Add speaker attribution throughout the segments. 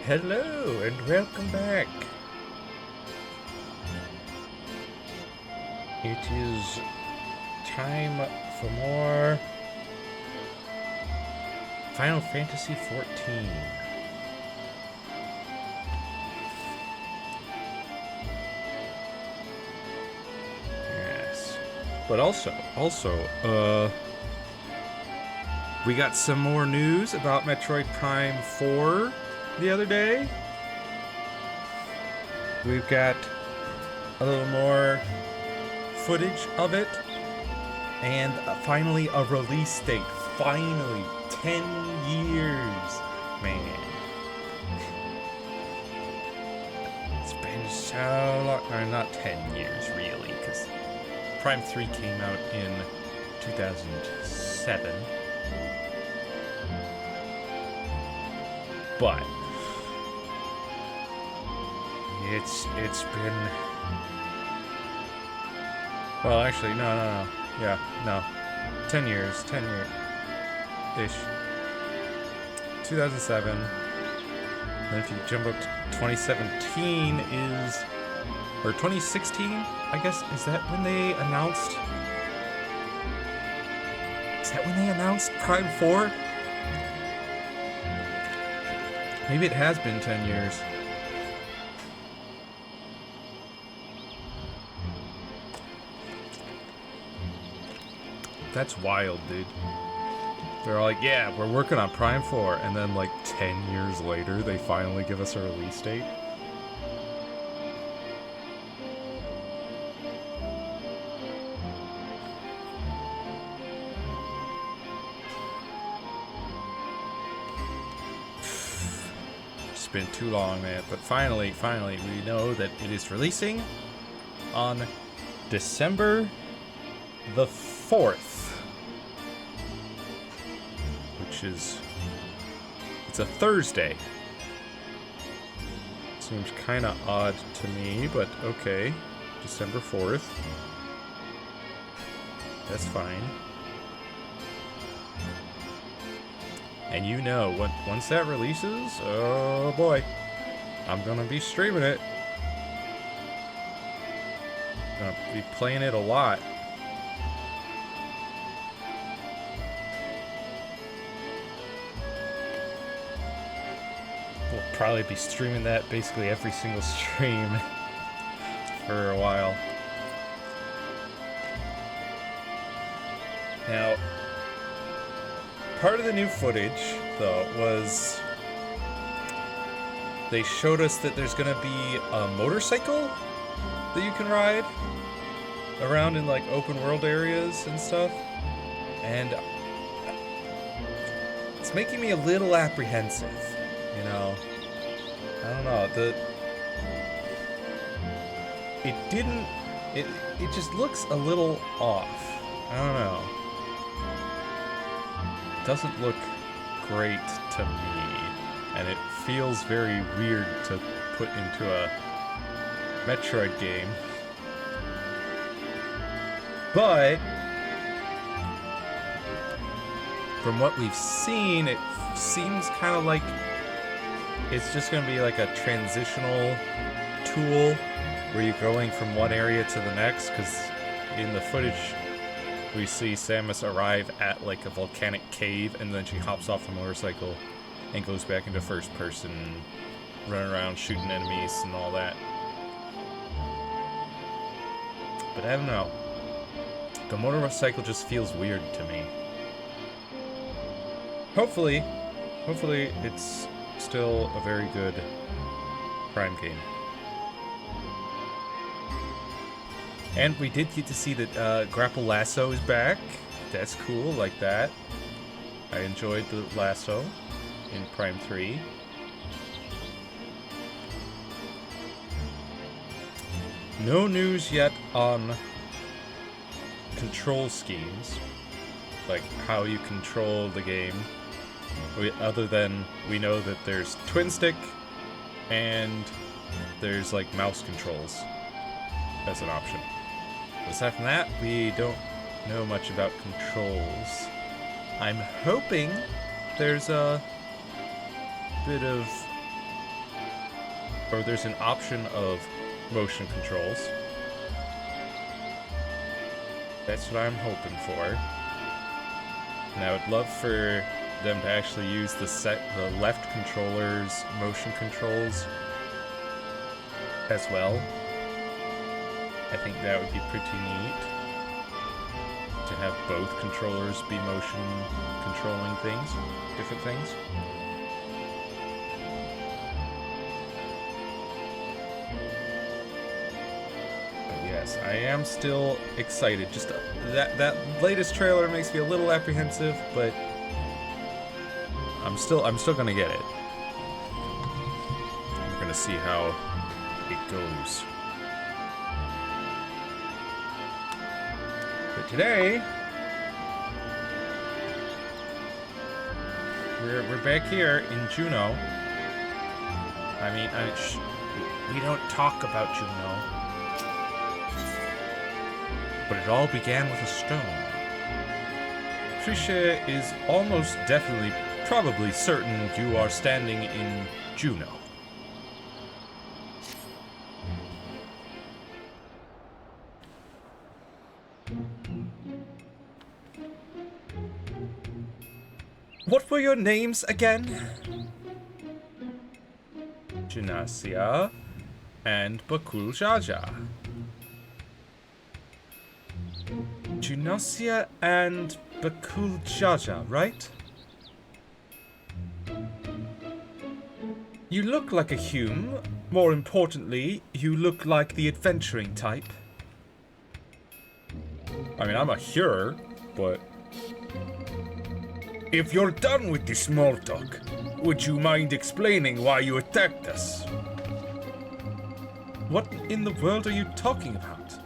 Speaker 1: Hello and welcome back. It is time for more Final Fantasy XIV. Yes. But also, we got some more news about Metroid Prime 4 the other day. We've got a little more footage of it, and finally a release date. Finally, 10 years, man. It's been so long. Or not 10 years, really, because Prime 3 came out in 2007. But it's been, well, actually, no. Yeah, no. 10 years ish. 2007. Then if you jump up to 2017 or 2016, I guess, is that when they announced Prime 4? Maybe it has been 10 years. That's wild, dude. They're like, yeah, we're working on Prime 4, and then like 10 years later, they finally give us a release date. It's been too long, man. But finally, we know that it is releasing on December the 4th. It's a Thursday. Seems kind of odd to me, but okay. December 4th. That's fine. And you know, once that releases, oh boy, I'm gonna be streaming it. Gonna be playing it a lot. Probably be streaming that basically every single stream for a while. Now, part of the new footage, though, was they showed us that there's gonna be a motorcycle that you can ride around in like open world areas and stuff, and it's making me a little apprehensive, you know. I don't know, it just looks a little off. I don't know. It doesn't look great to me, and it feels very weird to put into a Metroid game. But from what we've seen, it seems kind of like it's just going to be like a transitional tool where you're going from one area to the next, because in the footage we see Samus arrive at like a volcanic cave, and then she hops off the motorcycle and goes back into first person, running around shooting enemies and all that. But I don't know. The motorcycle just feels weird to me. Hopefully it's still a very good Prime game. And we did get to see that Grapple Lasso is back. That's cool, like that. I enjoyed the lasso in Prime 3. No news yet on control schemes, like how you control the game. Other than we know that there's twin stick and there's like mouse controls as an option. But aside from that, we don't know much about controls. I'm hoping there's a bit of or there's an option of motion controls. That's what I'm hoping for. And I would love for them to actually use the left controller's motion controls as well. I think that would be pretty neat to have both controllers be motion controlling things, different things. But yes, I am still excited. Just that latest trailer makes me a little apprehensive, but I'm still gonna get it. We're gonna see how it goes. But today, we're back here in Jeuno. I mean, we don't talk about Jeuno, but it all began with a stone. Trisha is almost definitely, probably certain you are standing in Jeuno. What were your names again? Jeunasia and Bakul Jaja. Jeunasia and Bakul Jaja, right? You look like a Hume. More importantly, you look like the adventuring type. I mean, I'm a Hure, but... If you're done with the small talk, would you mind explaining why you attacked us? What in the world are you talking about?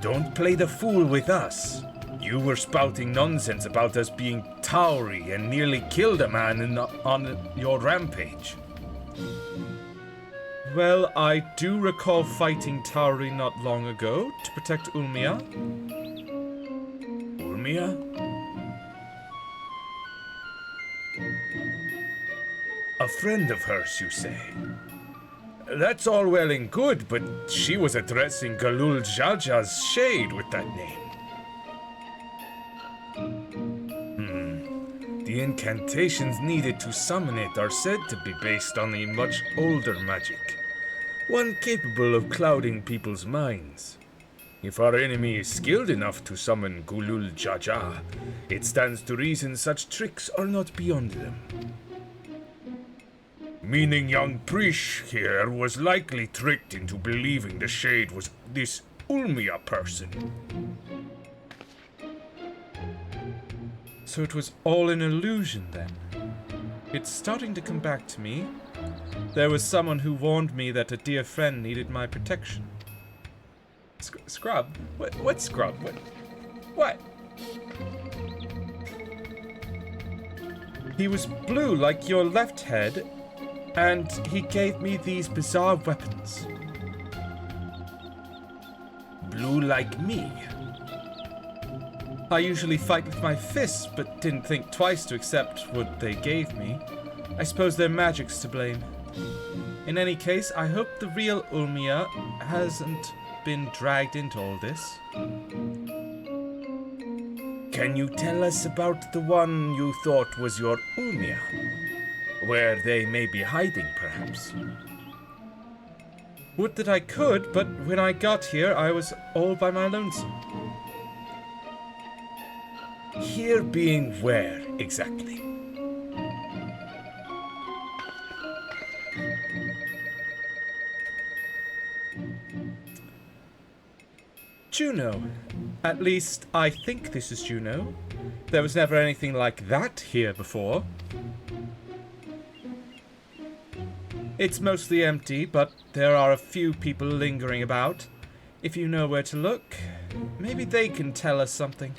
Speaker 1: Don't play the fool with us. You were spouting nonsense about us being Tauri and nearly killed a man on your rampage. Well, I do recall fighting Tauri not long ago to protect Ulmia. Ulmia? A friend of hers, you say? That's all well and good, but she was addressing Galul Jaja's shade with that name. The incantations needed to summon it are said to be based on a much older magic, one capable of clouding people's minds. If our enemy is skilled enough to summon Gulul Jaja, it stands to reason such tricks are not beyond them. Meaning young Prish here was likely tricked into believing the shade was this Ulmia person. So it was all an illusion then. It's starting to come back to me. There was someone who warned me that a dear friend needed my protection. Scrub? What scrub? What? He was blue like your left head, and he gave me these bizarre weapons. Blue like me? I usually fight with my fists, but didn't think twice to accept what they gave me. I suppose their magic's to blame. In any case, I hope the real Ulmia hasn't been dragged into all this. Can you tell us about the one you thought was your Ulmia? Where they may be hiding, perhaps? Would that I could, but when I got here, I was all by my lonesome. Here being where, exactly? Jeuno. At least, I think this is Jeuno. There was never anything like that here before. It's mostly empty, but there are a few people lingering about. If you know where to look, maybe they can tell us something.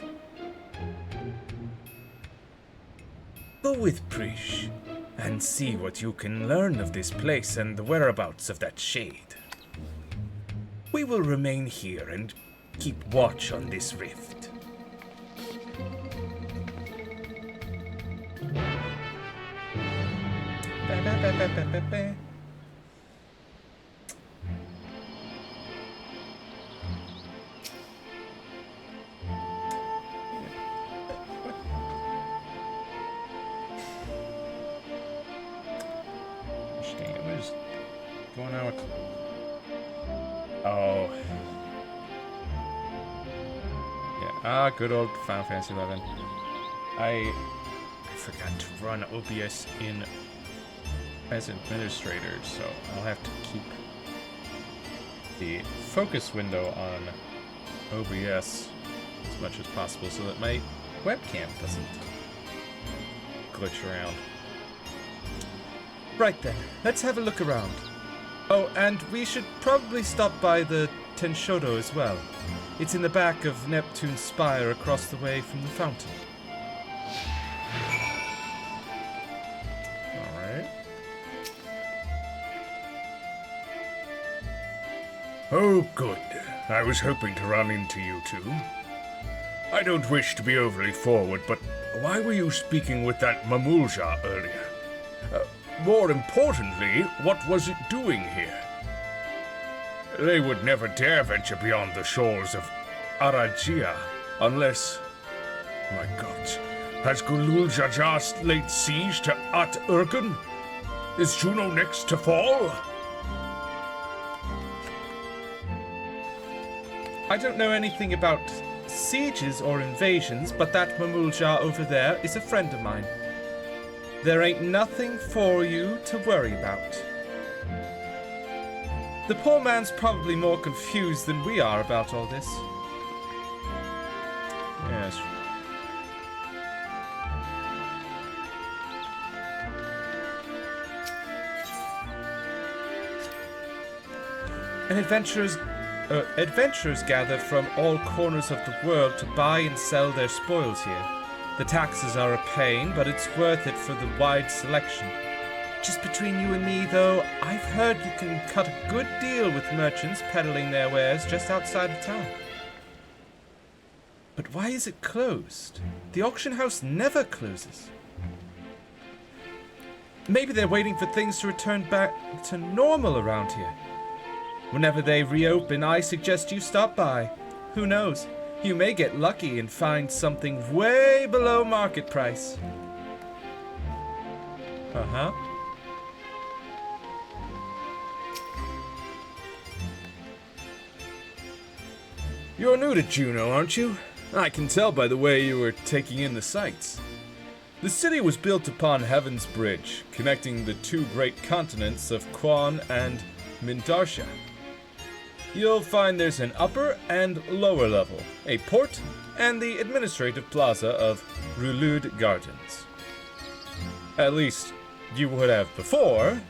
Speaker 1: Go with Prish, and see what you can learn of this place and the whereabouts of that shade. We will remain here and keep watch on this rift. Oh. Yeah, good old Final Fantasy 11. I forgot to run OBS in as administrator, so I'll have to keep the focus window on OBS as much as possible so that my webcam doesn't glitch around. Right then, let's have a look around. Oh, and we should probably stop by the Tenshodo as well. It's in the back of Neptune's spire across the way from the fountain. Alright.
Speaker 2: Oh, good. I was hoping to run into you two. I don't wish to be overly forward, but why were you speaking with that Mamulja earlier? More importantly, what was it doing here? They would never dare venture beyond the shores of Arajia, unless... My gods, has Gulul just laid siege to At Urgen? Is Jeuno next to fall?
Speaker 1: I don't know anything about sieges or invasions, but that Mamulja over there is a friend of mine. There ain't nothing for you to worry about. The poor man's probably more confused than we are about all this. Yes. And adventurers gather from all corners of the world to buy and sell their spoils here. The taxes are a pain, but it's worth it for the wide selection. Just between you and me, though, I've heard you can cut a good deal with merchants peddling their wares just outside of town. But why is it closed? The auction house never closes. Maybe they're waiting for things to return back to normal around here. Whenever they reopen, I suggest you stop by. Who knows? You may get lucky and find something way below market price. Uh-huh.
Speaker 2: You're new to Jeuno, aren't you? I can tell by the way you were taking in the sights. The city was built upon Heaven's Bridge, connecting the two great continents of Quan and Mindarsha. You'll find there's an upper and lower level, a port, and the administrative plaza of Rulud Gardens. At least, you would have before.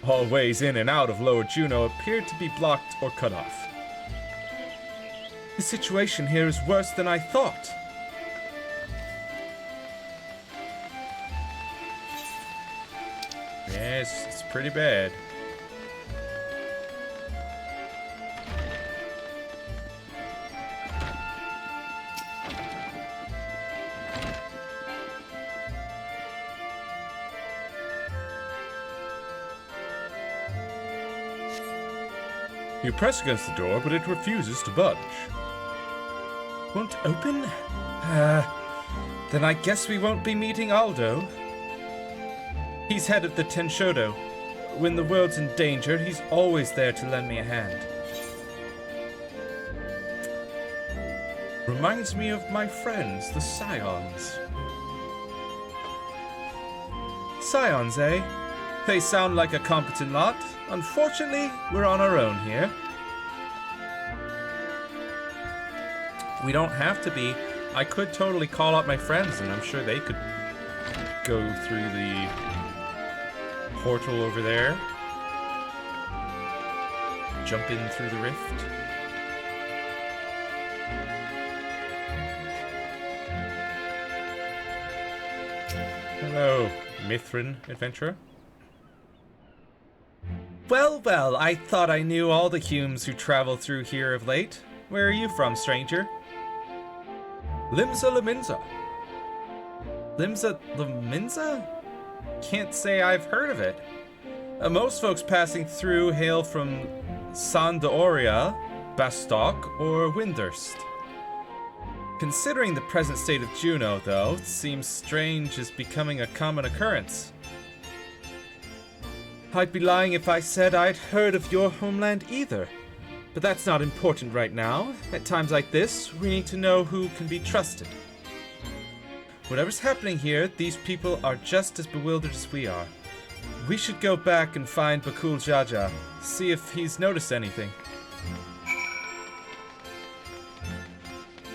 Speaker 2: All ways in and out of Lower Jeuno appeared to be blocked or cut off. The situation here is worse than I thought.
Speaker 1: Yes, it's pretty bad.
Speaker 2: You press against the door, but it refuses to budge.
Speaker 1: Won't open? Then I guess we won't be meeting Aldo. He's head of the Tenshodo. When the world's in danger, he's always there to lend me a hand. Reminds me of my friends, the Scions. Scions, eh? They sound like a competent lot. Unfortunately, we're on our own here. We don't have to be. I could totally call out my friends, and I'm sure they could go through the portal over there. Jump in through the rift. Hello, Mithrin adventurer. Well, well, I thought I knew all the Humes who travel through here of late. Where are you from, stranger? Limsa Laminza. Limsa Laminza? Can't say I've heard of it. Most folks passing through hail from Sandaoria, Bastok, or Windurst. Considering the present state of Jeuno, though, it seems strange is becoming a common occurrence. I'd be lying if I said I'd heard of your homeland either. But that's not important right now. At times like this, we need to know who can be trusted. Whatever's happening here, these people are just as bewildered as we are. We should go back and find Bakul Jaja, see if he's noticed anything.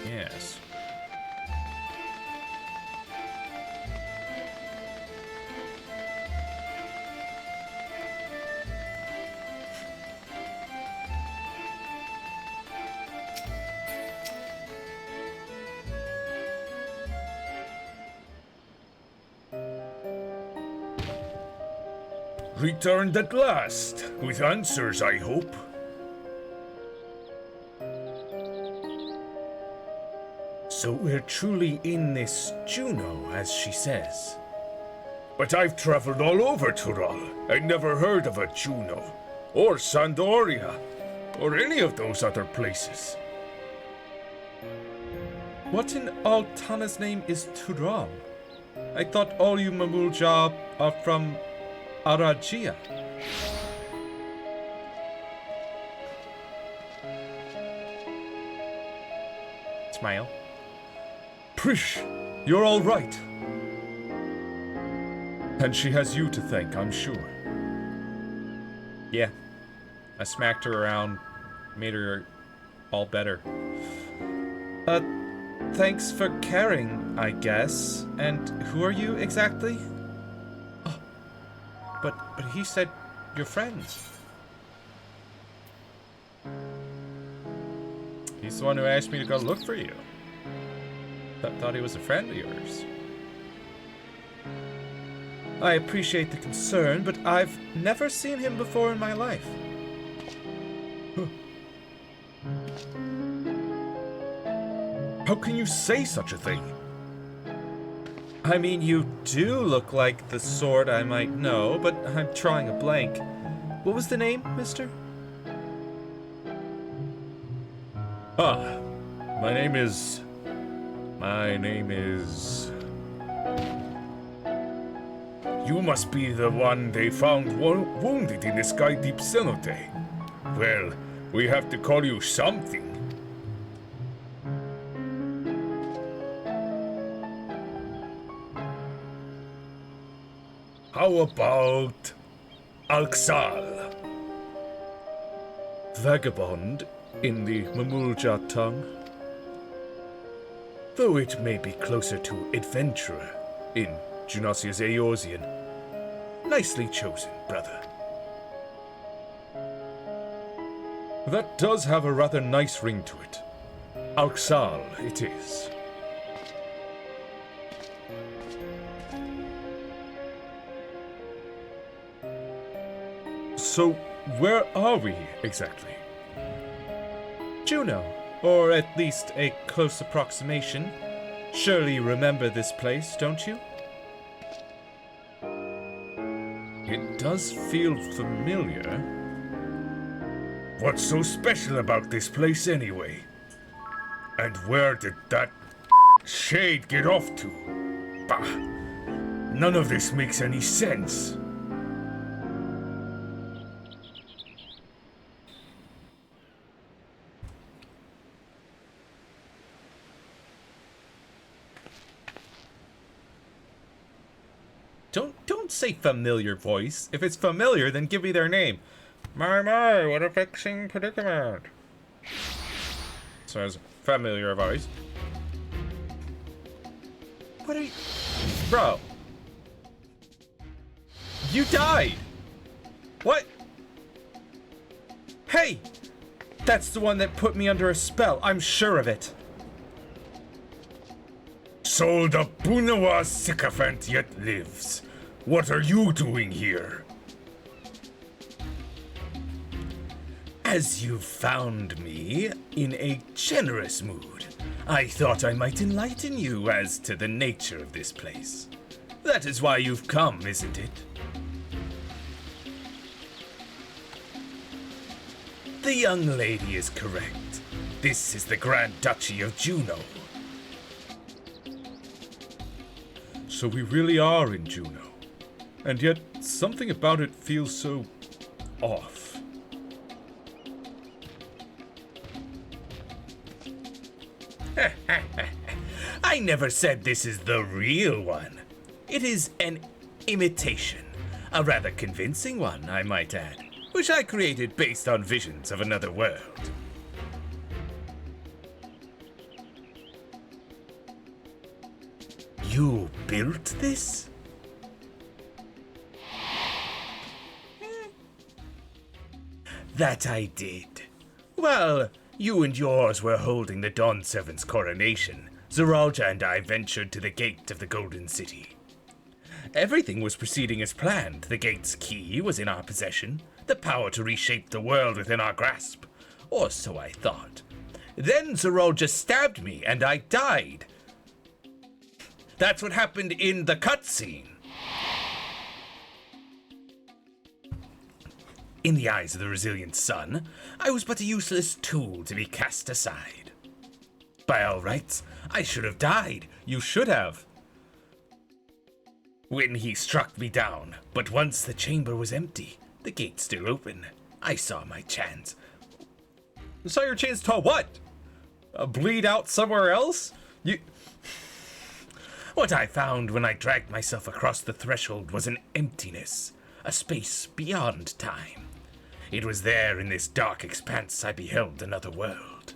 Speaker 1: Yes.
Speaker 2: Returned at last, with answers, I hope. So we're truly in this Jeuno, as she says. But I've traveled all over Tural. I never heard of a Jeuno, or Sandoria, or any of those other places.
Speaker 1: What in Altana's name is Tural? I thought all you Mamulja are from Arajia. Smile.
Speaker 2: Prish, you're all right. And she has you to thank, I'm sure.
Speaker 1: Yeah. I smacked her around, made her all better. Thanks for caring, I guess. And who are you exactly? Oh, but he said you're friends. He's the one who asked me to go look for you. Thought he was a friend of yours. I appreciate the concern, but I've never seen him before in my life.
Speaker 2: How can you say such a thing?
Speaker 1: I mean, you do look like the sort I might know, but I'm drawing a blank. What was the name, mister?
Speaker 2: My name is... You must be the one they found wounded in the Sky Deep Cenote. Well, we have to call you something. How about Alxal? Vagabond in the Mamulja tongue. Though it may be closer to adventurer in Junasia's Eorzean. Nicely chosen, brother. That does have a rather nice ring to it. Alxal it is. So, where are we exactly?
Speaker 1: Jeuno, or at least a close approximation. Surely you remember this place, don't you?
Speaker 2: It does feel familiar. What's so special about this place anyway? And where did that shade get off to? Bah! None of this makes any sense.
Speaker 1: Don't say familiar voice. If it's familiar, then give me their name. My, what a vexing predicament. So it's familiar voice. What are you... Bro. You died! What? Hey! That's the one that put me under a spell. I'm sure of it.
Speaker 2: So the Bunawa sycophant yet lives. What are you doing here? As you found me in a generous mood, I thought I might enlighten you as to the nature of this place. That is why you've come, isn't it? The young lady is correct. This is the Grand Duchy of Jeuno.
Speaker 1: So we really are in Jeuno. And yet, something about it feels so off.
Speaker 2: I never said this is the real one. It is an imitation. A rather convincing one, I might add, which I created based on visions of another world. You built this? That I did. Well, you and yours were holding the Dawn Servant's coronation. Zeralja and I ventured to the gate of the Golden City. Everything was proceeding as planned. The gate's key was in our possession, the power to reshape the world within our grasp. Or so I thought. Then Zeralja stabbed me and I died. That's what happened in the cutscene. In the eyes of the resilient sun, I was but a useless tool to be cast aside. By all rights, I should have died.
Speaker 1: You should have.
Speaker 2: When he struck me down, but once the chamber was empty, the gate still open, I saw my chance.
Speaker 1: You saw your chance to what? Bleed out somewhere else?
Speaker 2: What I found when I dragged myself across the threshold was an emptiness, a space beyond time. It was there in this dark expanse I beheld another world.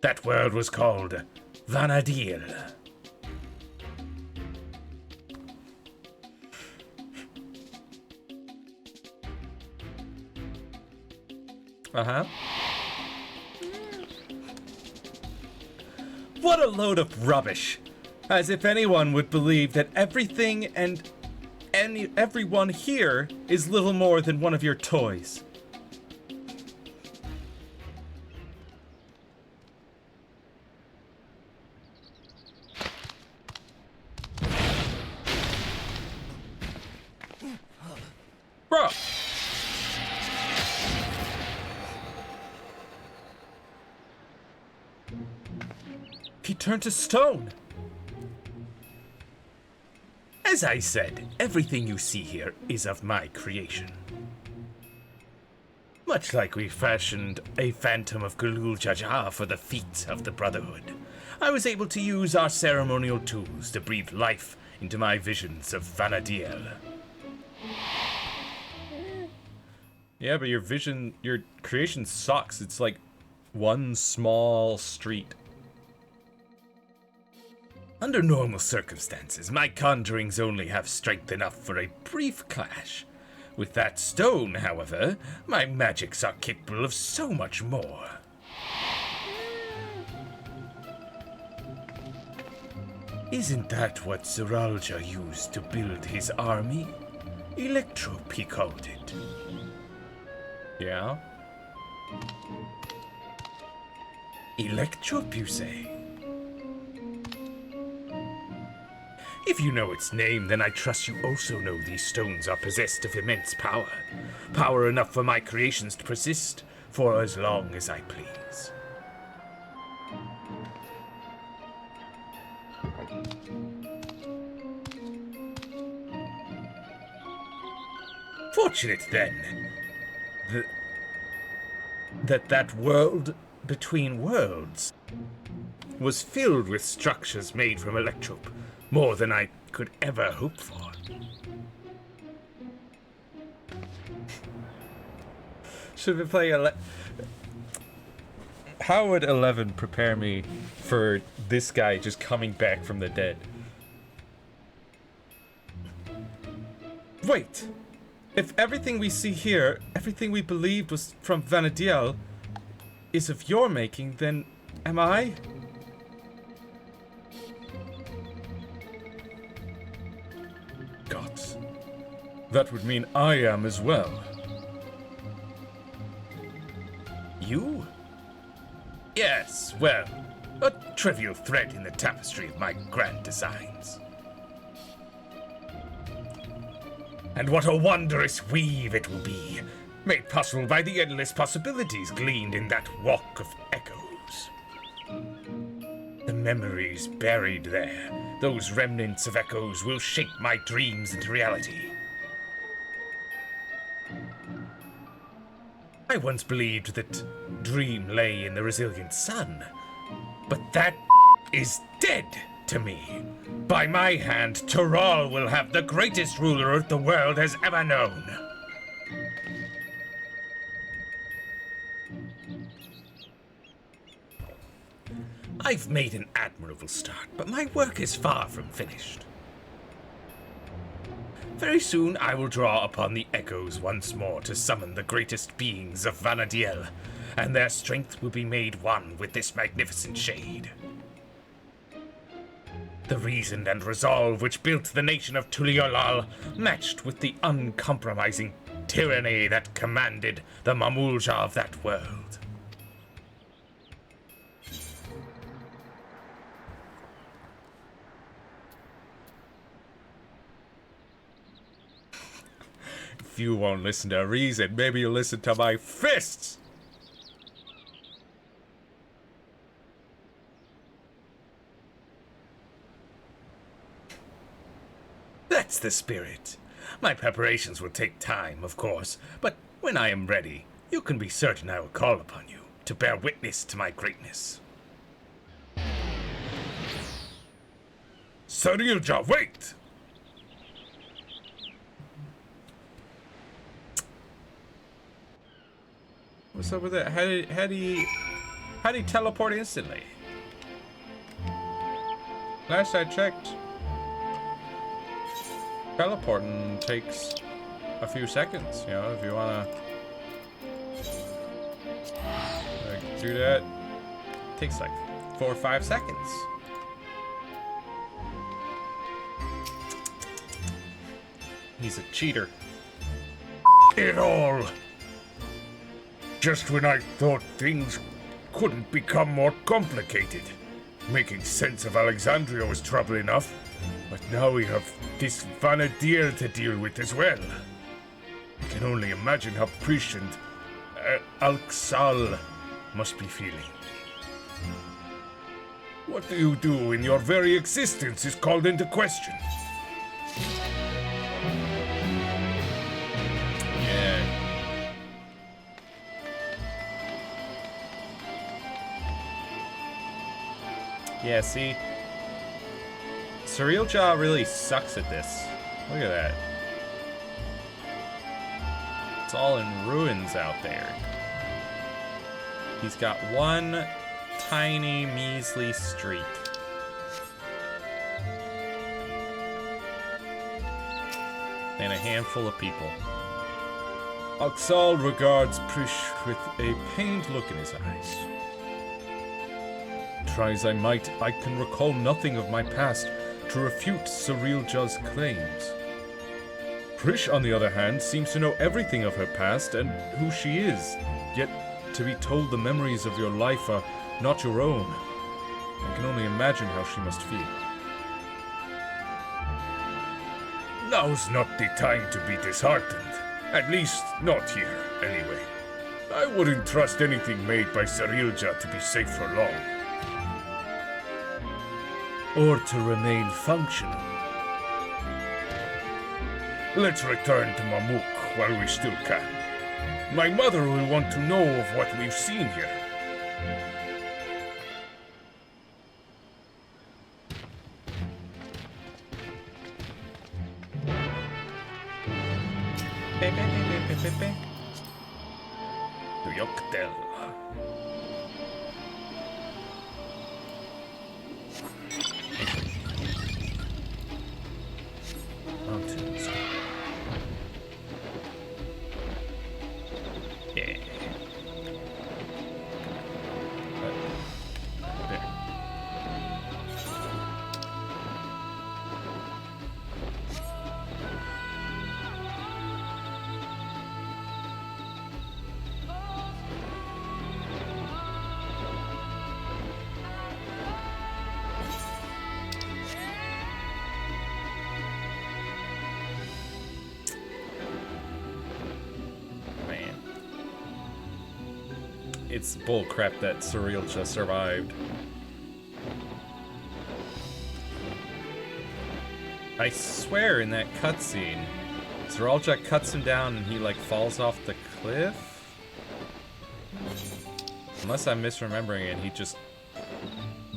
Speaker 2: That world was called Vana'diel.
Speaker 1: Uh-huh. What a load of rubbish. As if anyone would believe that everything and everyone here is little more than one of your toys. Bro! He turned to stone.
Speaker 2: As I said, everything you see here is of my creation. Much like we fashioned a phantom of Galul Jaja for the feet of the Brotherhood, I was able to use our ceremonial tools to breathe life into my visions of Vana'diel.
Speaker 1: Yeah, but your creation sucks. It's like one small street.
Speaker 2: Under normal circumstances, my conjurings only have strength enough for a brief clash. With that stone, however, my magics are capable of so much more. Isn't that what Zeralja used to build his army? Electrope, he called it.
Speaker 1: Yeah?
Speaker 2: Electrope, you say? If you know its name, then I trust you also know these stones are possessed of immense power. Power enough for my creations to persist for as long as I please. Fortunate, then, that world between worlds was filled with structures made from electrope, more than I could ever hope for.
Speaker 1: Should we play How would 11 prepare me for this guy just coming back from the dead? Wait! If everything we see here, everything we believed was from Vana'diel, is of your making, then am I?
Speaker 2: Gods. That would mean I am as well. You? Yes, well, a trivial thread in the tapestry of my grand designs. And what a wondrous weave it will be, made possible by the endless possibilities gleaned in that walk of echoes. The memories buried there, those remnants of echoes, will shape my dreams into reality.
Speaker 3: I once believed that dream lay in the resilient sun, but that is dead to me. By my hand, Tural will have the greatest ruler the world has ever known. I've made an admirable start, but my work is far from finished. Very soon I will draw upon the echoes once more to summon the greatest beings of Vanadiel, and their strength will be made one with this magnificent shade. The reason and resolve which built the nation of Tuliolal matched with the uncompromising tyranny that commanded the Mamulja of that world.
Speaker 1: If you won't listen to reason, maybe you'll listen to my fists!
Speaker 3: That's the spirit. My preparations will take time, of course, but when I am ready, you can be certain I will call upon you to bear witness to my greatness. Sarilja, wait!
Speaker 1: What's up with that? How do you teleport instantly? Last I checked, teleporting takes a few seconds, you know, if you wanna do that. It takes like 4 or 5 seconds. He's a cheater.
Speaker 3: It all! Just when I thought things couldn't become more complicated. Making sense of Alexandria was trouble enough, but now we have this Vanadiel to deal with as well. I can only imagine how Prish and Alxal must be feeling. What do you do when your very existence is called into question?
Speaker 1: Yeah, see? Sarilja really sucks at this. Look at that. It's all in ruins out there. He's got one tiny, measly street. And a handful of people.
Speaker 2: Alxal regards Prish with a pained look in his eyes. Try as I might, I can recall nothing of my past to refute Sarilja's claims. Prish, on the other hand, seems to know everything of her past and who she is, yet to be told the memories of your life are not your own. I can only imagine how she must feel.
Speaker 3: Now's not the time to be disheartened. At least, not here, anyway. I wouldn't trust anything made by Sarilja to be safe for long. Or to remain functional. Let's return to Mamuk while we still can. My mother will want to know of what we've seen here. To Yoktel. Mountains. Yeah. There. Man. It's bullcrap that Sarilja survived. I swear in that cutscene, Sarilja cuts him down and he like falls off the cliff?
Speaker 1: Unless I'm misremembering it, he just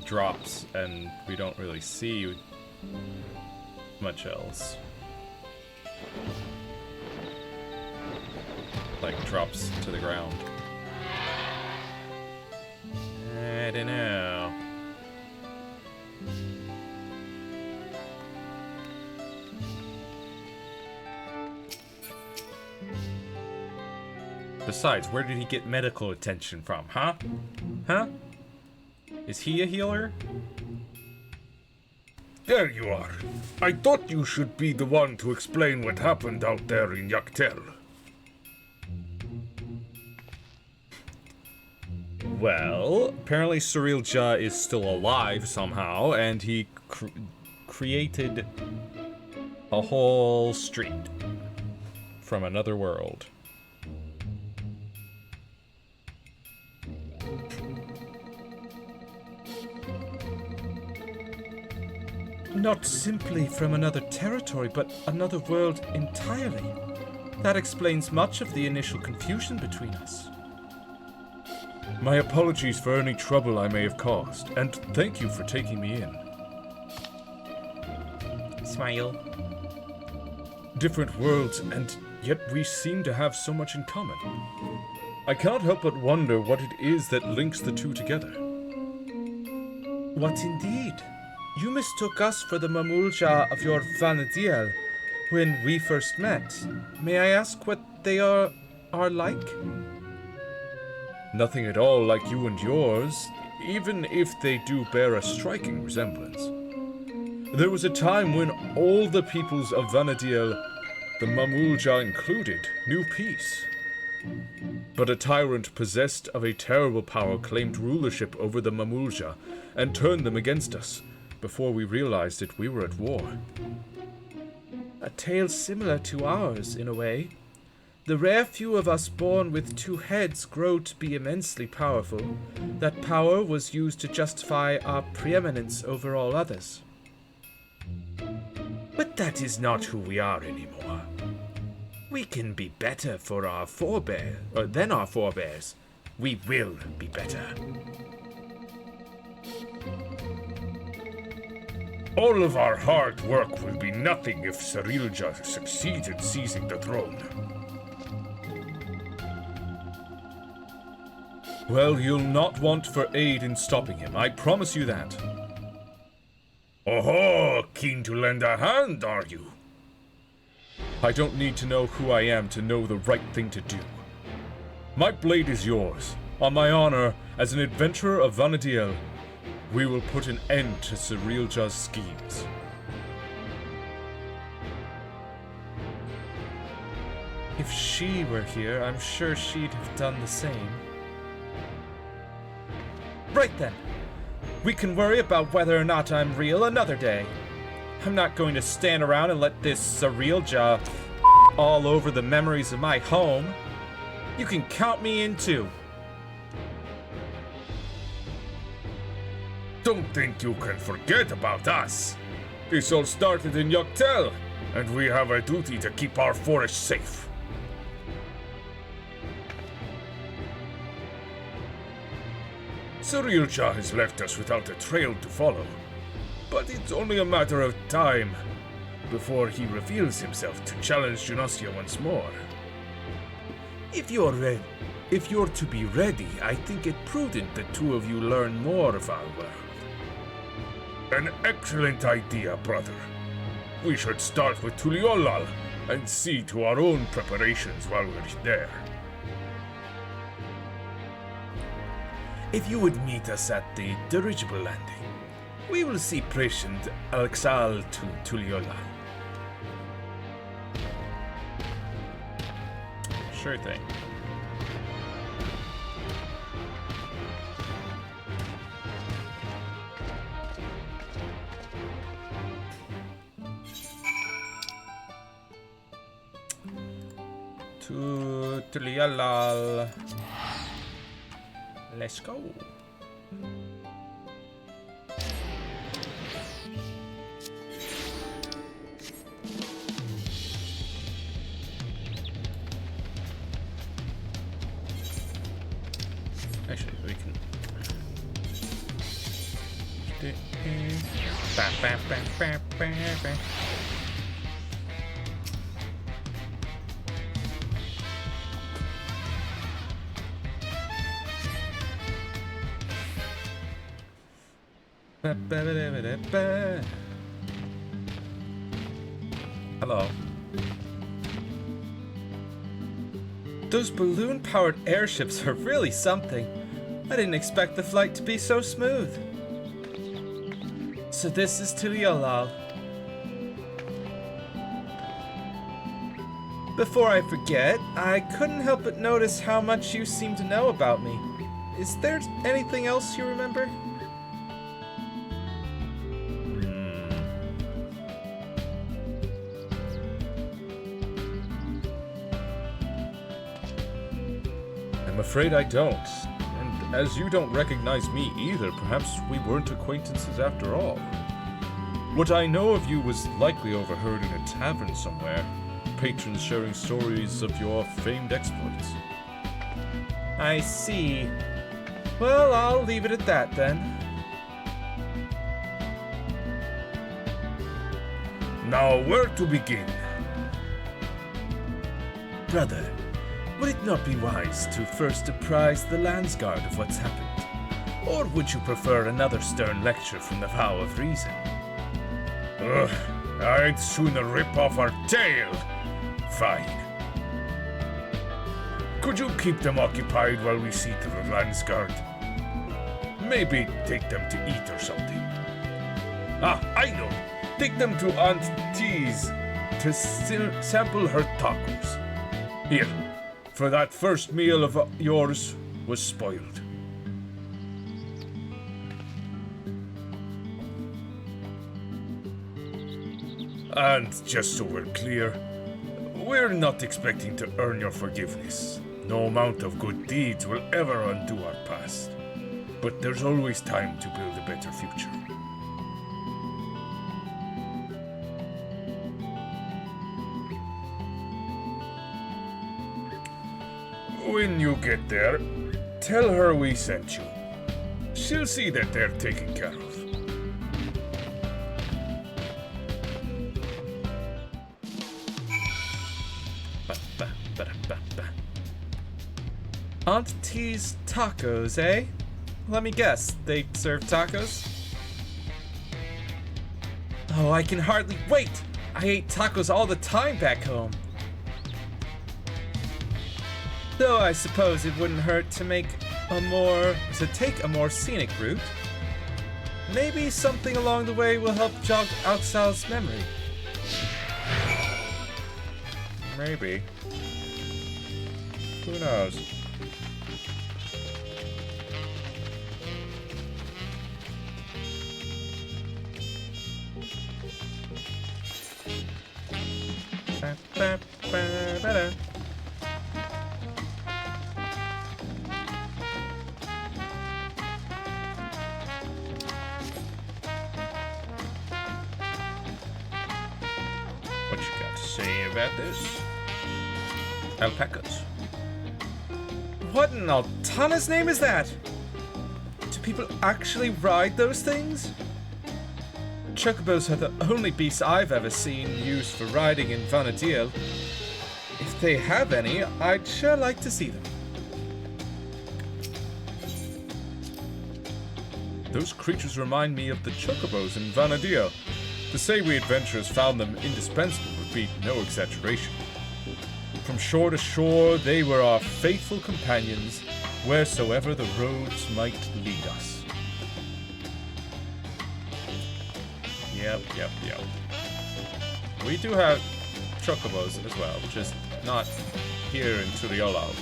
Speaker 1: drops and we don't really see much else. Like, drops to the ground. I don't know. Besides, where did he get medical attention from, huh? Huh? Is he a healer?
Speaker 3: There you are. I thought you should be the one to explain what happened out there in Yaktel.
Speaker 1: Well, apparently Surrealja is still alive somehow, and he created a whole street from another world. Not simply from another territory, but another world entirely. That explains much of the initial confusion between us.
Speaker 2: My apologies for any trouble I may have caused, and thank you for taking me in.
Speaker 1: Smile.
Speaker 2: Different worlds, and yet we seem to have so much in common. I cannot help but wonder what it is that links the two together.
Speaker 4: What indeed? You mistook us for the Mamulja of your Vanadiel when we first met. May I ask what they are like?
Speaker 2: Nothing at all like you and yours, even if they do bear a striking resemblance. There was a time when all the peoples of Vanadiel, the Mamulja included, knew peace. But a tyrant possessed of a terrible power claimed rulership over the Mamulja and turned them against us. Before we realized it, we were at war.
Speaker 4: A tale similar to ours, in a way. The rare few of us born with two heads grow to be immensely powerful. That power was used to justify our preeminence over all others. But that is not who we are anymore. We can be better for our than our forebears. We will be better.
Speaker 3: All of our hard work will be nothing if Surrealja succeeds in seizing the throne.
Speaker 2: Well, you'll not want for aid in stopping him, I promise you that.
Speaker 3: Oh, keen to lend a hand, are you?
Speaker 2: I don't need to know who I am to know the right thing to do. My blade is yours. On my honor, as an adventurer of Vanadiel, we will put an end to Surrealja's schemes.
Speaker 4: If she were here, I'm sure she'd have done the same. Right then. We can worry about whether or not I'm real another day. I'm not going to stand around and let this Surrealja all over the memories of my home. You can count me in too.
Speaker 3: Don't think you can forget about us. This all started in Yaktel, and we have a duty to keep our forest safe. Surrealja has left us without a trail to follow, but it's only a matter of time before he reveals himself to challenge Jeuno once more. If you're to be ready, I think it prudent the two of you learn more of our world. An excellent idea, brother. We should start with Tuliolal and see to our own preparations while we're there. If you would meet us at the dirigible landing, we will see Prish and Alexal to Tuliolal.
Speaker 1: Sure thing. To Tulialal. Let's go. Actually, we can. Hello.
Speaker 4: Those balloon-powered airships are really something. I didn't expect the flight to be so smooth. So this is Tuliolal. Before I forget, I couldn't help but notice how much you seem to know about me. Is there anything else you remember?
Speaker 2: I'm afraid I don't. And as you don't recognize me either, perhaps we weren't acquaintances after all. What I know of you was likely overheard in a tavern somewhere, patrons sharing stories of your famed exploits.
Speaker 4: I see. Well, I'll leave it at that then.
Speaker 3: Now, where to begin?
Speaker 4: Brother, would it not be wise to first apprise the Landsguard of what's happened? Or would you prefer another stern lecture from the Vow of Reason?
Speaker 3: Ugh, I'd sooner rip off our tail. Fine. Could you keep them occupied while we see to the Landsguard? Maybe take them to eat or something. Ah, I know. Take them to Aunt T's to sample her tacos. Here, for that first meal of yours was spoiled. And just so we're clear, we're not expecting to earn your forgiveness. No amount of good deeds will ever undo our past. But there's always time to build a better future. When you get there, tell her we sent you. She'll see that they're taken care of.
Speaker 4: Aunt T's tacos, eh? Let me guess, they serve tacos? Oh, I can hardly wait! I ate tacos all the time back home. Though I suppose it wouldn't hurt to take a more scenic route. Maybe something along the way will help jog Alxal's memory.
Speaker 1: Maybe. Who knows? Ba-ba-ba-ba-da. What you got to say about this? Alpacas.
Speaker 4: What in Altana's name is that? Do people actually ride those things? Chocobos are the only beasts I've ever seen used for riding in Vana'diel. If they have any, I'd sure like to see them.
Speaker 2: Those creatures remind me of the chocobos in Vana'diel. To say we adventurers found them indispensable would be no exaggeration. From shore to shore, they were our faithful companions, wheresoever the roads might lead us.
Speaker 1: Yep. We do have chocobos as well, just not here in Tuliolal.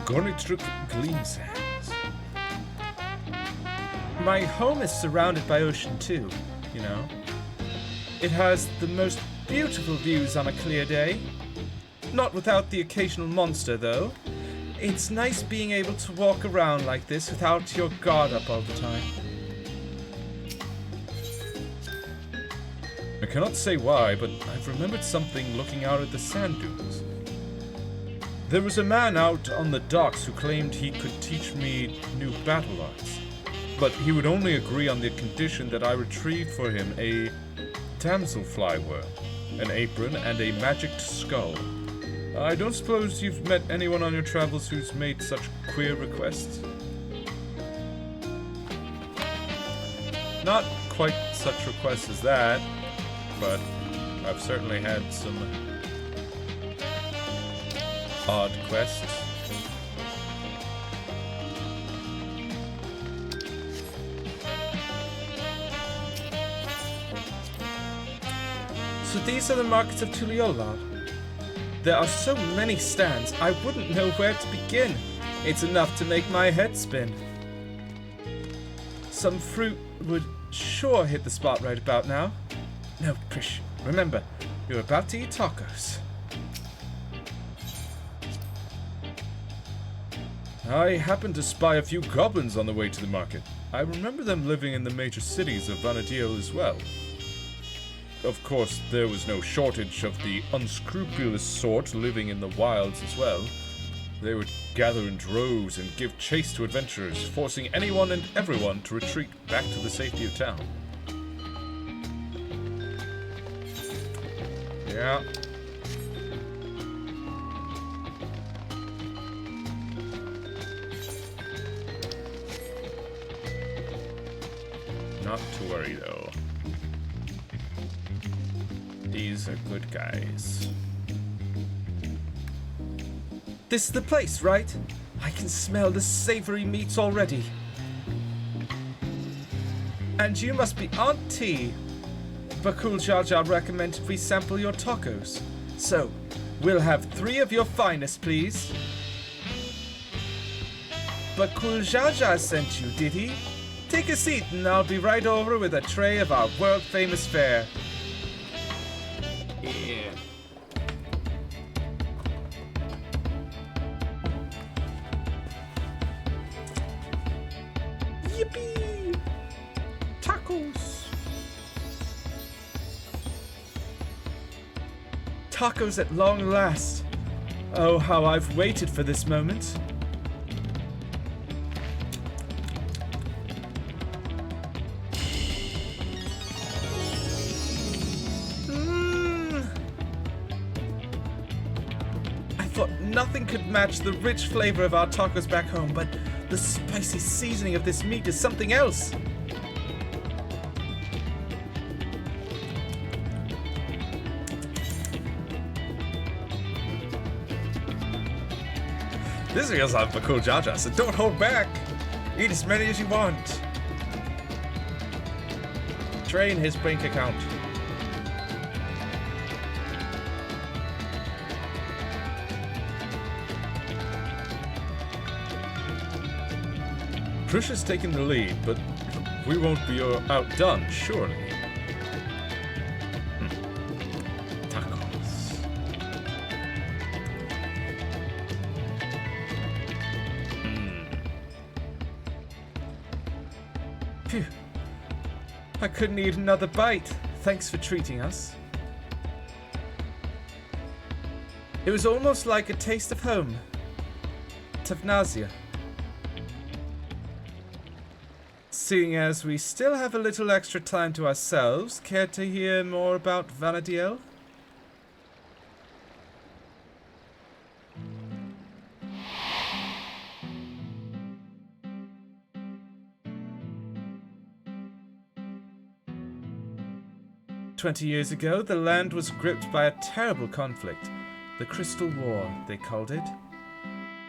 Speaker 2: Gornitruk Gleam Sands.
Speaker 4: My home is surrounded by ocean too, you know. It has the most beautiful views on a clear day. Not without the occasional monster, though. It's nice being able to walk around like this without your guard up all the time.
Speaker 2: I cannot say why, but I've remembered something looking out at the sand dunes. There was a man out on the docks who claimed he could teach me new battle arts, but he would only agree on the condition that I retrieve for him a damselfly worm, an apron, and a magicked skull. I don't suppose you've met anyone on your travels who's made such queer requests?
Speaker 1: Not quite such requests as that, but I've certainly had some odd quests.
Speaker 4: So these are the markets of Tuliolab. There are so many stands, I wouldn't know where to begin. It's enough to make my head spin. Some fruit would sure hit the spot right about now. No, Prish, remember, you're about to eat tacos.
Speaker 2: I happened to spy a few goblins on the way to the market. I remember them living in the major cities of Vanadiel as well. Of course, there was no shortage of the unscrupulous sort living in the wilds as well. They would gather in droves and give chase to adventurers, forcing anyone and everyone to retreat back to the safety of town. Yeah. Not to worry, though. These are good guys.
Speaker 4: This is the place, right? I can smell the savory meats already. And you must be Aunt T. Bakul Jaja recommended we sample your tacos. So, we'll have 3 of your finest, please. Bakul Jaja sent you, did he? Take a seat and I'll be right over with a tray of our world-famous fare.
Speaker 1: Yeah.
Speaker 4: Yippee! Tacos! Tacos at long last. Oh, how I've waited for this moment. I thought nothing could match the rich flavor of our tacos back home, but the spicy seasoning of this meat is something else.
Speaker 1: This feels like Bakul Jaja, so don't hold back. Eat as many as you want. Drain his bank account.
Speaker 2: Trish has taken the lead, but we won't be outdone, surely.
Speaker 1: Tacos.
Speaker 4: Phew. I couldn't eat another bite. Thanks for treating us. It was almost like a taste of home. Tavnazia. Seeing as we still have a little extra time to ourselves, care to hear more about Vanadiel? "20 years ago, the land was gripped by a terrible conflict. The Crystal War, they called it.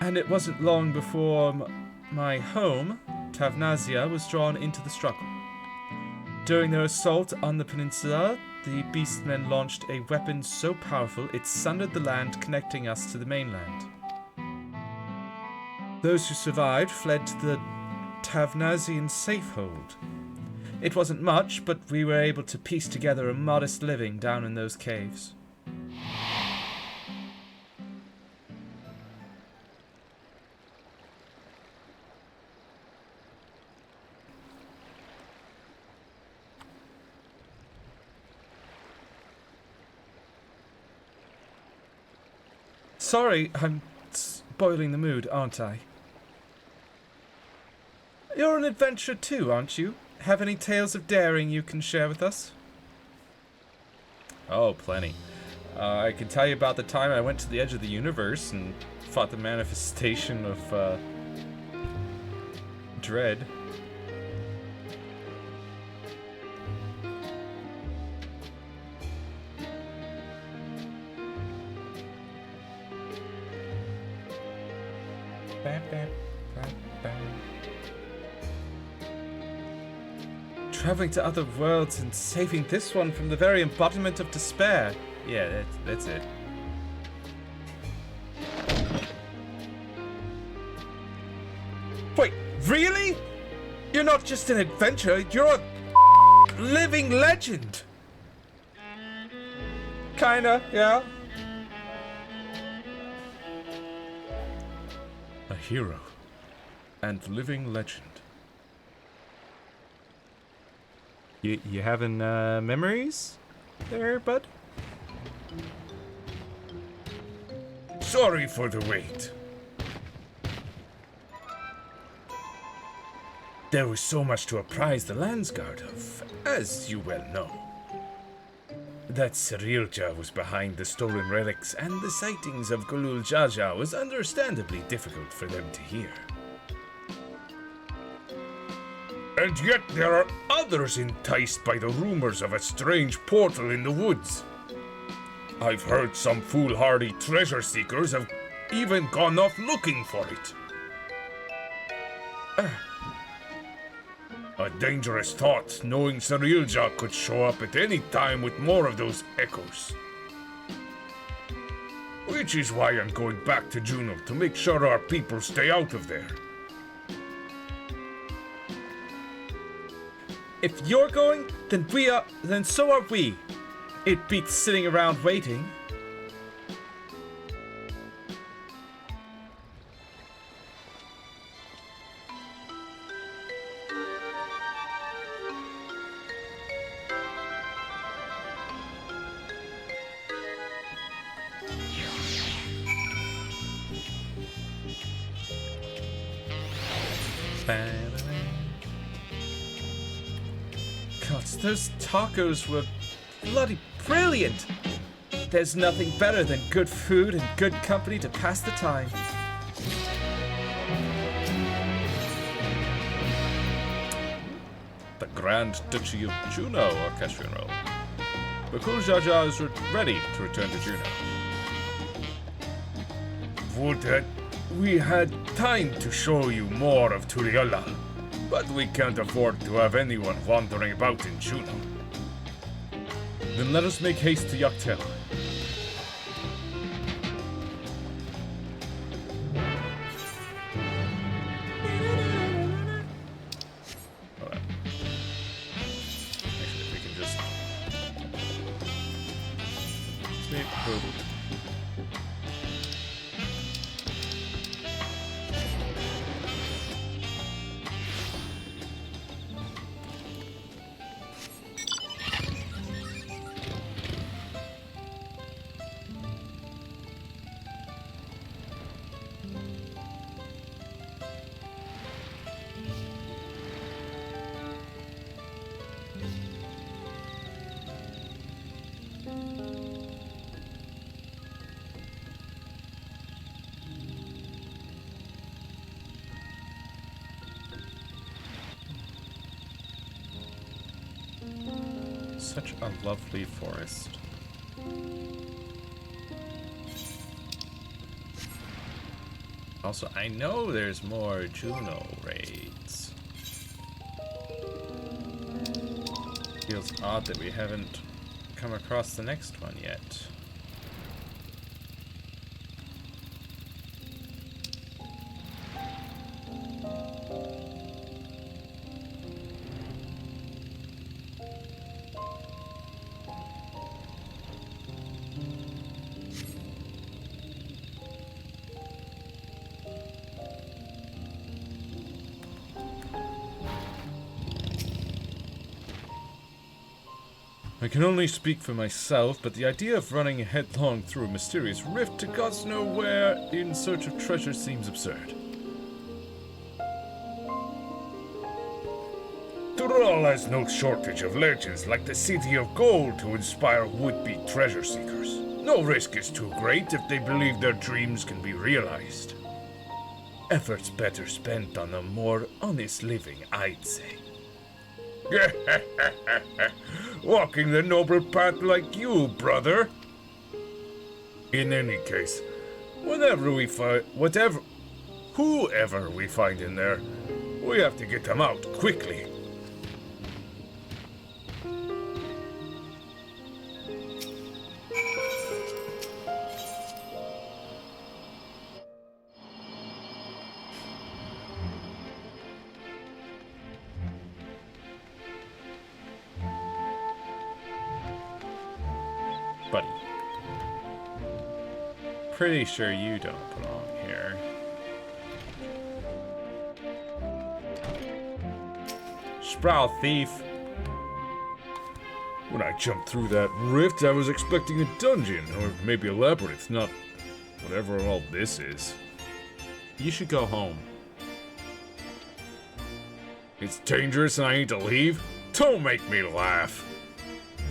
Speaker 4: And it wasn't long before my home, Tavnazia, was drawn into the struggle. During their assault on the peninsula, the beastmen launched a weapon so powerful it sundered the land connecting us to the mainland. Those who survived fled to the Tavnazian safehold. It wasn't much, but we were able to piece together a modest living down in those caves. Sorry, I'm spoiling the mood, aren't I? You're an adventurer too, aren't you? Have any tales of daring you can share with us?
Speaker 1: Oh, plenty. I can tell you about the time I went to the edge of the universe and fought the manifestation of dread. Bam, bam, bam, bam.
Speaker 4: Traveling to other worlds and saving this one from the very embodiment of despair.
Speaker 1: Yeah, that's it.
Speaker 4: Wait, really? You're not just an adventurer, you're a living legend. Kinda, yeah.
Speaker 2: A hero and living legend.
Speaker 1: You having memories there, bud?
Speaker 3: Sorry for the wait. There was so much to apprise the Landsguard of, as you well know. That Cyrilja was behind the stolen relics, and the sightings of Gulul Jaja was understandably difficult for them to hear. And yet there are others enticed by the rumors of a strange portal in the woods. I've heard some foolhardy treasure seekers have even gone off looking for it. A dangerous thought, knowing Cyrilja could show up at any time with more of those echoes. Which is why I'm going back to Jeuno to make sure our people stay out of there.
Speaker 4: If you're going, then so are we. It beats sitting around waiting. God, those tacos were bloody brilliant. There's nothing better than good food and good company to pass the time.
Speaker 1: The Grand Duchy of Jeuno Orchestrion Roll. Gulul Jaja is ready to return to Jeuno.
Speaker 3: Would that we had time to show you more of Turiola, but we can't afford to have anyone wandering about in Jeuno.
Speaker 2: Then let us make haste to Yaktel.
Speaker 1: Hold on. Actually, we can just... Sleep. Boop. Such a lovely forest. Also, I know there's more Jeuno raids. Feels odd that we haven't come across the next one yet.
Speaker 2: I can only speak for myself, but the idea of running headlong through a mysterious rift to God's nowhere in search of treasure seems absurd.
Speaker 3: Tural has no shortage of legends like the City of Gold to inspire would-be treasure seekers. No risk is too great if they believe their dreams can be realized. Efforts better spent on a more honest living, I'd say. Walking the noble path like you, brother. In any case, whoever we find in there, we have to get them out quickly.
Speaker 1: Buddy. Pretty sure you don't belong here. Sproul thief.
Speaker 2: When I jumped through that rift, I was expecting a dungeon, or maybe a labyrinth, not whatever all this is.
Speaker 1: You should go home.
Speaker 2: It's dangerous and I need to leave? Don't make me laugh.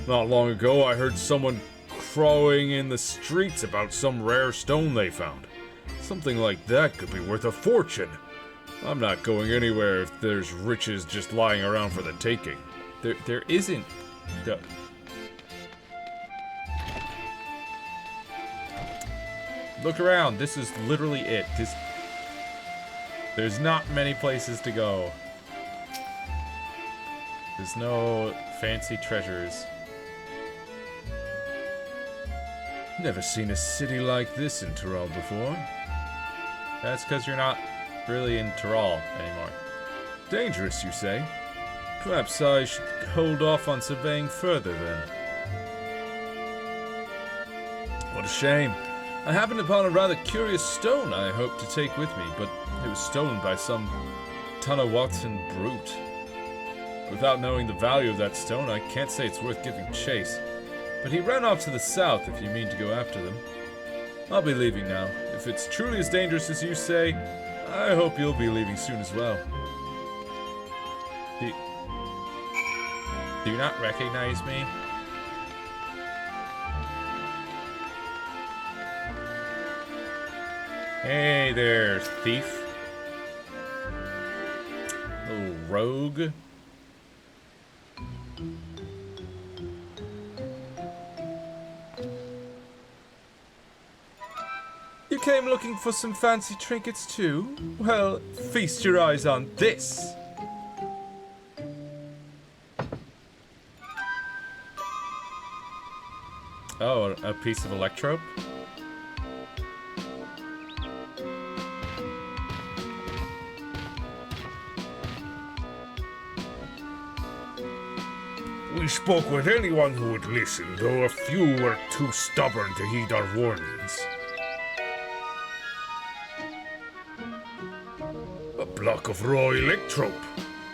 Speaker 2: Not long ago, I heard someone crowing in the streets about some rare stone they found. Something like that could be worth a fortune. I'm not going anywhere if there's riches just lying around for the taking.
Speaker 1: There isn't. Look around. This is literally it. There's not many places to go. There's no fancy treasures.
Speaker 2: Never seen a city like this in Tyrol before.
Speaker 1: That's because you're not really in Tyrol anymore.
Speaker 2: Dangerous, you say? Perhaps I should hold off on surveying further then. What a shame. I happened upon a rather curious stone I hoped to take with me, but it was stolen by some Tanawatan brute. Without knowing the value of that stone, I can't say it's worth giving chase. But he ran off to the south if you mean to go after them. I'll be leaving now. If it's truly as dangerous as you say, I hope you'll be leaving soon as well.
Speaker 1: Do you not recognize me? Hey there, thief. Little rogue.
Speaker 4: You came looking for some fancy trinkets too? Well, feast your eyes on this.
Speaker 1: Oh, a piece of electrope?
Speaker 3: We spoke with anyone who would listen, though a few were too stubborn to heed our warnings. A block of raw electrope.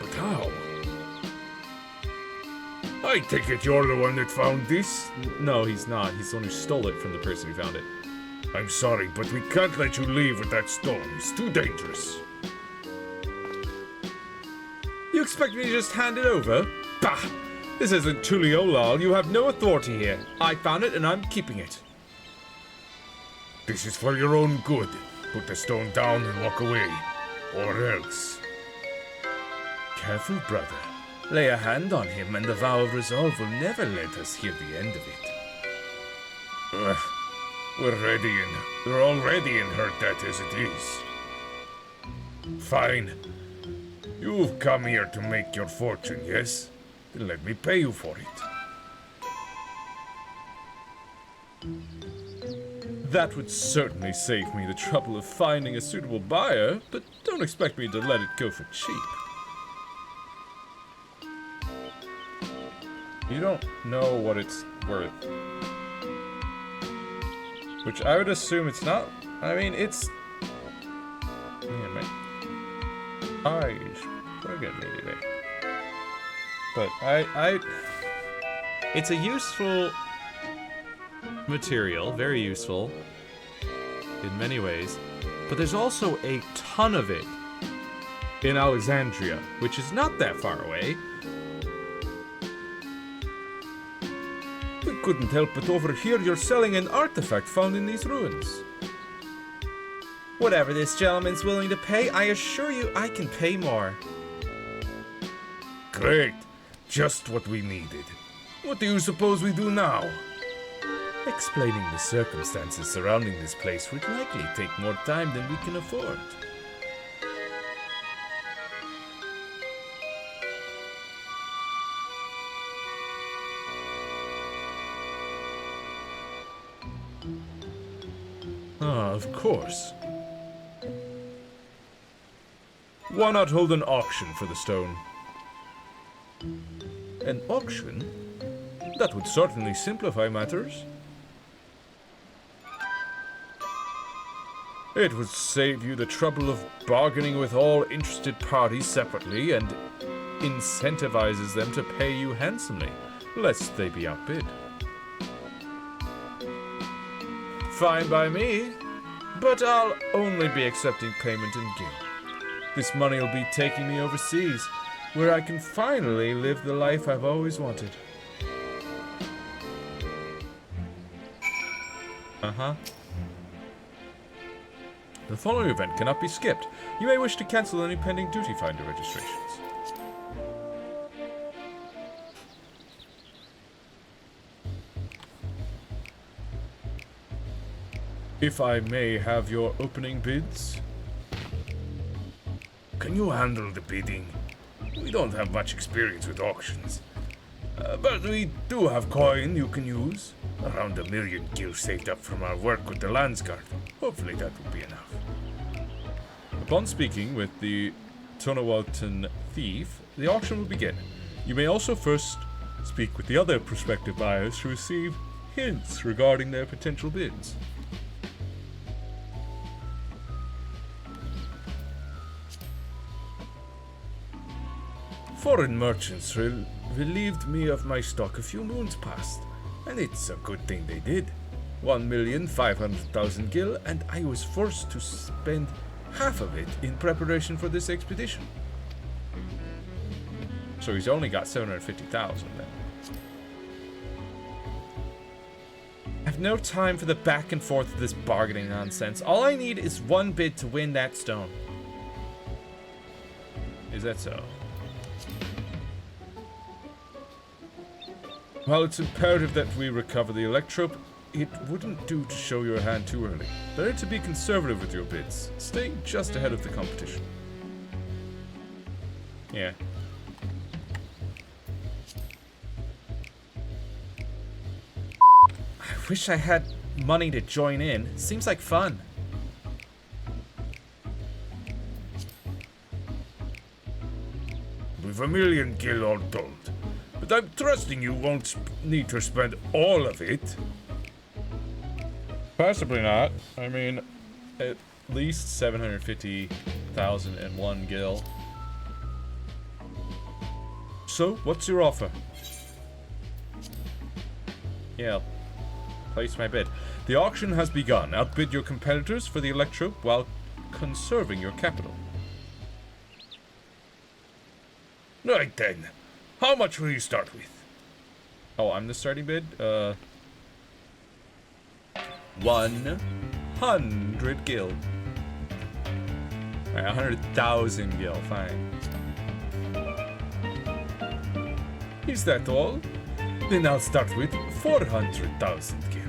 Speaker 3: But how? I take it you're the one that found this?
Speaker 1: No, he's not. He's the one who stole it from the person who found it.
Speaker 3: I'm sorry, but we can't let you leave with that stone. It's too dangerous.
Speaker 4: You expect me to just hand it over? Bah! This isn't Tuliolal. You have no authority here. I found it and I'm keeping it.
Speaker 3: This is for your own good. Put the stone down and walk away. Or else.
Speaker 4: Careful, brother. Lay a hand on him and the vow of resolve will never let us hear the end of it.
Speaker 3: We're already in her debt as it is. Fine. You've come here to make your fortune, yes? Then let me pay you for it.
Speaker 2: That would certainly save me the trouble of finding a suitable buyer, but don't expect me to let it go for cheap.
Speaker 1: You don't know what it's worth. Which I would assume it's not. I mean, it's... Yeah, my eyes forget me today. But I It's a useful material, very useful in many ways, but there's also a ton of it in Alexandria, which is not that far away.
Speaker 2: We couldn't help but overhear you're selling an artifact found in these ruins.
Speaker 4: Whatever this gentleman's willing to pay, I assure you I can pay more.
Speaker 3: Great. Just what we needed. What do you suppose we do now?
Speaker 2: Explaining the circumstances surrounding this place would likely take more time than we can afford. Of course. Why not hold an auction for the stone? An auction? That would certainly simplify matters. It would save you the trouble of bargaining with all interested parties separately and incentivizes them to pay you handsomely, lest they be outbid. Fine by me, but I'll only be accepting payment in gil. This money will be taking me overseas, where I can finally live the life I've always wanted.
Speaker 1: Uh-huh.
Speaker 2: The following event cannot be skipped. You may wish to cancel any pending duty finder registrations. If I may have your opening bids?
Speaker 3: Can you handle the bidding? We don't have much experience with auctions. But we do have coin you can use. Around 1 million gil saved up from our work with the Landsguard. Hopefully that will be enough.
Speaker 2: Upon speaking with the Tonawalton thief, the auction will begin. You may also first speak with the other prospective buyers to receive hints regarding their potential bids. Foreign merchants relieved me of my stock a few moons past, and it's a good thing they did. 1,500,000 gil, and I was forced to spend half of it in preparation for this expedition.
Speaker 1: So he's only got 750,000 then.
Speaker 4: I have no time for the back and forth of this bargaining nonsense. All I need is one bid to win that stone.
Speaker 1: Is that so?
Speaker 2: While it's imperative that we recover the Electrope, it wouldn't do to show your hand too early. Better to be conservative with your bids, staying just ahead of the competition.
Speaker 1: Yeah.
Speaker 4: I wish I had money to join in. Seems like fun.
Speaker 3: With 1 million gil all told. But I'm trusting you won't need to spend all of it.
Speaker 1: Possibly not. I mean, at least 750,001 gil.
Speaker 2: So, what's your offer?
Speaker 1: Yeah. Place my bid.
Speaker 2: The auction has begun. Outbid your competitors for the Electrope while conserving your capital.
Speaker 3: Right then. How much will you start with?
Speaker 1: Oh, I'm the starting bid?
Speaker 2: 100 gil.
Speaker 1: Alright, 100,000 gil, fine.
Speaker 2: Is that all? Then I'll start with 400,000 gil.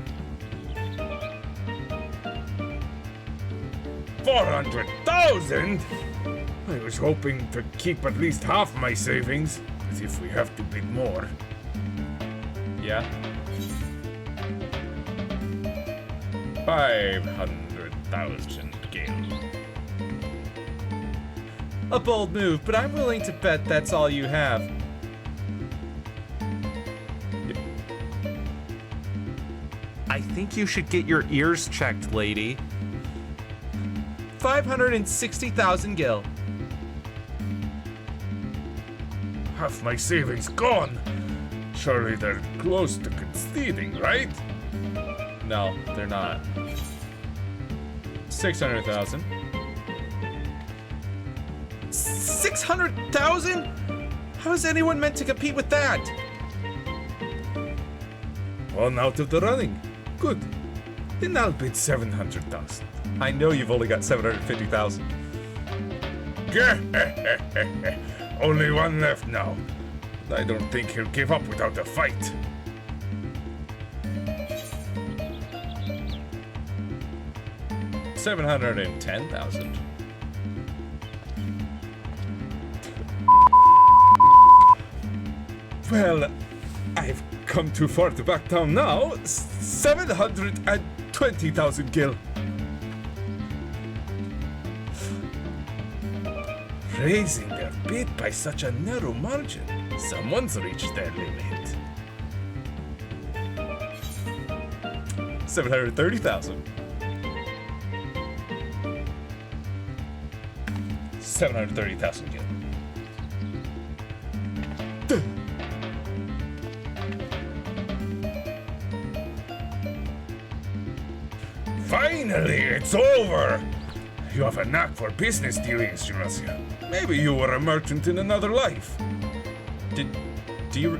Speaker 3: 400,000? I was hoping to keep at least half my savings, but if we have to bid more.
Speaker 1: Yeah. 500,000 gil.
Speaker 4: A bold move, but I'm willing to bet that's all you have. I think you should get your ears checked, lady. 560,000 gil.
Speaker 3: Half my savings gone. Surely they're close to conceding, right?
Speaker 1: No, they're not. 600,000. 600,000? How is anyone meant to compete with that?
Speaker 2: One out of the running. Good. Then I'll bid 700,000.
Speaker 1: I know you've only got 750,000.
Speaker 3: Only one left now. I don't think he'll give up without a fight.
Speaker 1: $710,000.
Speaker 2: Well, I've come too far to back down now. 720,000 gil. Raising their bid by such a narrow margin. Someone's reached their limit.
Speaker 1: 730,000. 730,000 gil.
Speaker 3: Finally, it's over! You have a knack for business dealings, Jeuno.
Speaker 2: Maybe you were a merchant in another life.
Speaker 1: Do you...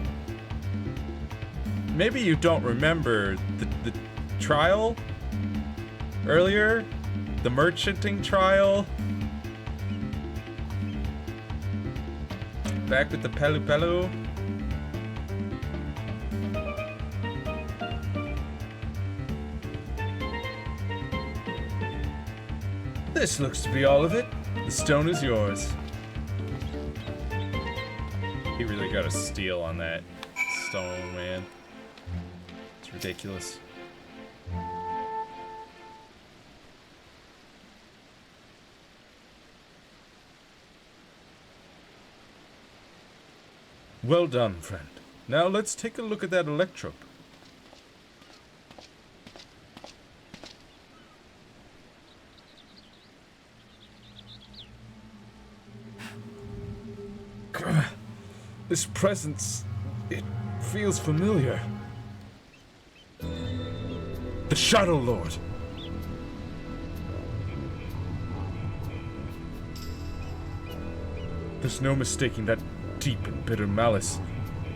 Speaker 1: Maybe you don't remember the trial earlier? The merchanting trial? Back with the Pelu Pelu?
Speaker 2: This looks to be all of it. The stone is yours.
Speaker 1: He really got a steal on that stone, man. It's ridiculous.
Speaker 2: Well done, friend. Now let's take a look at that electrope. This presence, it feels familiar. The Shadow Lord. There's no mistaking that deep and bitter malice.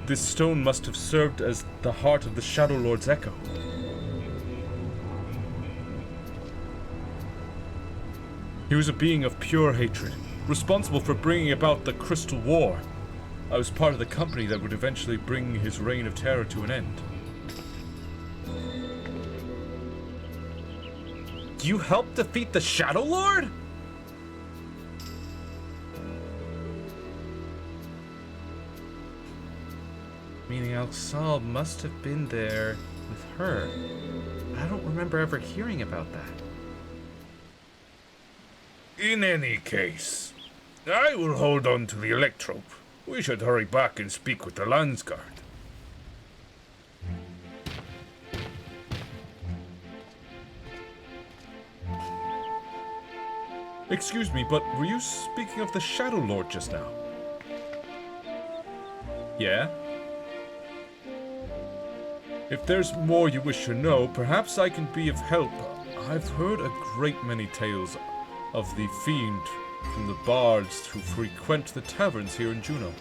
Speaker 2: This stone must have served as the heart of the Shadow Lord's echo. He was a being of pure hatred, responsible for bringing about the Crystal War. I was part of the company that would eventually bring his reign of terror to an end.
Speaker 1: You helped defeat the Shadow Lord? Meaning Al-Sal must have been there with her. I don't remember ever hearing about that.
Speaker 3: In any case, I will hold on to the electrope. We should hurry back and speak with the Landsguard.
Speaker 2: Excuse me, but were you speaking of the Shadow Lord just now?
Speaker 1: Yeah?
Speaker 2: If there's more you wish to know, perhaps I can be of help. I've heard a great many tales of the fiend from the bards who frequent the taverns here in Jeuno.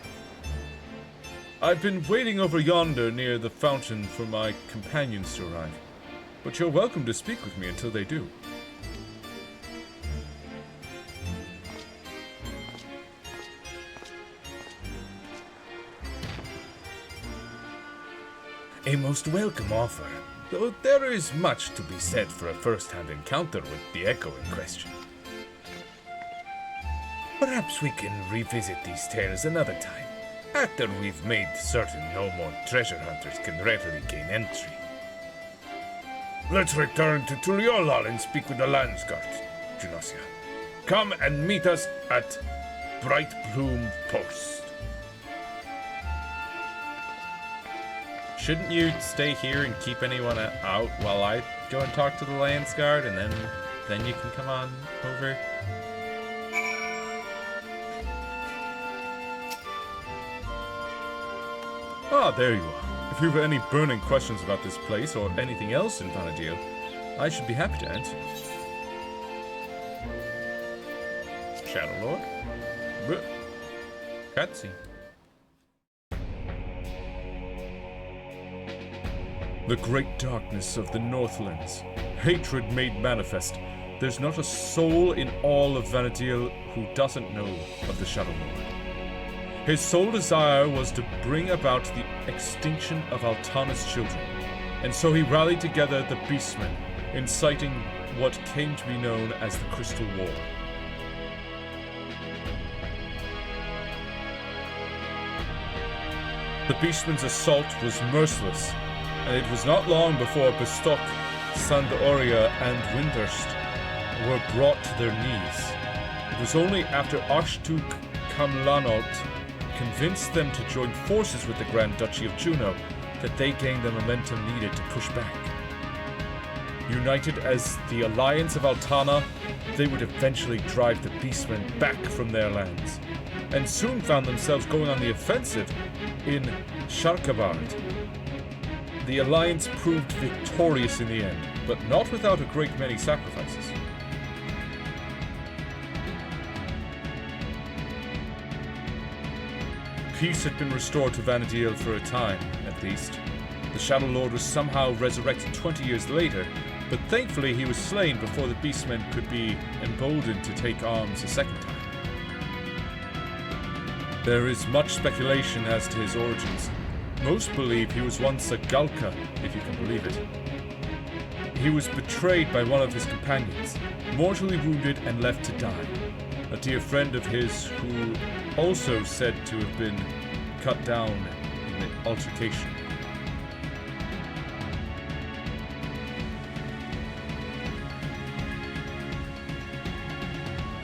Speaker 2: I've been waiting over yonder near the fountain for my companions to arrive, but you're welcome to speak with me until they do. A most welcome offer, though there is much to be said for a first-hand encounter with the echo in question. Perhaps we can revisit these tales another time, after we've made certain no more treasure hunters can readily gain entry.
Speaker 3: Let's return to Tuliolal and speak with the Landsguard, Jeuno. Come and meet us at Bright Plume Post.
Speaker 1: Shouldn't you stay here and keep anyone out while I go and talk to the Landsguard, and then you can come on over?
Speaker 2: Ah, there you are. If you've any burning questions about this place or anything else in Vanadil, I should be happy to answer.
Speaker 1: Shadow Lord? Cutscene.
Speaker 2: The great darkness of the Northlands, hatred made manifest. There's not a soul in all of Vanadil who doesn't know of the Shadow Lord. His sole desire was to bring about the extinction of Altana's children, and so he rallied together the Beastmen, inciting what came to be known as the Crystal War. The Beastmen's assault was merciless, and it was not long before Bestok, Sandoria, and Windthirst were brought to their knees. It was only after Archduke Kamlanot convinced them to join forces with the Grand Duchy of Jeuno that they gained the momentum needed to push back. United as the Alliance of Altana, they would eventually drive the Beastmen back from their lands, and soon found themselves going on the offensive in Sharkabard. The Alliance proved victorious in the end, but not without a great many sacrifices. Peace had been restored to Vanadil for a time, at least. The Shadow Lord was somehow resurrected 20 years later, but thankfully he was slain before the Beastmen could be emboldened to take arms a second time. There is much speculation as to his origins. Most believe he was once a Galka, if you can believe it. He was betrayed by one of his companions, mortally wounded and left to die. A dear friend of his who also said to have been cut down in the altercation.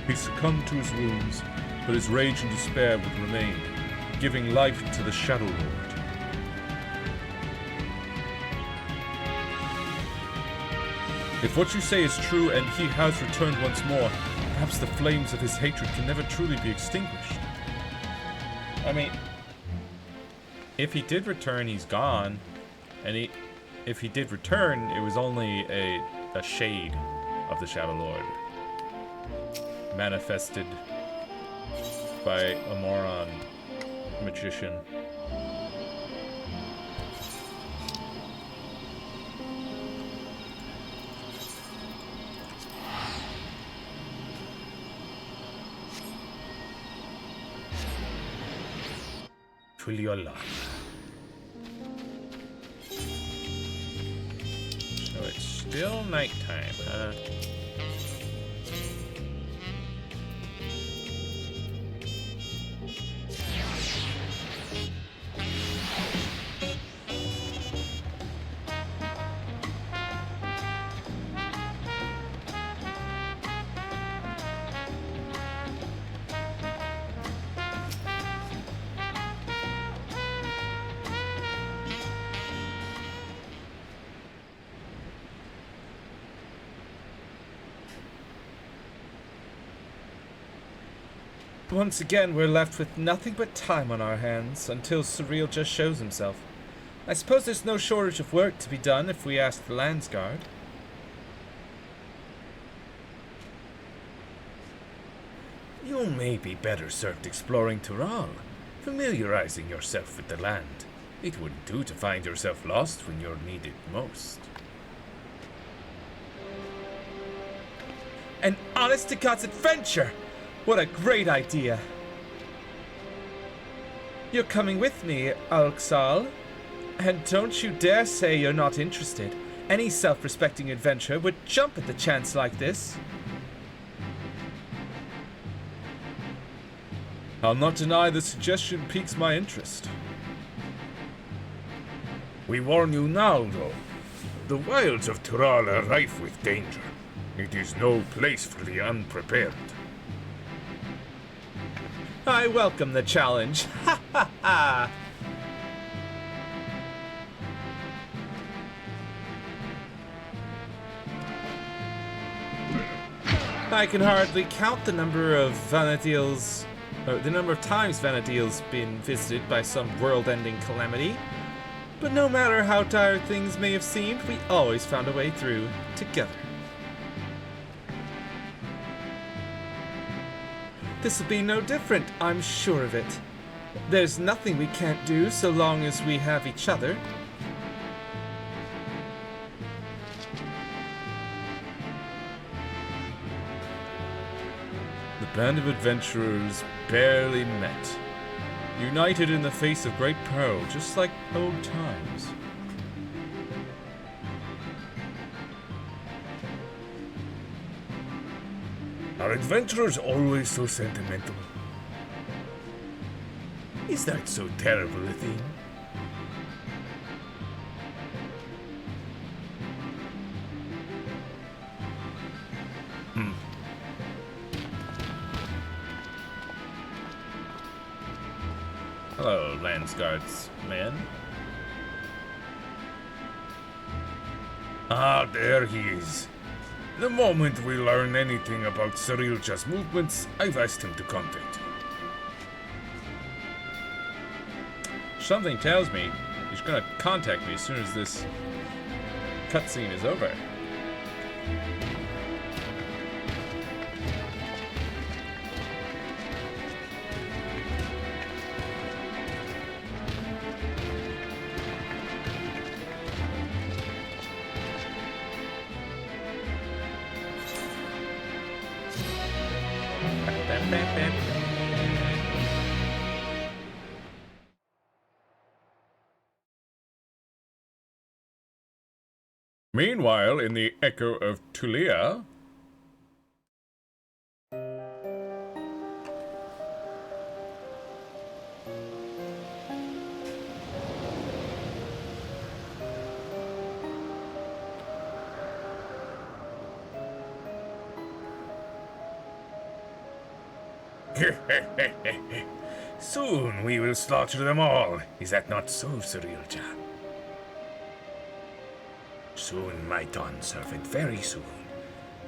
Speaker 2: He succumbed to his wounds, but his rage and despair would remain, giving life to the Shadow Lord. If what you say is true and he has returned once more, perhaps the flames of his hatred can never truly be extinguished.
Speaker 1: I mean, if he did return, he's gone. And if he did return, it was only a shade of the Shadow Lord. Manifested by a moron magician.
Speaker 3: Twiliola.
Speaker 1: So it's still nighttime, huh?
Speaker 4: Once again, we're left with nothing but time on our hands until Surreal just shows himself. I suppose there's no shortage of work to be done if we ask the Landsguard.
Speaker 3: You may be better served exploring Tural, familiarizing yourself with the land. It wouldn't do to find yourself lost when you're needed most.
Speaker 4: An honest-to-God's adventure! What a great idea! You're coming with me, Alxal. And don't you dare say you're not interested. Any self-respecting adventurer would jump at the chance like this.
Speaker 2: I'll not deny the suggestion piques my interest.
Speaker 3: We warn you now, though. The wilds of Tural are rife with danger. It is no place for the unprepared.
Speaker 4: I welcome the challenge. Ha ha ha! I can hardly count the number of Vanadil's, the number of times Vanadil's been visited by some world-ending calamity. But no matter how dire things may have seemed, we always found a way through, together. This'll be no different, I'm sure of it. There's nothing we can't do so long as we have each other.
Speaker 2: The band of adventurers barely met, united in the face of great peril, just like old times.
Speaker 3: Are adventurers always so sentimental? Is that so terrible a thing?
Speaker 2: Hello, Landsguard's men.
Speaker 3: Ah, there he is. The moment we learn anything about Cyrilja's movements, I've asked him to contact you.
Speaker 2: Something tells me he's gonna contact me as soon as this cutscene is over. Meanwhile, in the Echo of Tulia,
Speaker 3: Soon we will slaughter them all. Is that not so, Cyrilja? Soon, my dawn servant, very soon.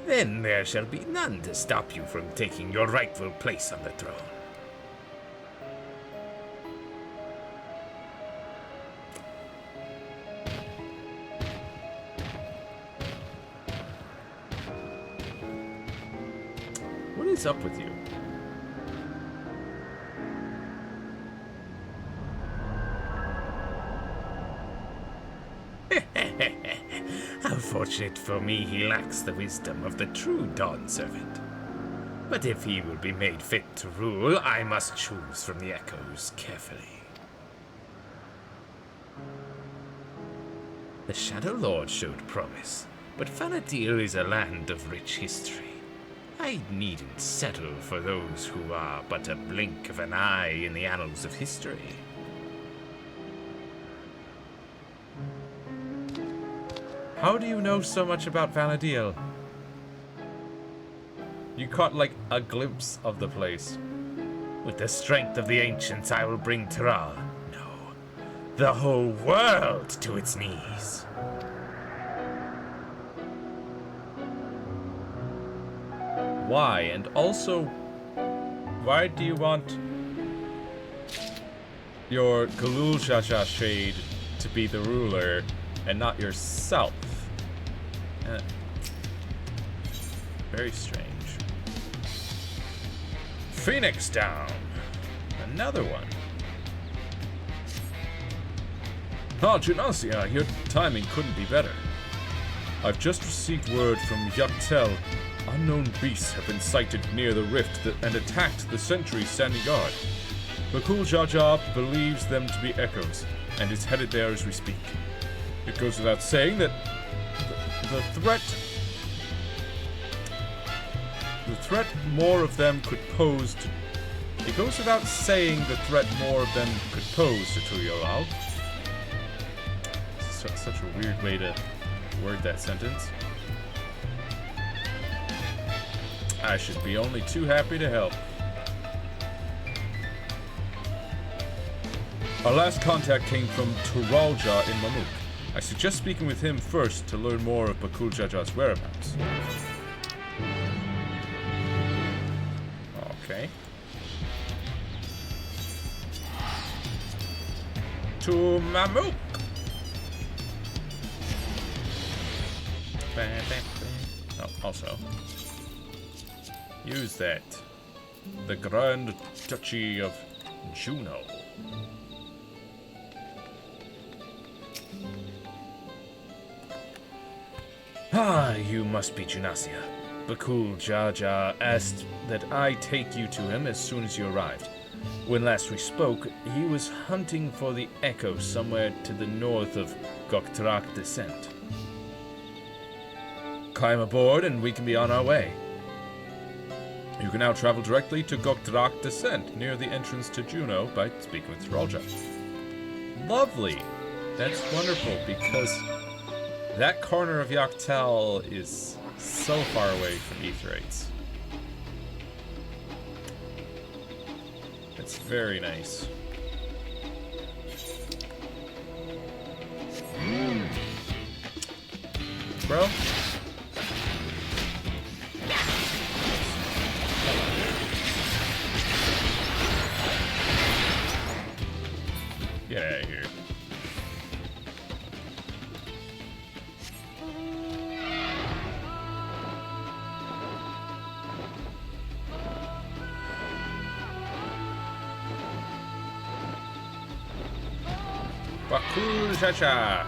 Speaker 3: Then there shall be none to stop you from taking your rightful place on the throne.
Speaker 2: what is up with you?
Speaker 3: How fortunate for me he lacks the wisdom of the true dawn servant. But if he will be made fit to rule, I must choose from the echoes carefully. The Shadow Lord showed promise, but Fanadil is a land of rich history. I needn't settle for those who are but a blink of an eye in the annals of history.
Speaker 4: How do you know so much about Vanadil?
Speaker 2: You caught like a glimpse of the place.
Speaker 3: With the strength of the ancients, I will bring Tiral, no, the whole world to its knees.
Speaker 2: Why? And also, why do you want your Galul Jaja shade to be the ruler and not yourself? Very strange. Phoenix down. Another one. Ah, Genasia, your timing couldn't be better. I've just received word from Yaktel. Unknown beasts have been sighted near the rift and attacked the sentries standing guard. Bakul Jaja believes them to be echoes, and is headed there as we speak. It goes without saying that the threat more of them could pose to... It goes without saying the threat more of them could pose to Tuyolal. Such a weird way to word that sentence. I should be only too happy to help. Our last contact came from Turalja in Mamuk. I suggest speaking with him first to learn more of Bakul Jaja's whereabouts. Okay. To Mamuk!
Speaker 1: Oh, also. Use that. The Grand Duchy of Jeuno.
Speaker 4: Ah, you must be Junasia. Bakul Jaja asked that I take you to him as soon as you arrived. When last we spoke, he was hunting for the Echo somewhere to the north of Goktrak Descent. Climb aboard and we can be on our way.
Speaker 1: You can now travel directly to Goktrak Descent, near the entrance to Jeuno, by speaking with Thralja. Lovely! That's wonderful, because that corner of Yoctel is so far away from Aetherites. It's very nice. Bro? Get out of here. Bakul Chacha!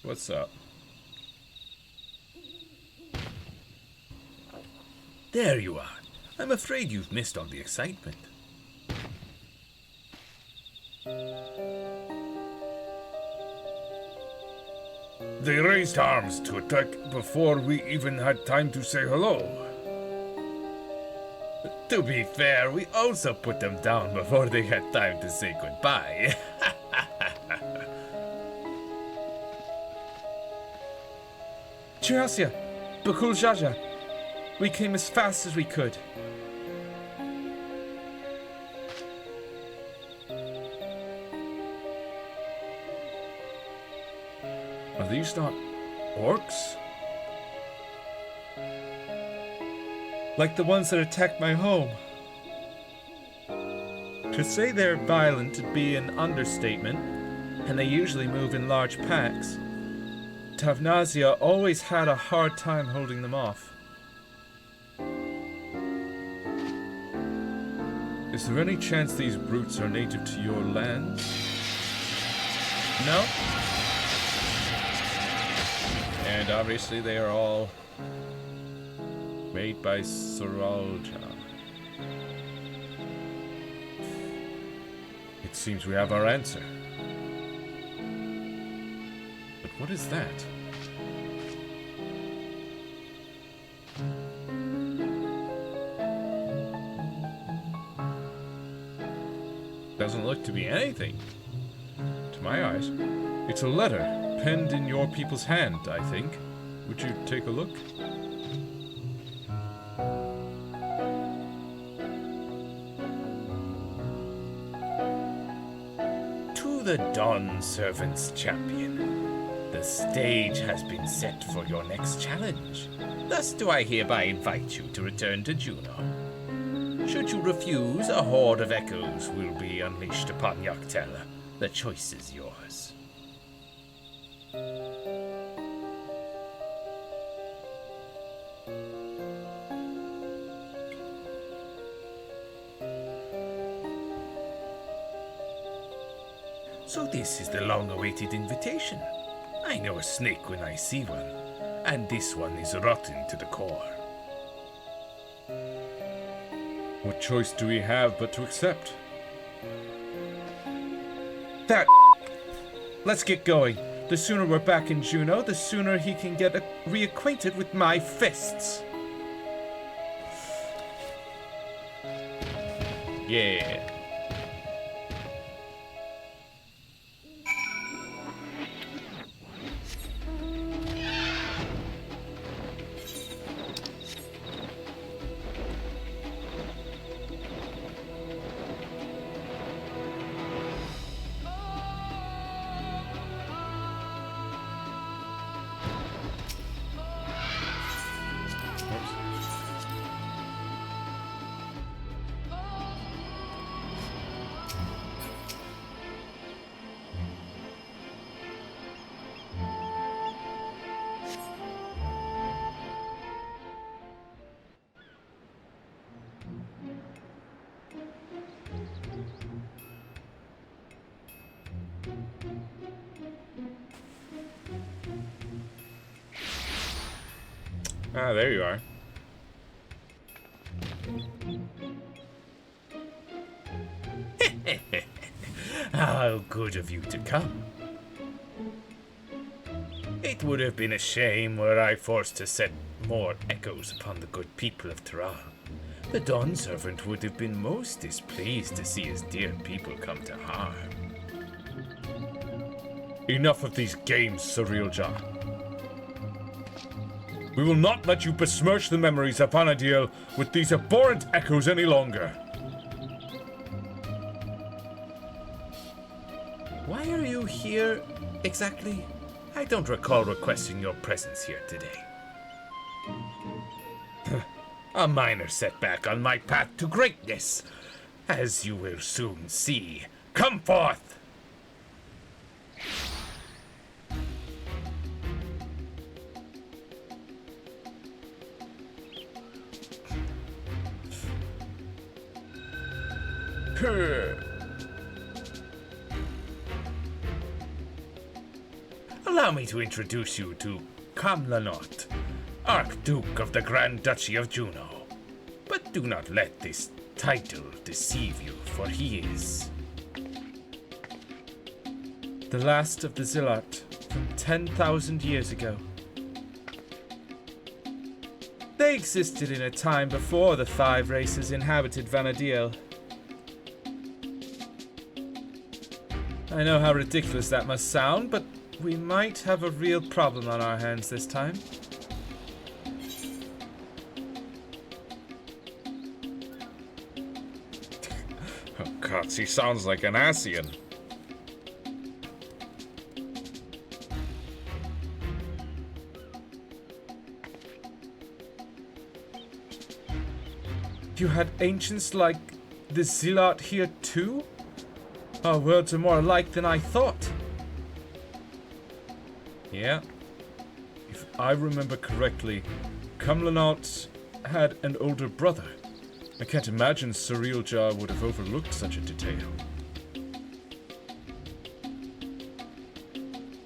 Speaker 1: What's up?
Speaker 3: There you are. I'm afraid you've missed all the excitement. They raised arms to attack before we even had time to say hello. To be fair, we also put them down before they had time to say goodbye.
Speaker 4: Junasia, Bakul Jaja, we came as fast as we could.
Speaker 2: Are these not orcs?
Speaker 4: Like the ones that attacked my home. To say they're violent would be an understatement, and they usually move in large packs. Tavnazia always had a hard time holding them off.
Speaker 2: Is there any chance these brutes are native to your lands?
Speaker 4: No?
Speaker 1: And obviously they are all made by Thralja.
Speaker 2: It seems we have our answer. But what is that?
Speaker 1: Doesn't look to be anything, to my eyes.
Speaker 2: It's a letter, penned in your people's hand, I think. Would you take a look?
Speaker 3: To the Dawn Servant's champion, the stage has been set for your next challenge. Thus do I hereby invite you to return to Jeuno. Should you refuse, a horde of echoes will be unleashed upon Yoctel. The choice is yours. So this is the long-awaited invitation. I know a snake when I see one, and this one is rotten to the core.
Speaker 2: What choice do we have but to accept?
Speaker 4: That. Let's get going. The sooner we're back in Jeuno, the sooner he can get reacquainted with my fists.
Speaker 1: Yeah. Ah, there you are.
Speaker 3: How good of you to come. It would have been a shame were I forced to set more echoes upon the good people of Terral. The Dawn Servant would have been most displeased to see his dear people come to harm.
Speaker 2: Enough of these games, Cirilja. We will not let you besmirch the memories of Vana'diel with these abhorrent echoes any longer.
Speaker 3: Why are you here exactly? I don't recall requesting your presence here today. A minor setback on my path to greatness, as you will soon see. Come forth! Allow me to introduce you to Kamlanot, Archduke of the Grand Duchy of Jeuno. But do not let this title deceive you, for he is
Speaker 4: The last of the Zilart from 10,000 years ago. They existed in a time before the 5 races inhabited Vana'diel. I know how ridiculous that must sound, but we might have a real problem on our hands this time.
Speaker 1: Oh god, he sounds like an Asian.
Speaker 4: You had ancients like the Zilart here too? Our worlds are more alike than I thought.
Speaker 2: Yeah. If I remember correctly, Kamlanot had an older brother. I can't imagine Cirilja would have overlooked such a detail.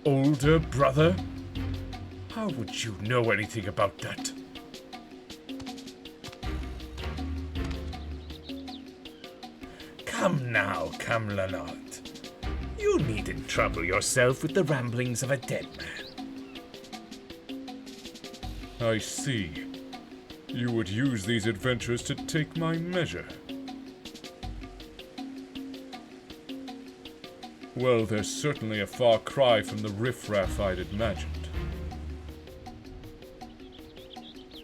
Speaker 2: Older brother? How would you know anything about that?
Speaker 3: Come now, Kamlanot. You needn't trouble yourself with the ramblings of a dead man.
Speaker 2: I see. You would use these adventures to take my measure. Well, there's certainly a far cry from the riffraff I'd imagined.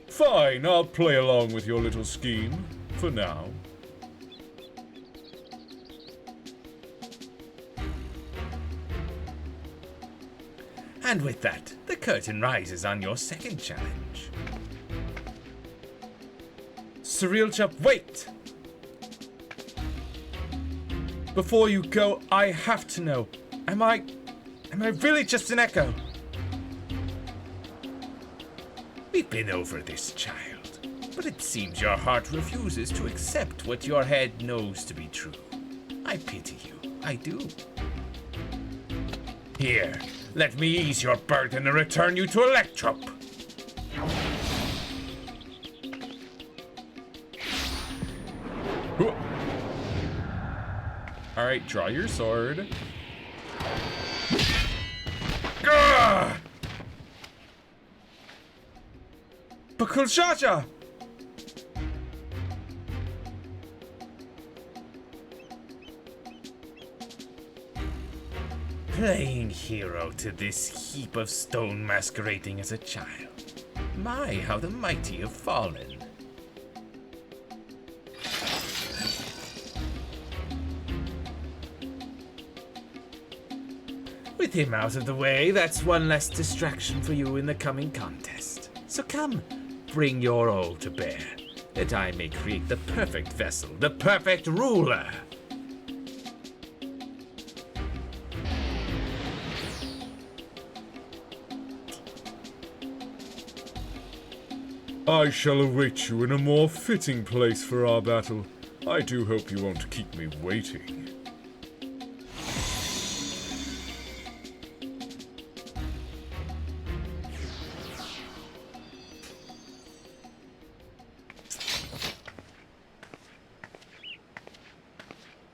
Speaker 2: Fine, I'll play along with your little scheme, for now.
Speaker 3: And with that, the curtain rises on your second challenge.
Speaker 4: Cirilja, wait! Before you go, I have to know. Am I really just an echo?
Speaker 3: We've been over this, child, but it seems your heart refuses to accept what your head knows to be true. I pity you, I do. Here, let me ease your burden and return you to Electrup.
Speaker 2: Alright, draw your sword.
Speaker 3: Gah!
Speaker 4: Bakuljaja!
Speaker 3: Playing hero to this heap of stone masquerading as a child. My, how the mighty have fallen. With him out of the way, that's one less distraction for you in the coming contest. So come, bring your all to bear, that I may create the perfect vessel, the perfect ruler.
Speaker 2: I shall await you in a more fitting place for our battle. I do hope you won't keep me waiting.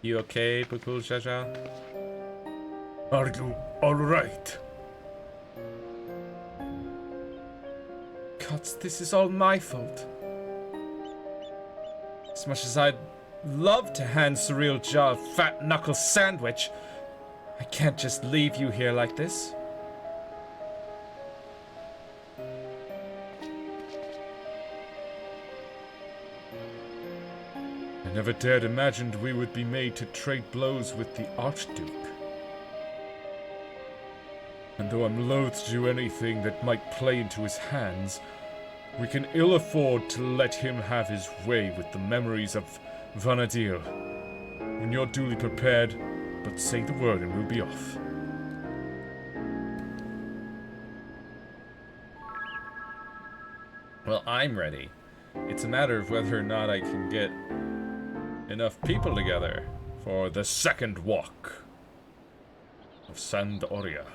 Speaker 1: You okay, Bukul Jaja?
Speaker 3: Are you alright?
Speaker 4: God, this is all my fault. As much as I'd love to hand Surreal Jaw a fat knuckle sandwich, I can't just leave you here like this.
Speaker 2: I never dared imagined we would be made to trade blows with the Archduke. And though I'm loath to do anything that might play into his hands, we can ill afford to let him have his way with the memories of Vanadil. When you're duly prepared, but say the word and we'll be off.
Speaker 1: Well, I'm ready. It's a matter of whether or not I can get enough people together
Speaker 2: For the second walk of Sandoria.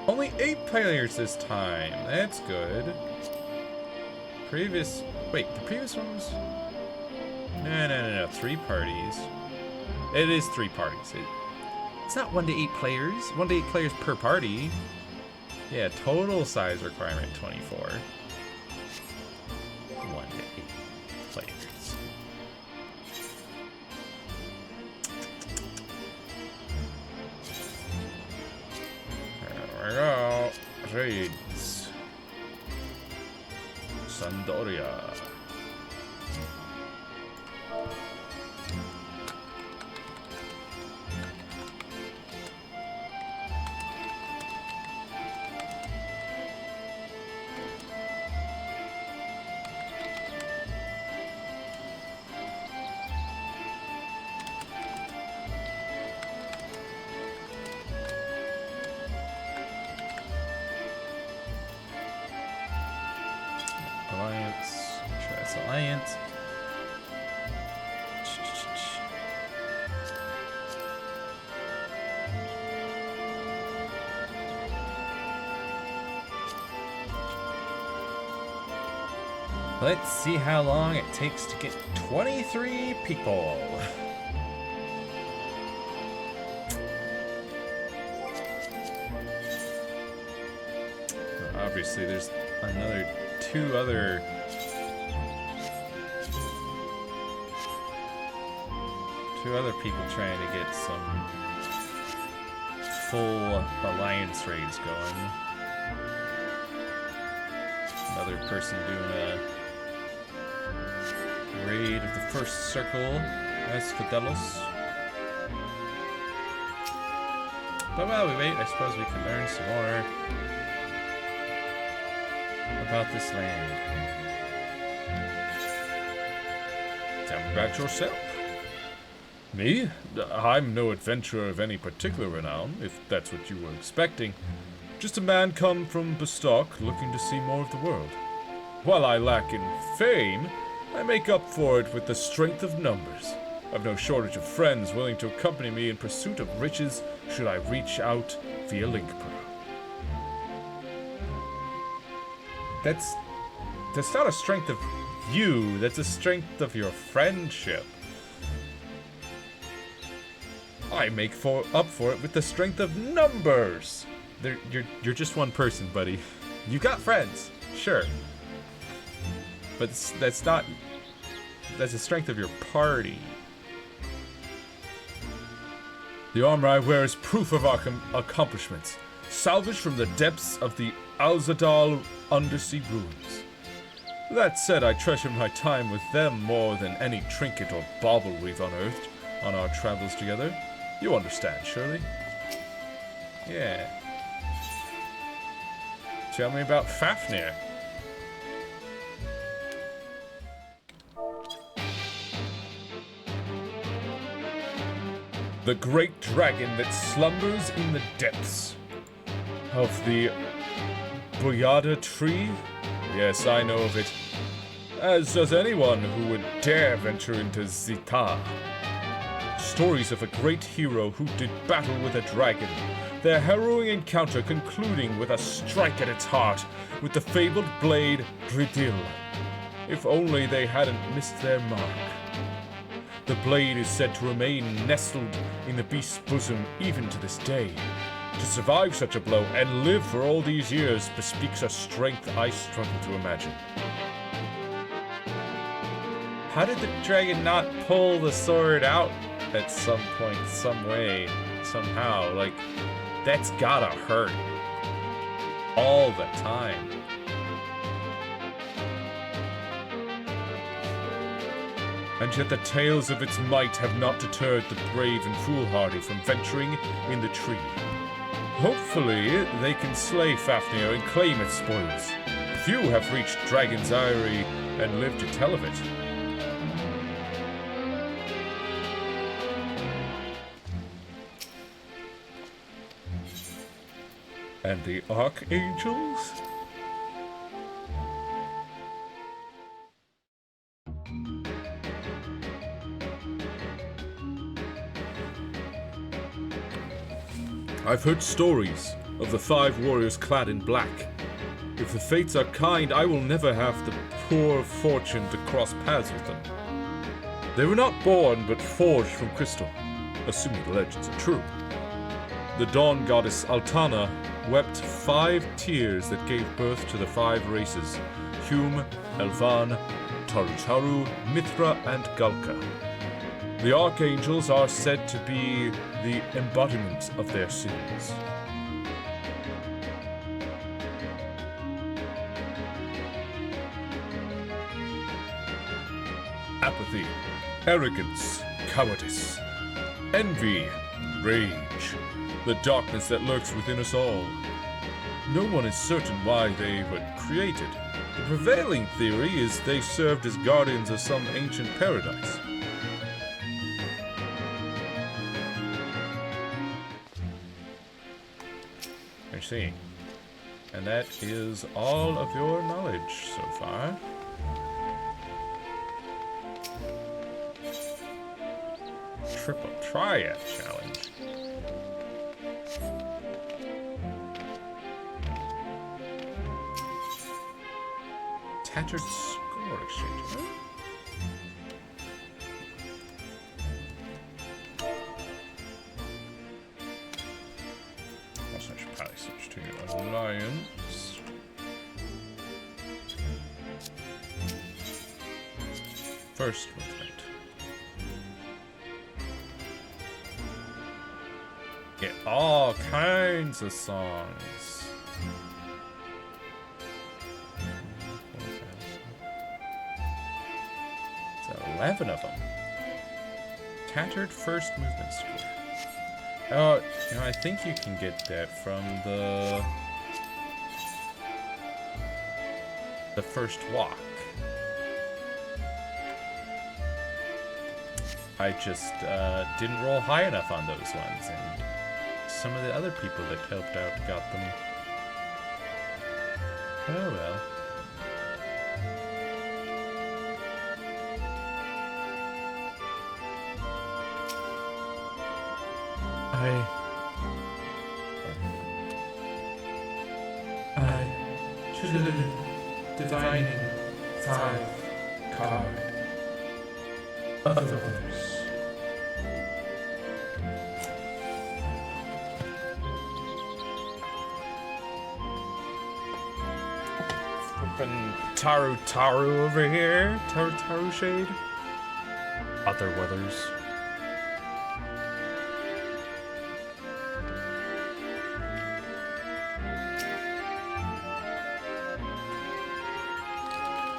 Speaker 1: Only 8 players this time. That's good. Wait, the previous one was... No. 3 parties. It is 3 parties. It's not 1 to 8 players. 1 to 8 players per party. Yeah, total size requirement 24. 1 to 8 players.
Speaker 2: There we go. Raids. Sandoria.
Speaker 1: Alliance. Let's see how long it takes to get 23 people. Obviously, there's two other people trying to get some full alliance raids going. Another person doing a raid of the first circle, Esfidelos. But while we wait, I suppose we can learn some more about this land.
Speaker 2: Tell me about yourself. Me? I'm no adventurer of any particular renown, if that's what you were expecting. Just a man come from Bestock, looking to see more of the world. While I lack in fame, I make up for it with the strength of numbers. I've no shortage of friends willing to accompany me in pursuit of riches should I reach out via link pearl.
Speaker 1: That's not a strength of you, that's a strength of your friendship. I make up for it with the strength of numbers. You're just one person, buddy. You got friends, sure. But that's the strength of your party.
Speaker 2: The armor I wear is proof of our accomplishments, salvaged from the depths of the Alzadal undersea ruins. That said, I treasure my time with them more than any trinket or bauble we've unearthed on our travels together. You understand, surely?
Speaker 1: Yeah.
Speaker 2: Tell me about Fafnir. The great dragon that slumbers in the depths of the Boyada tree? Yes, I know of it. As does anyone who would dare venture into Zita. Stories of a great hero who did battle with a dragon, their harrowing encounter concluding with a strike at its heart with the fabled blade Dridil. If only they hadn't missed their mark. The blade is said to remain nestled in the beast's bosom even to this day. To survive such a blow and live for all these years bespeaks a strength I struggle to imagine.
Speaker 1: How did the dragon not pull the sword out at some point, some way, somehow? Like, that's gotta hurt. All the time.
Speaker 2: And yet the tales of its might have not deterred the brave and foolhardy from venturing in the tree. Hopefully, they can slay Fafnir and claim its spoils. Few have reached Dragon's Eyrie and lived to tell of it. And the Archangels? I've heard stories of the 5 warriors clad in black. If the fates are kind, I will never have the poor fortune to cross paths with them. They were not born, but forged from crystal, assuming the legends are true. The dawn goddess Altana wept 5 tears that gave birth to the 5 races: Hume, Elvan, Tarutaru, Mithra, and Galka. The archangels are said to be the embodiment of their sins. Apathy, arrogance, cowardice, envy, rage, the darkness that lurks within us all. No one is certain why they were created. The prevailing theory is they served as guardians of some ancient paradise. I see. And that is all of your knowledge so far. Triple Triad Challenge. Tattered Score Exchange. Huh? Also, I should probably switch to Alliance. First movement. Get all kinds of songs. It's 11 of them. Tattered first movement score. Oh, you know, I think you can get that from the first walk. I just didn't roll high enough on those ones, and some of the other people that helped out got them. Oh well.
Speaker 4: I should have been divining 5 card. Others.
Speaker 1: Flippin' Taru over here. Taru shade. Other weathers.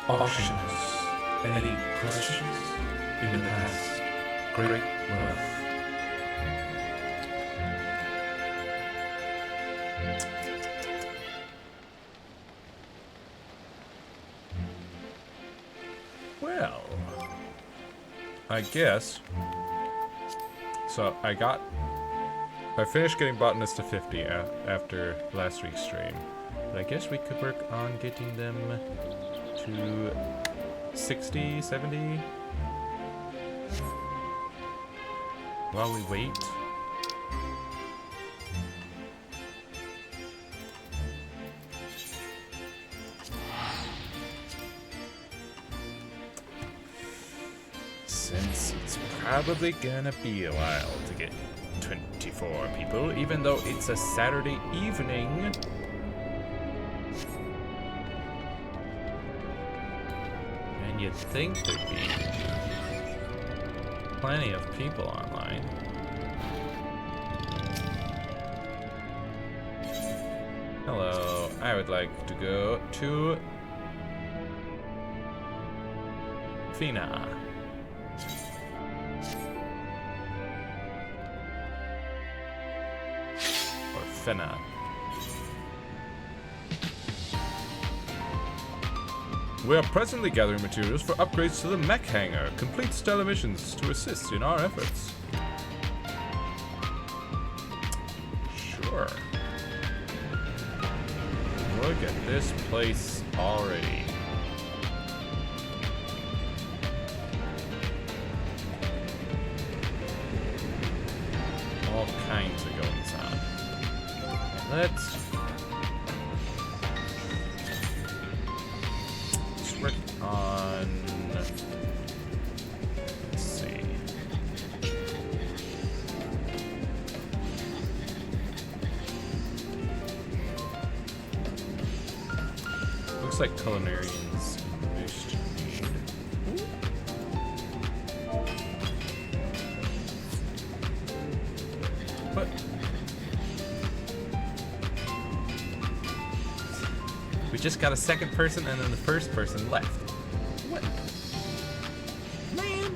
Speaker 4: Options. Any questions? In the past, great wealth.
Speaker 2: Well, I guess. So I finished getting botanist to 50 after last week's stream. But I guess we could work on getting them to 60, 70. While we wait.
Speaker 1: since it's probably gonna be a while to get 24 people, even though it's a Saturday evening. And you'd think there'd be plenty of people online. Hello, I would like to go to Fina. Or Fena. We are presently gathering materials for upgrades to the mech hangar. Complete stellar missions to assist in our efforts. Sure. Look at this place already. All kinds of goings on. Let's work on. Let's see. Looks like culinarians boost need. What? We just got a second person and then the first person left. What? Man.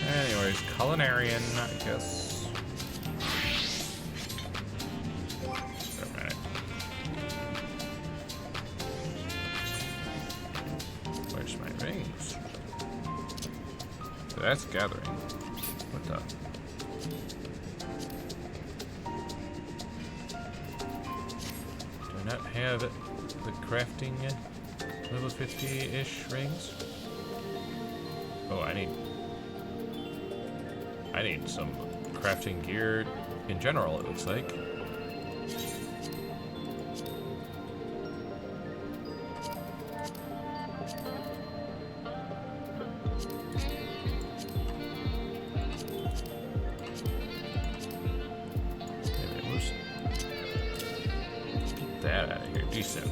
Speaker 1: Anyways, culinarian, I guess. Wait a minute. Where's my rings? So that's gathering. What the? Do I not have the crafting level 50-ish rings? Oh, I need some crafting gear in general, it looks like. Get that out of here, decent.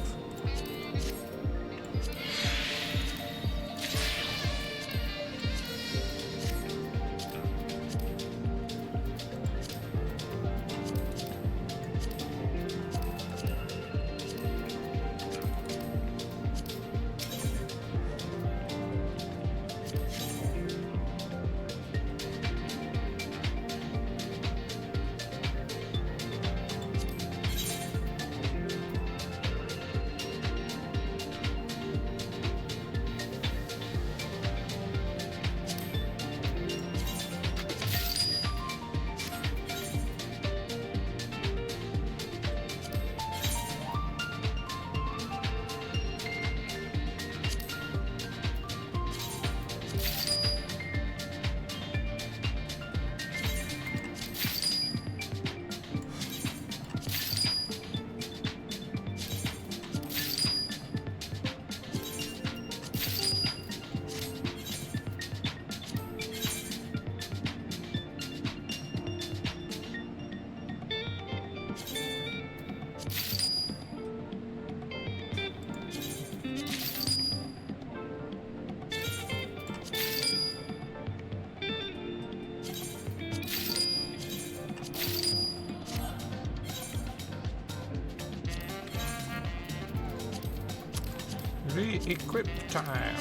Speaker 1: Re-equip time.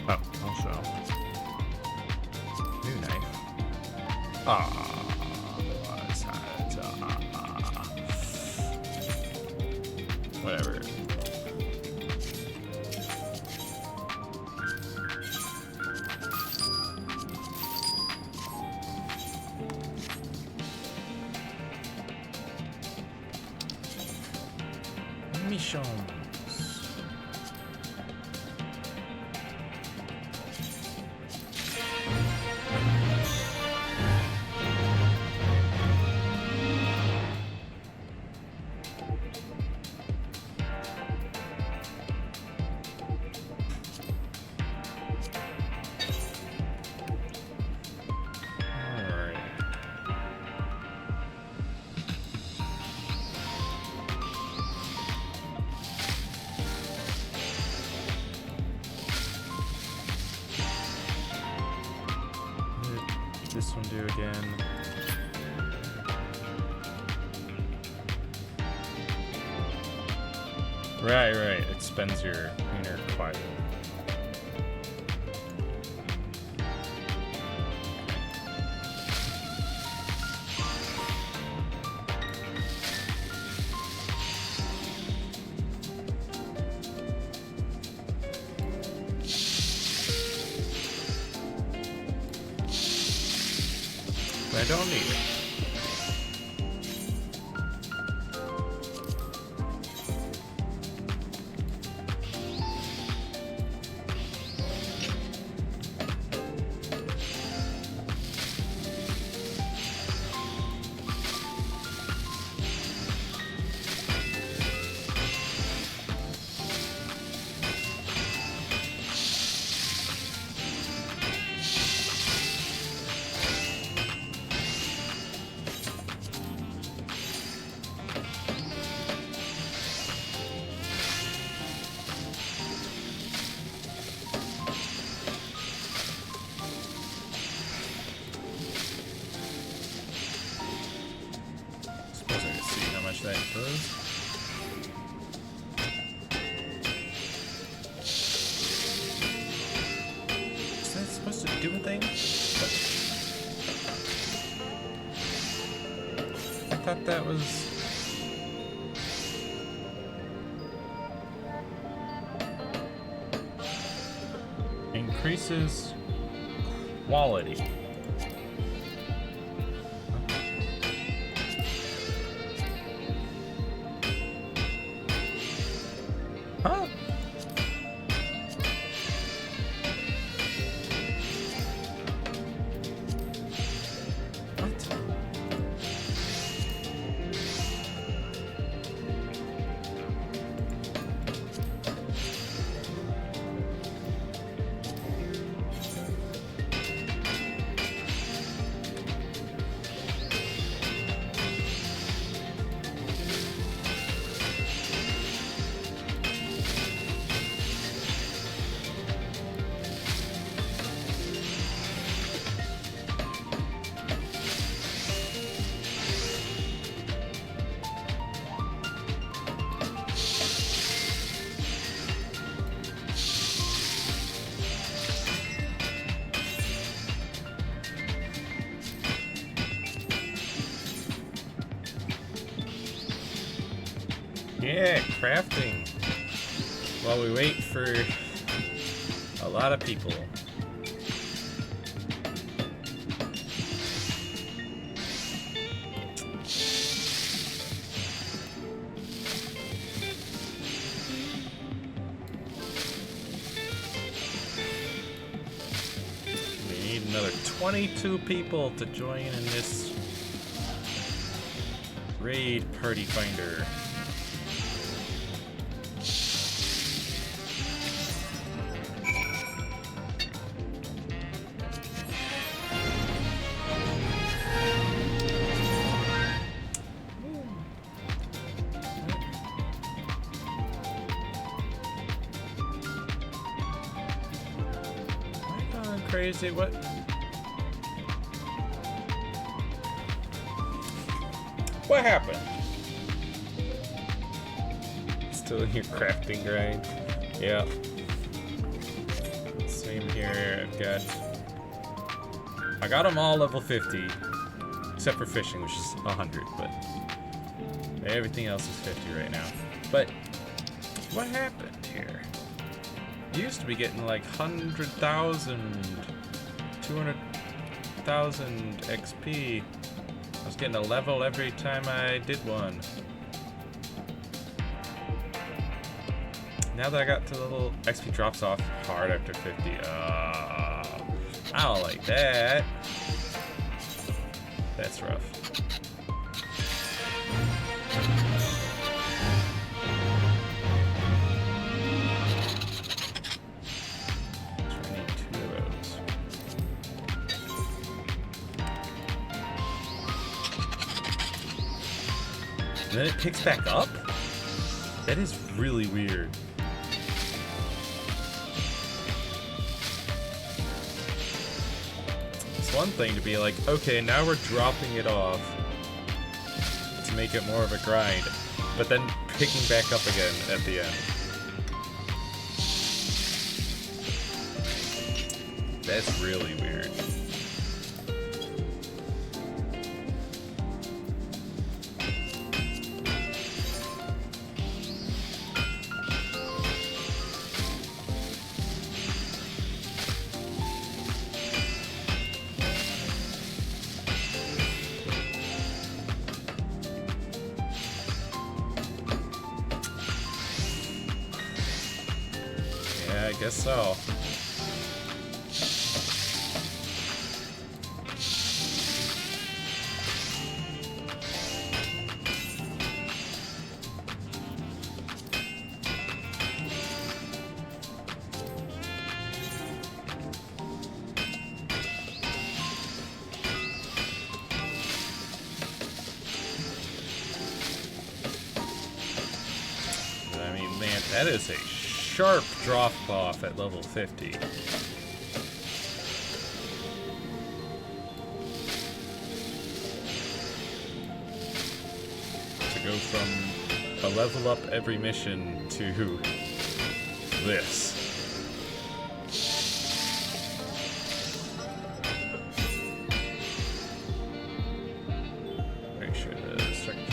Speaker 1: Oh, also new knife. Whatever. missions. Alright. What did this one do again? Right, it spends your inner quiet. But I don't need it. Suppose I can see how much that does. Is that supposed to do a thing? I thought that was... Increases quality. Huh? What? Yeah, crafting. While we wait for a lot of people. We need another 22 people to join in this raid party finder. Crazy, what? What happened? Still in your crafting grind? Yeah. Same here, I got them all level 50. Except for fishing, which is 100, but everything else is 50 right now. But what happened here? You used to be getting like 100,000, 200,000 XP. I was getting a level every time I did one. Now that I got to the little XP drops off hard after 50. I don't like that. That's rough. So I need 2 of those. And then it picks back up? That is really weird. It's one thing to be like, okay, now we're dropping it off to make it more of a grind, but then picking back up again at the end. That's really weird. Yeah, I guess so. I mean, man, that is a sharp drop off at level 50. To go from a level up every mission to this. Make sure the structure.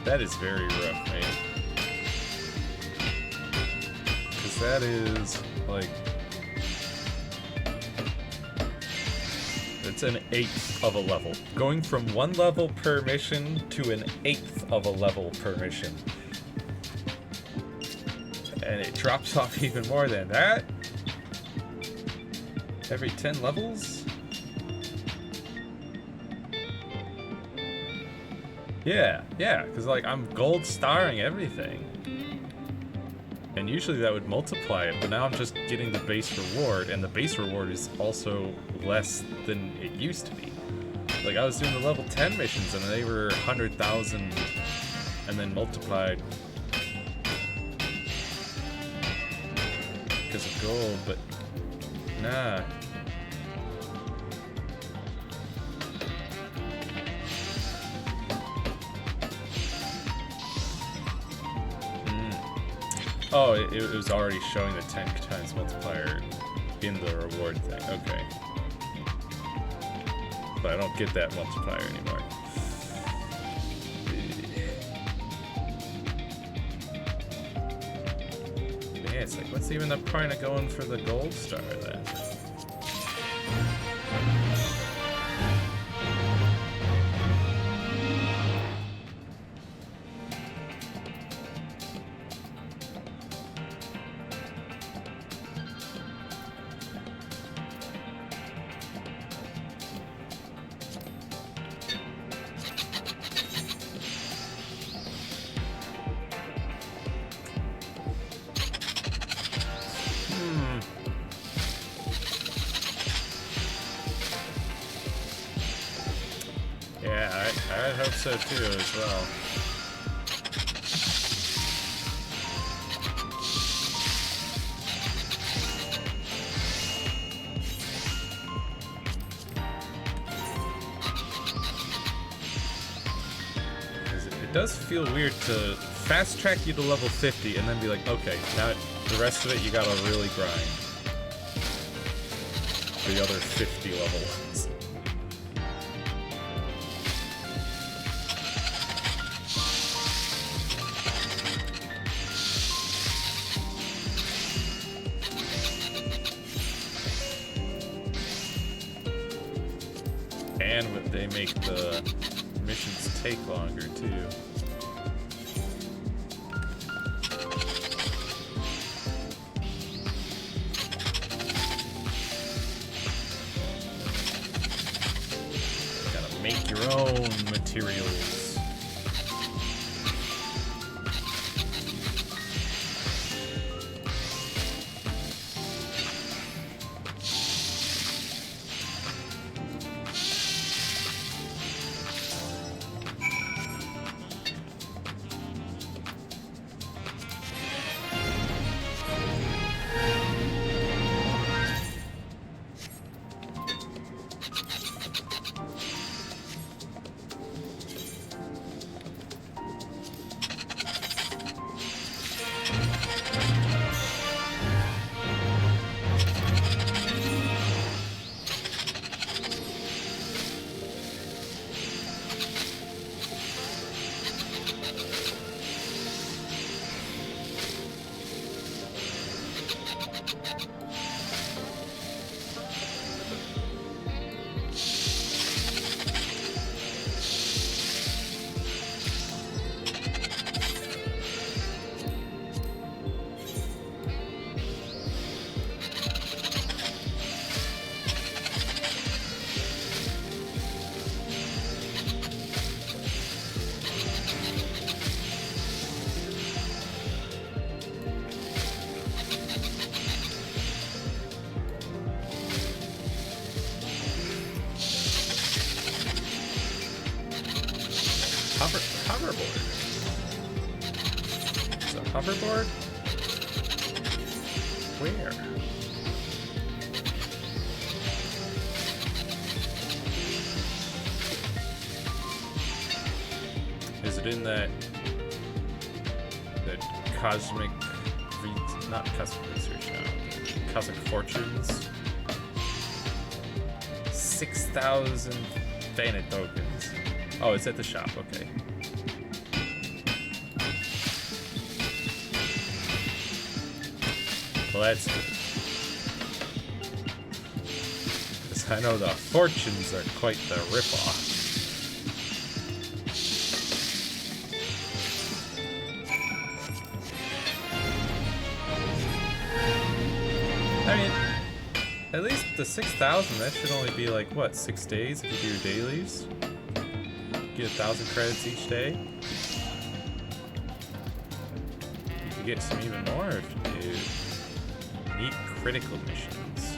Speaker 1: That is very rough, man. Because that is, like... It's an 1/8 of a level. Going from 1 level per mission to an 1/8 of a level per mission. And it drops off even more than that. Every 10 levels? Yeah, because like I'm gold starring everything. And usually that would multiply it, but now I'm just getting the base reward, and the base reward is also less than it used to be. Like I was doing the level 10 missions and they were 100,000 and then multiplied because of gold, but nah. Oh, it was already showing the 10 times multiplier in the reward thing. Okay. But I don't get that multiplier anymore. Yeah, it's like, what's even the point of going for the gold star then? Yeah, I hope so too as well. does feel weird to fast track you to level 50 and then be like, okay, now the rest of it you gotta really grind. The other 50 levels. And they make the missions take longer too. Gotta make your own materials. Hoverboard. It's a hoverboard? Where? Is it in that cosmic, not cosmic research now, cosmic fortunes? 6,000 Fannet tokens. Oh, it's at the shop, okay. Well, that's good. 'Cause I know the fortunes are quite the ripoff. I mean, at least the 6,000, that should only be like, what, 6 days if you do your dailies? Get 1,000 credits each day. You can get some even more if you do neat critical missions.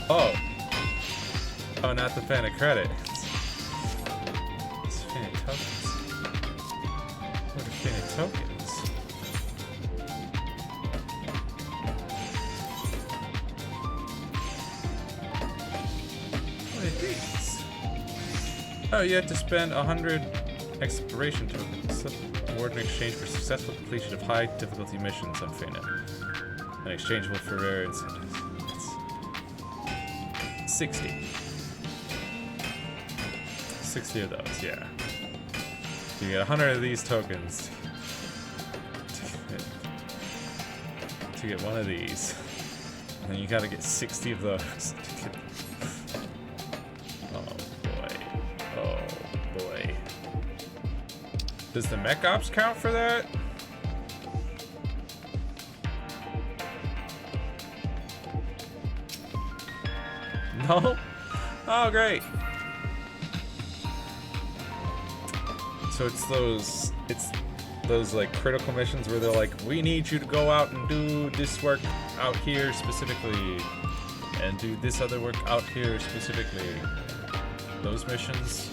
Speaker 1: Oh. Oh, not the Fannet credits. It's Fannet tokens. What are Fannet tokens? Oh, you have to spend 100 exploration tokens award in exchange for successful completion of high difficulty missions on Fannet. And exchangeable for rare incentives. That's 60. 60 of those, yeah. You get 100 of these tokens to get one of these. And then you gotta get 60 of those. Does the mech ops count for that? No? Oh, great. So it's those like critical missions where they're like, we need you to go out and do this work out here specifically and do this other work out here specifically. Those missions.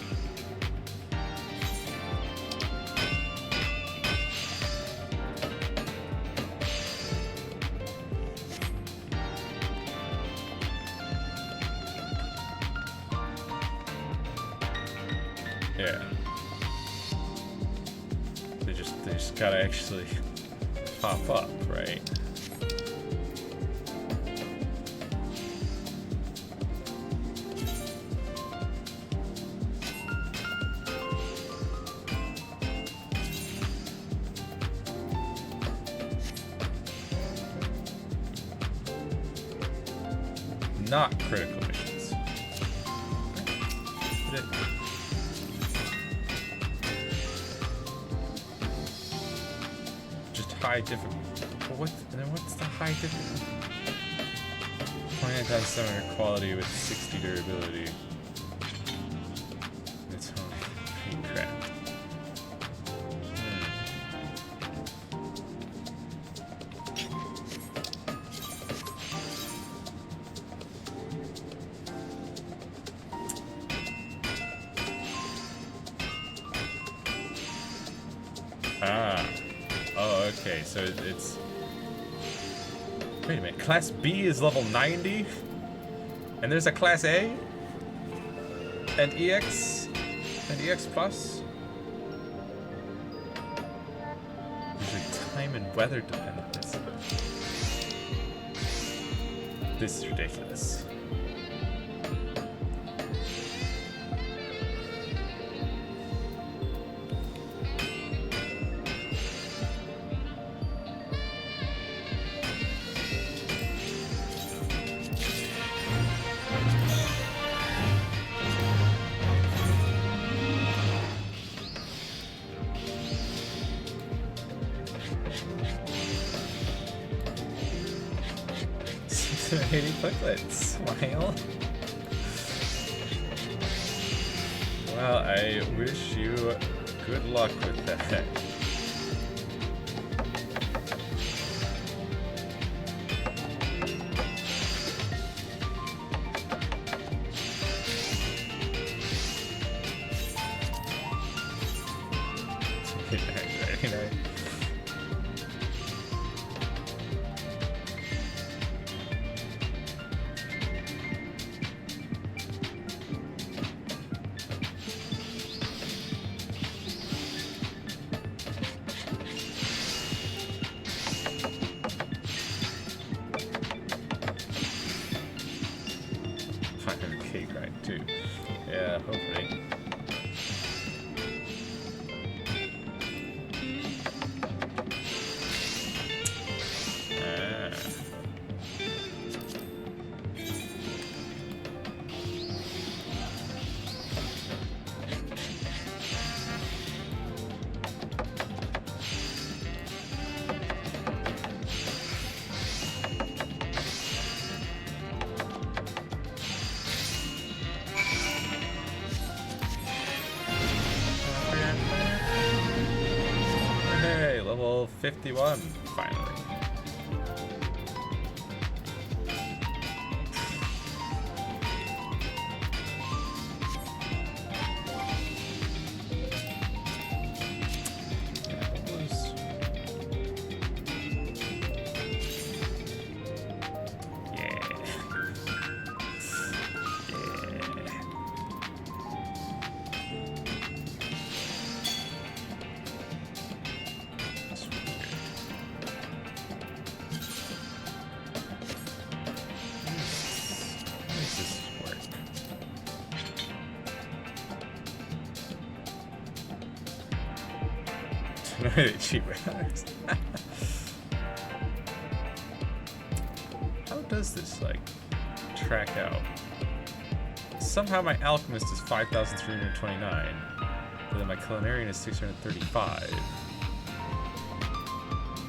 Speaker 1: They just gotta actually pop up, right? Not critical missions. Put it. Just high difficulty. What's the high difficulty? 29 times stamina quality with 60 durability. It's only crap. Okay, so it's... Wait a minute, Class B is level 90? And there's a Class A? And EX? And EX Plus? Usually time and weather dependent. This is ridiculous. Hitty quicklet, smile. Well, I wish you good luck with that. Level 51, finally. Cheap. How does this, like, track out? Somehow my alchemist is 5,329, but then my culinarian is 635.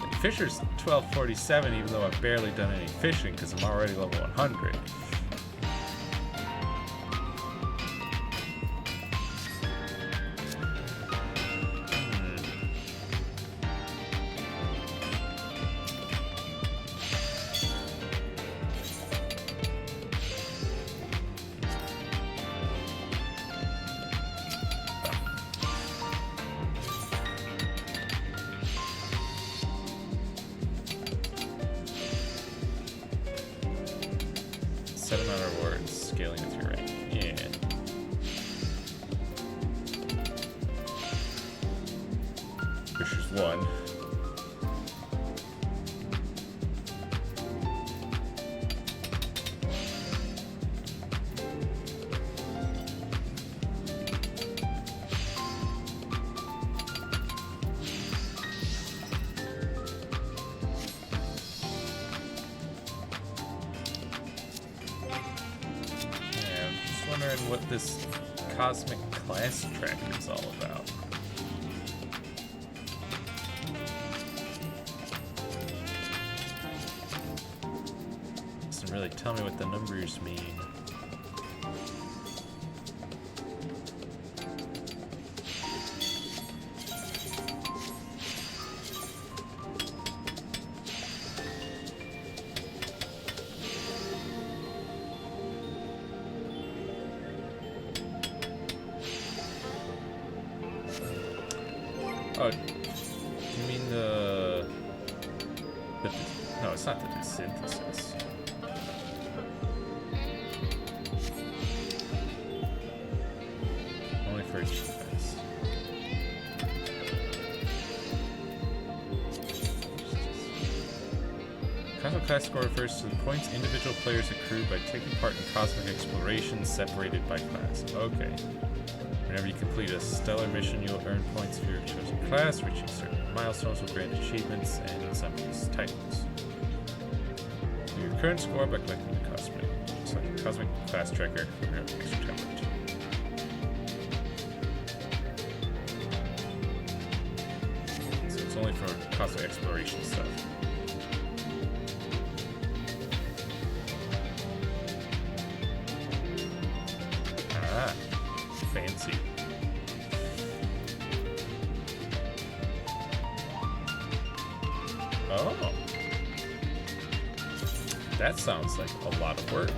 Speaker 1: And fisher's 1247, even though I've barely done any fishing because I'm already level 100. Set amount of rewards, scaling with your rank. Yeah.
Speaker 2: Fisher's 1.
Speaker 1: What this cosmic class tracker is all about. Doesn't really tell me what the numbers mean.
Speaker 2: Oh, you mean no, it's not the synthesis. Only for achievements. Cosmic class score refers to the points individual players accrue by taking part in cosmic exploration separated by class. Okay. Whenever you complete a stellar mission, you'll earn points for your chosen class. Reaching certain milestones will grant achievements and in some cases titles. View your current score by collecting the cosmic class tracker for your extra template. So it's only for cosmic exploration stuff. Ah. Fancy. Oh. That sounds like a lot of work.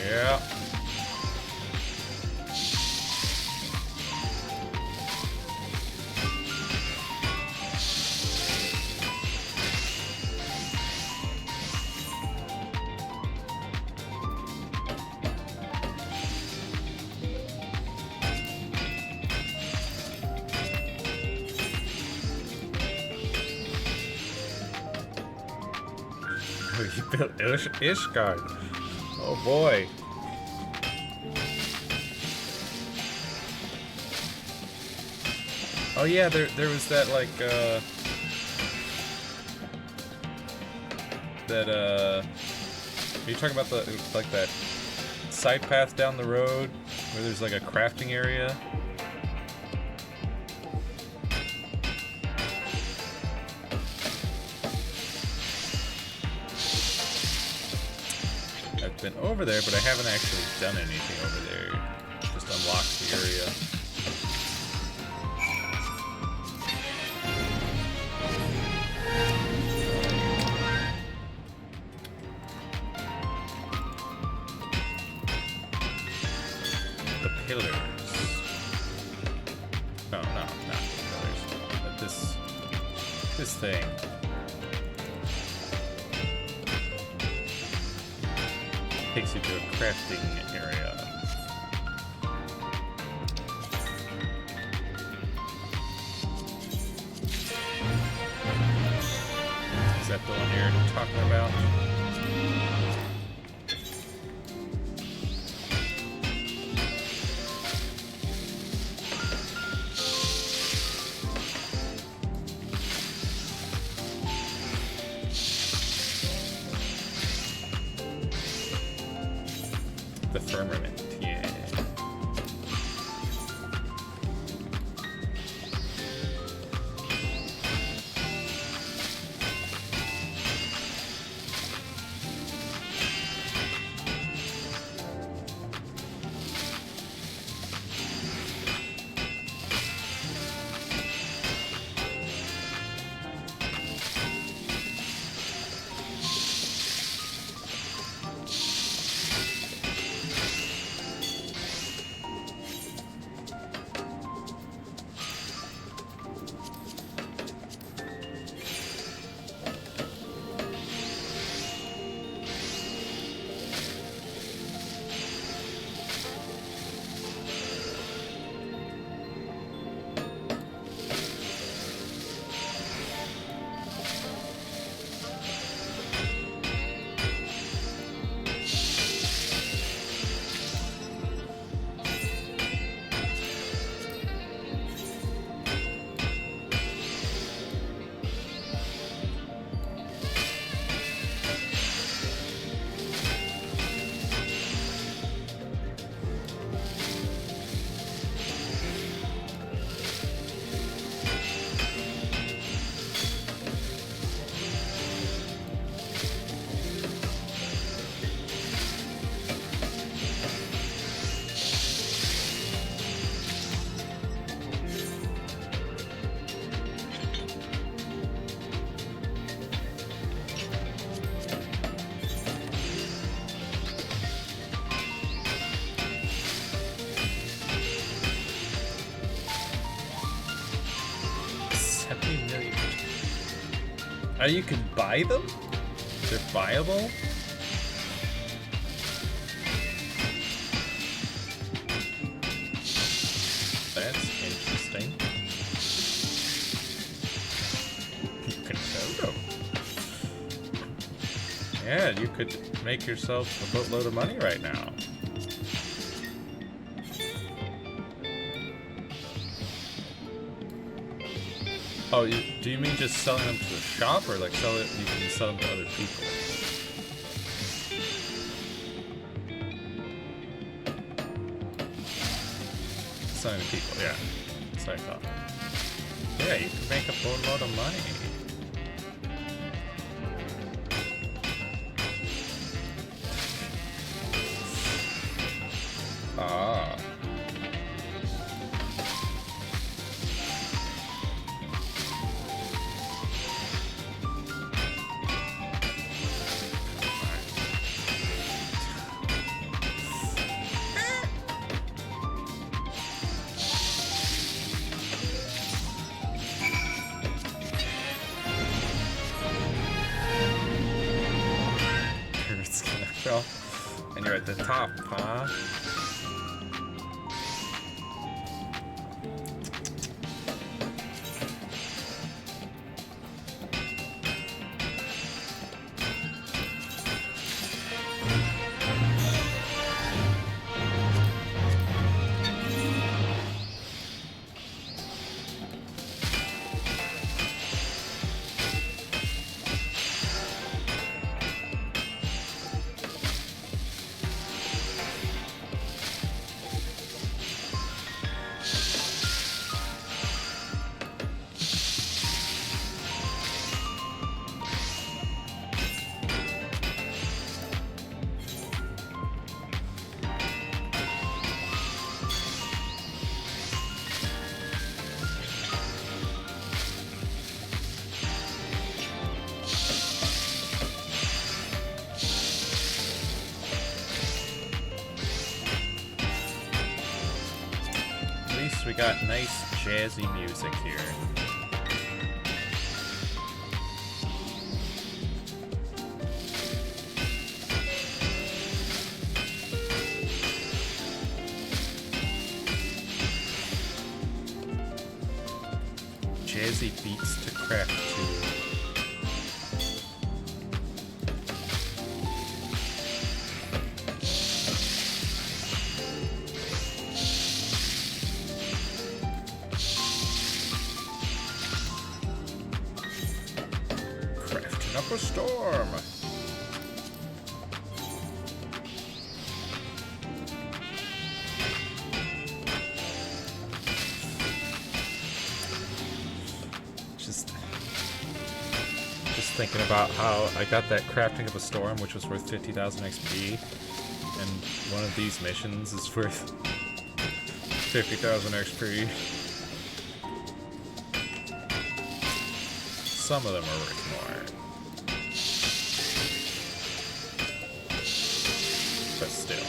Speaker 2: Yeah.
Speaker 1: You built Ishgard. Oh boy. Oh yeah, there was that like are you talking about the like that side path down the road where there's like a crafting area? I've been over there, but I haven't actually done anything over there. Just unlocked the area. The pillars. No, not the pillars. But this thing. Takes you to a crafting area. Is that the one you're talking about? The firmament, yeah. You can buy them? They're buyable? That's interesting. You can sell them. Yeah, you could make yourself a boatload of money right now. Oh, do you mean just selling them to the shop, or like you can sell them to other people? Selling to people, yeah. That's what I thought. Yeah, you can make a boatload of money. Ah. It's gonna show. And you're at the top, huh? We got nice jazzy music here. Jazzy beats to craft to. Up a storm. Just thinking about how I got that crafting of a storm, which was worth 50,000 XP, and one of these missions is worth 50,000 XP. Some of them are worth more. But still.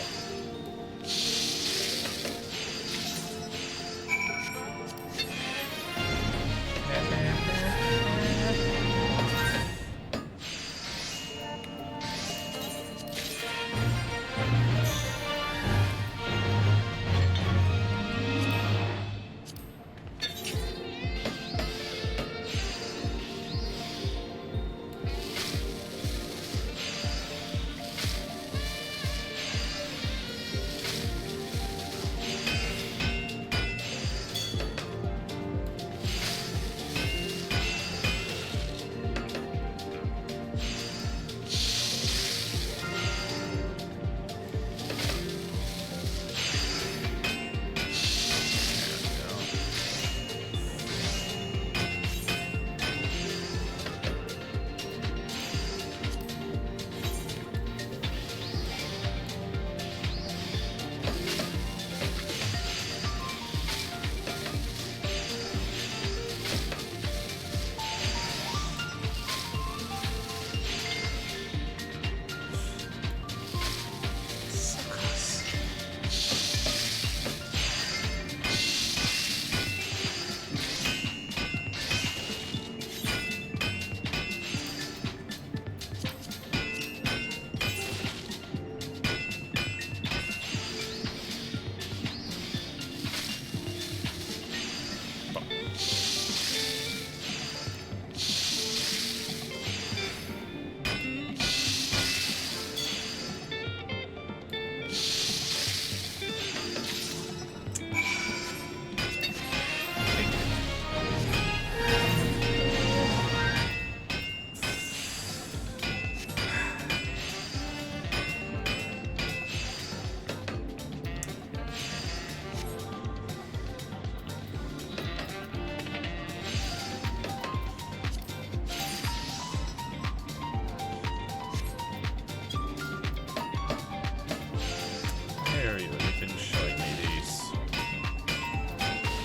Speaker 1: been showing me these.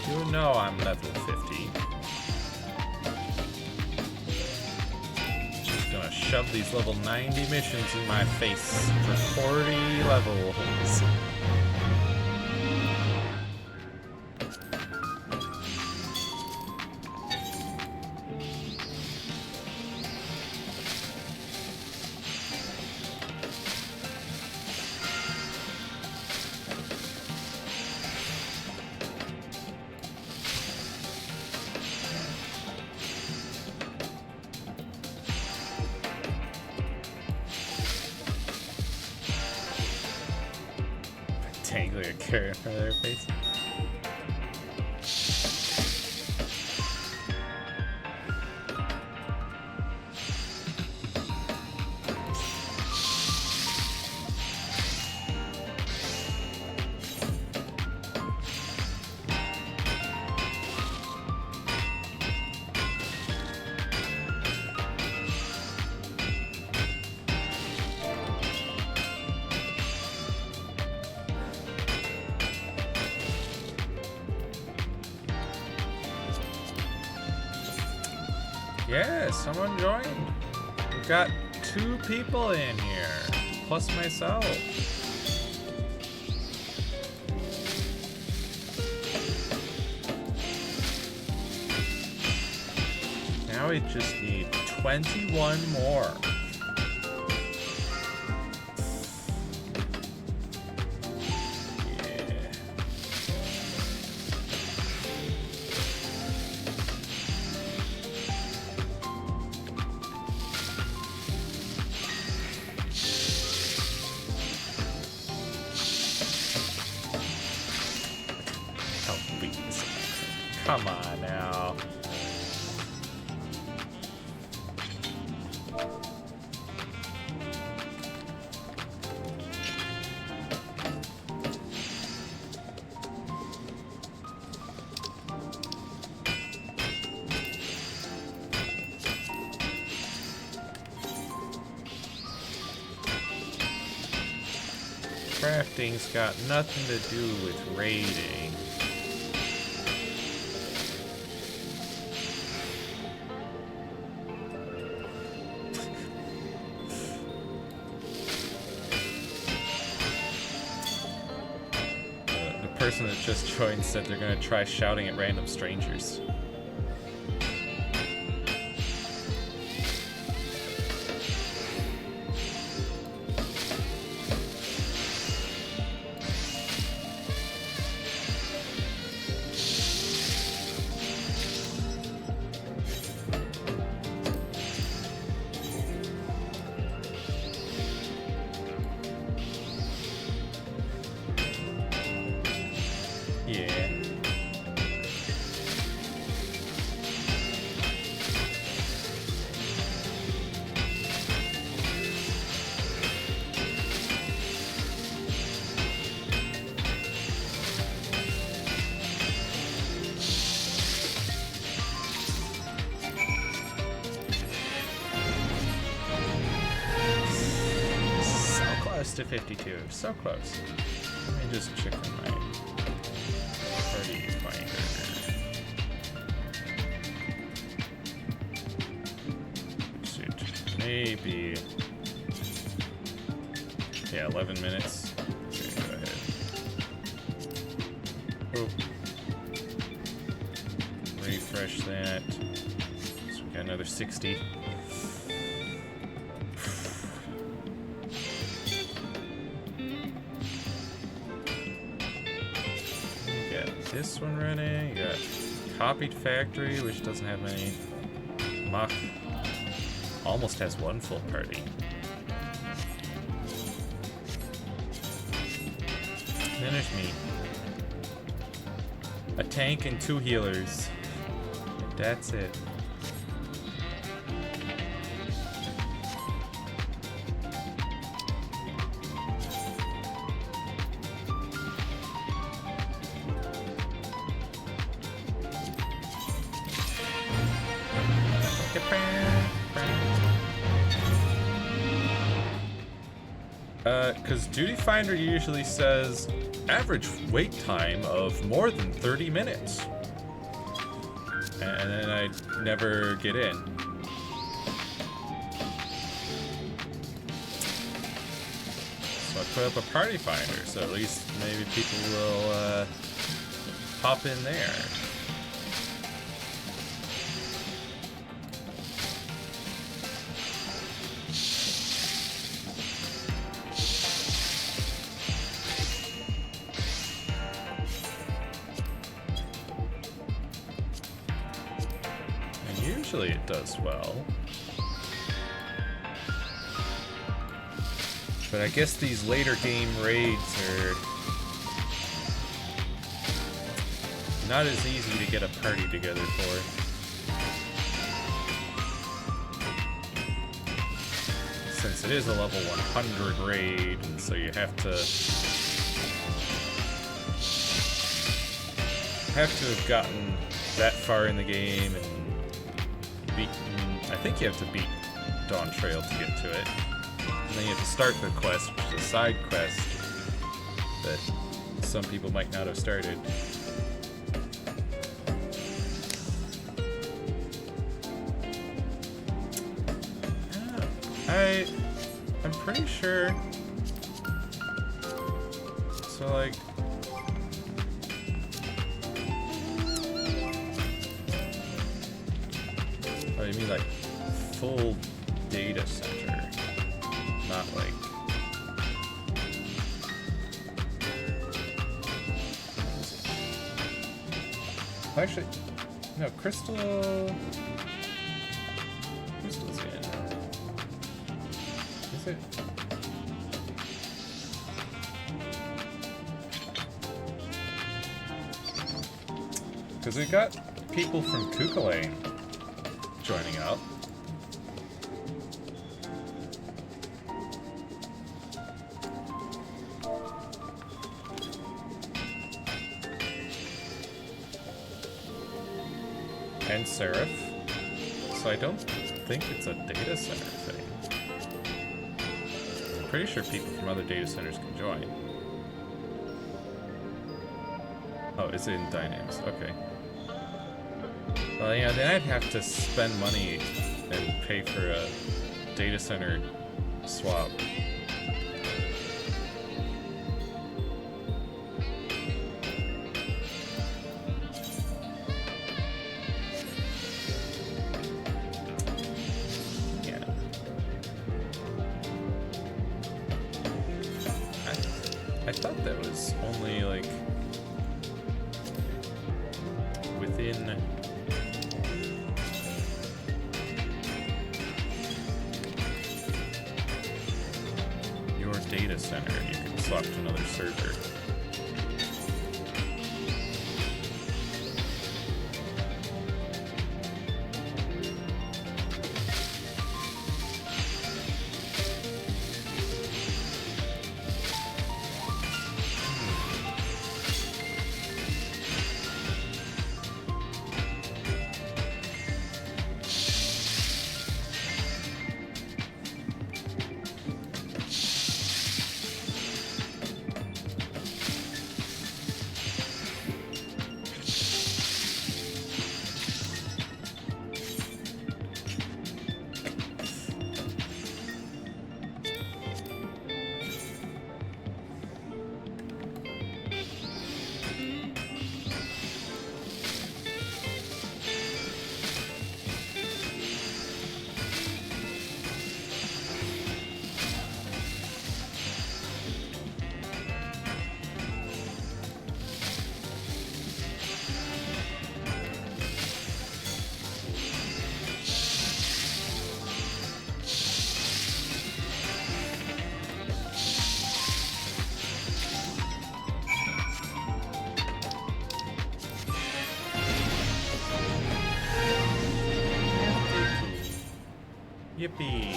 Speaker 1: You know I'm level 50. Just gonna shove these level 90 missions in my face for 40 levels. Tangling a carrot in front of their face. Yeah, someone joined. We've got 2 people in here, plus myself. Now we just need 21 more. Come on now. Crafting's got nothing to do with raiding. The person that just joined said they're gonna try shouting at random strangers. Yeah. So close to 52. So close. Let me just check on my party finder. Shoot. Maybe. Yeah, 11 minutes. Okay, go ahead. Oh. Refresh that. So we got another 60. This one running. You got copied factory, which doesn't have any. Mach almost has one full party. Finish me. A tank and 2 healers. And that's it. Because Duty Finder usually says average wait time of more than 30 minutes. And then I never get in. So I put up a party finder, so at least maybe people will pop in there. Usually it does well. But I guess these later game raids are not as easy to get a party together for. Since it is a level 100 raid, and so you have to have gotten that far in the game and I think you have to beat Dawn Trail to get to it. And then you have to start the quest, which is a side quest that some people might not have started. I'm pretty sure. So like, oh, you mean like full data center, not like. Actually, no, Crystal's in. Is it? Because we got people from Kukulane joining up. And Seraph. So I don't think it's a data center thing. I'm pretty sure people from other data centers can join. Oh, it's in Dynamics. Okay. Well, yeah, then I'd have to spend money and pay for a data center swap. Yeah. I thought that was only like within your data center, you can swap to another server. Yippee.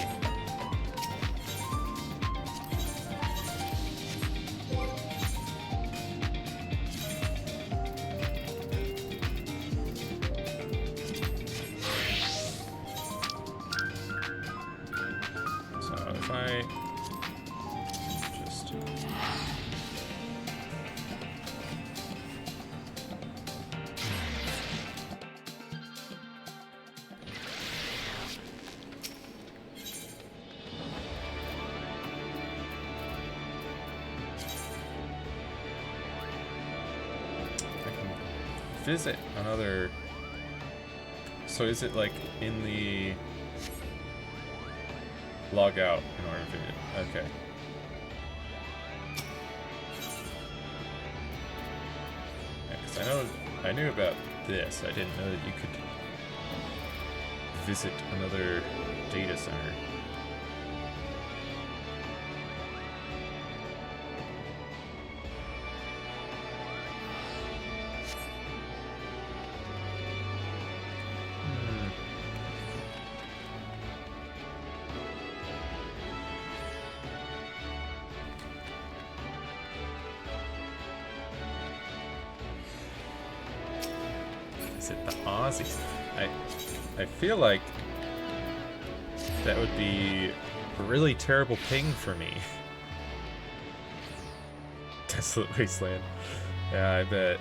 Speaker 1: So if I just visit another... So is it like in the... Log out in order to visit? Okay. Yeah, 'cause I knew about this. I didn't know that you could visit another data center. Is it the Aussies? I feel like that would be a really terrible ping for me. Desolate Wasteland. Yeah, I bet.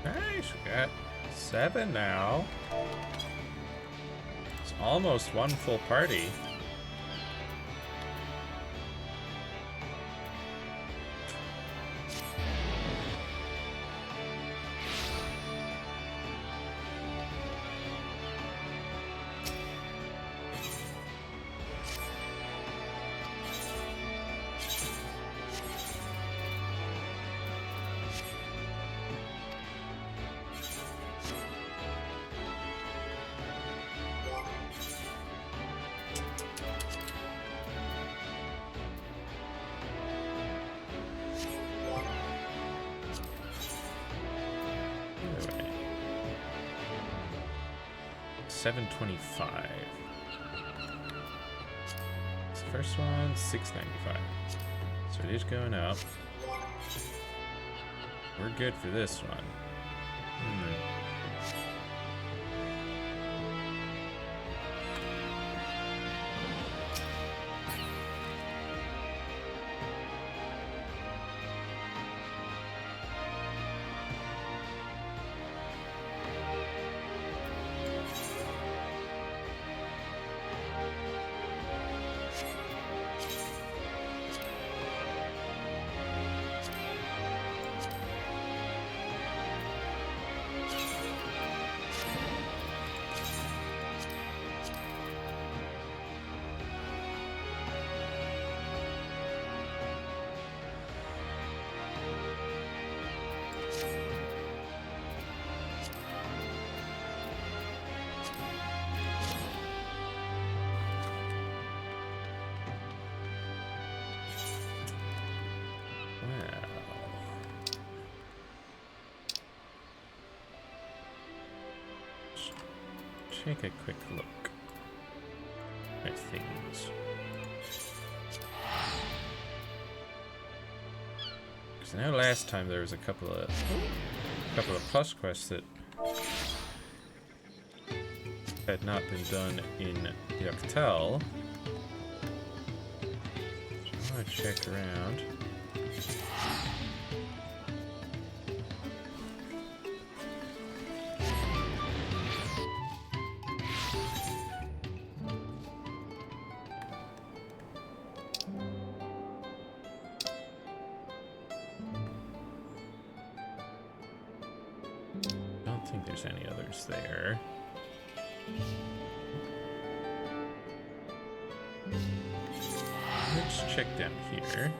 Speaker 1: Nice, we got 7 now. It's almost one full party. Anyway. 725. This first one, 695. So it is going up. We're good for this one. Take a quick look at things. Because I know last time there was a couple of plus quests that had not been done in the Octel. I want to check around. Don't think there's any others there. Let's check down here.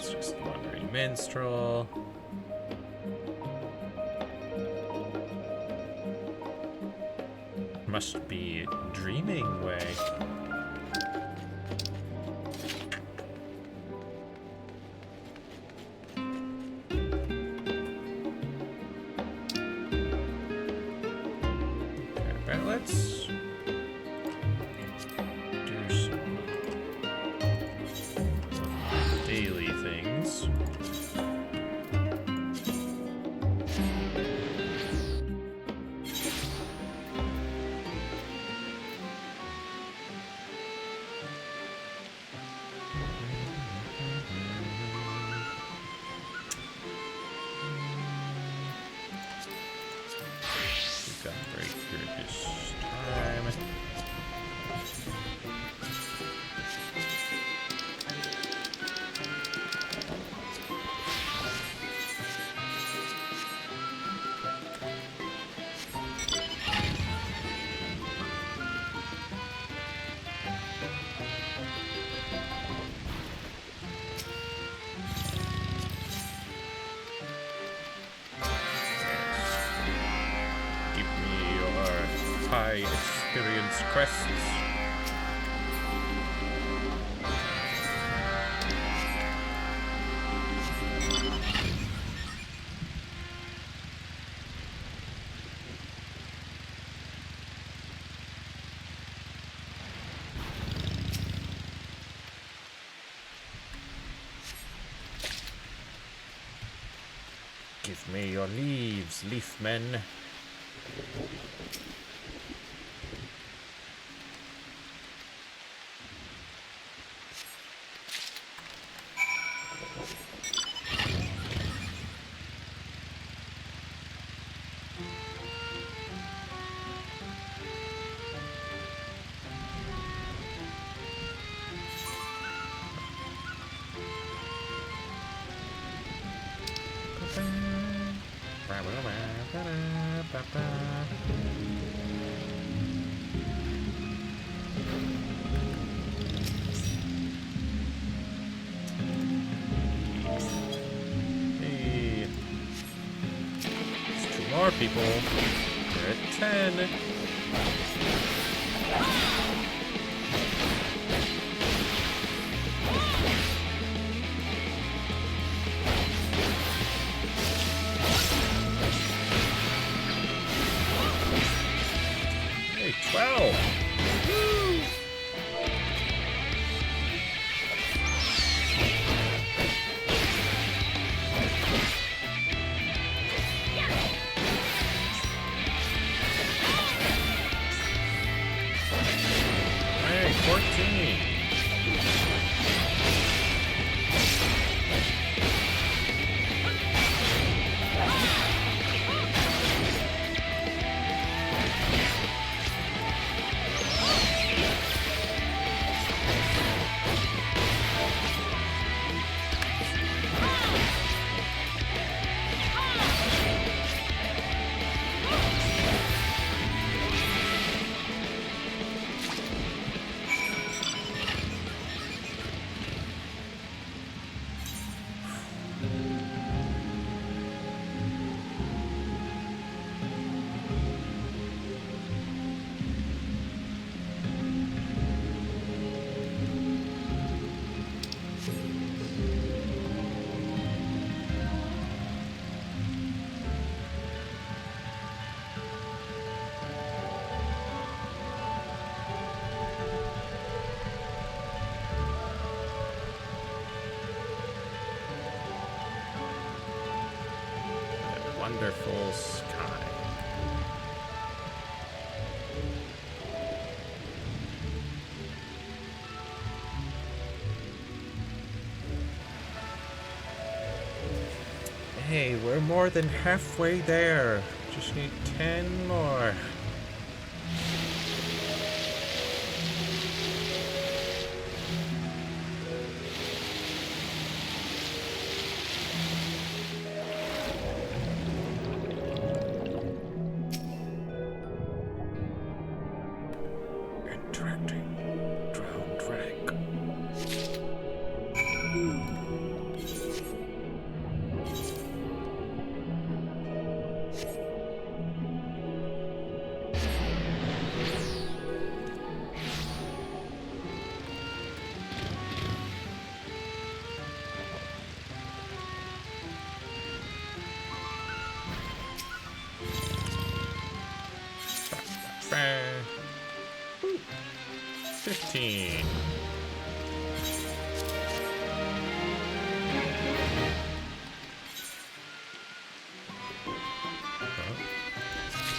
Speaker 1: It's just wandering minstrel. Must be dreaming way. But let's do some daily things. We've got a break here this time. Give me your high experience crests. Give me your leaves, leafmen. Hey. There's 2 more people. We're at 10. Hey, 12. Woo! Hey, 14. Wonderful sky. Hey, we're more than halfway there. Just need 10 more. Interacting. Drowned rank. 13.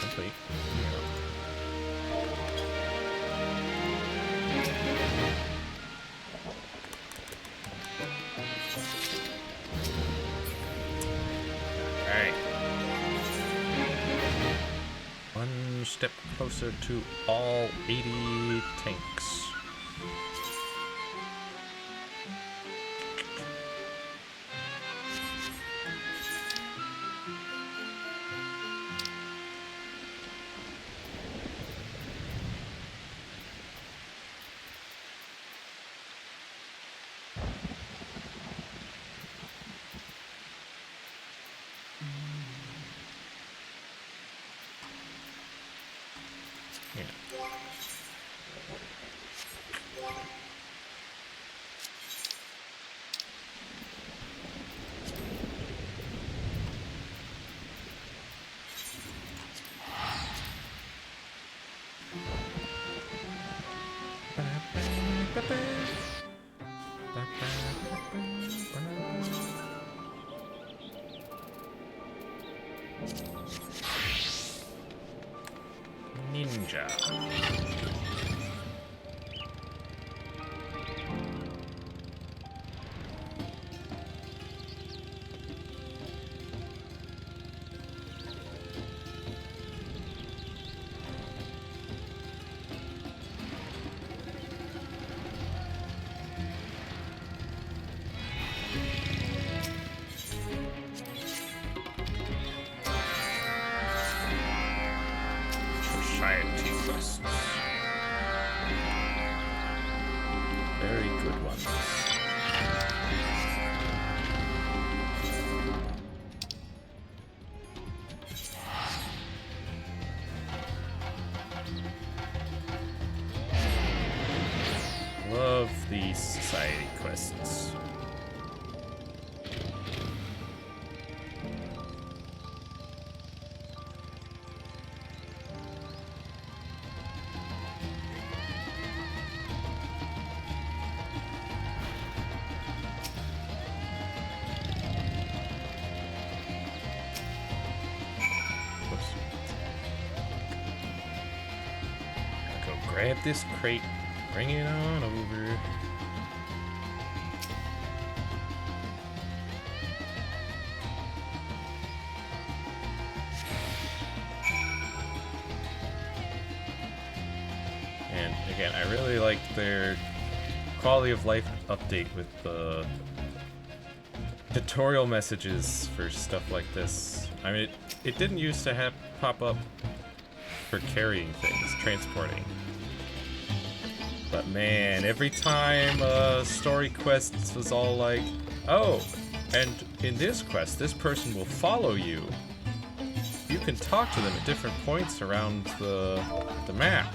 Speaker 1: Complete. Alright. One step closer to all 80 tanks. Ninja. Society quests. Very good ones. Love these society quests. Grab this crate, bring it on over. And again, I really like their quality of life update with the tutorial messages for stuff like this. I mean, it didn't used to have pop up for carrying things, transporting. But man, every time story quests was all like, oh, and in this quest, this person will follow you. You can talk to them at different points around the map.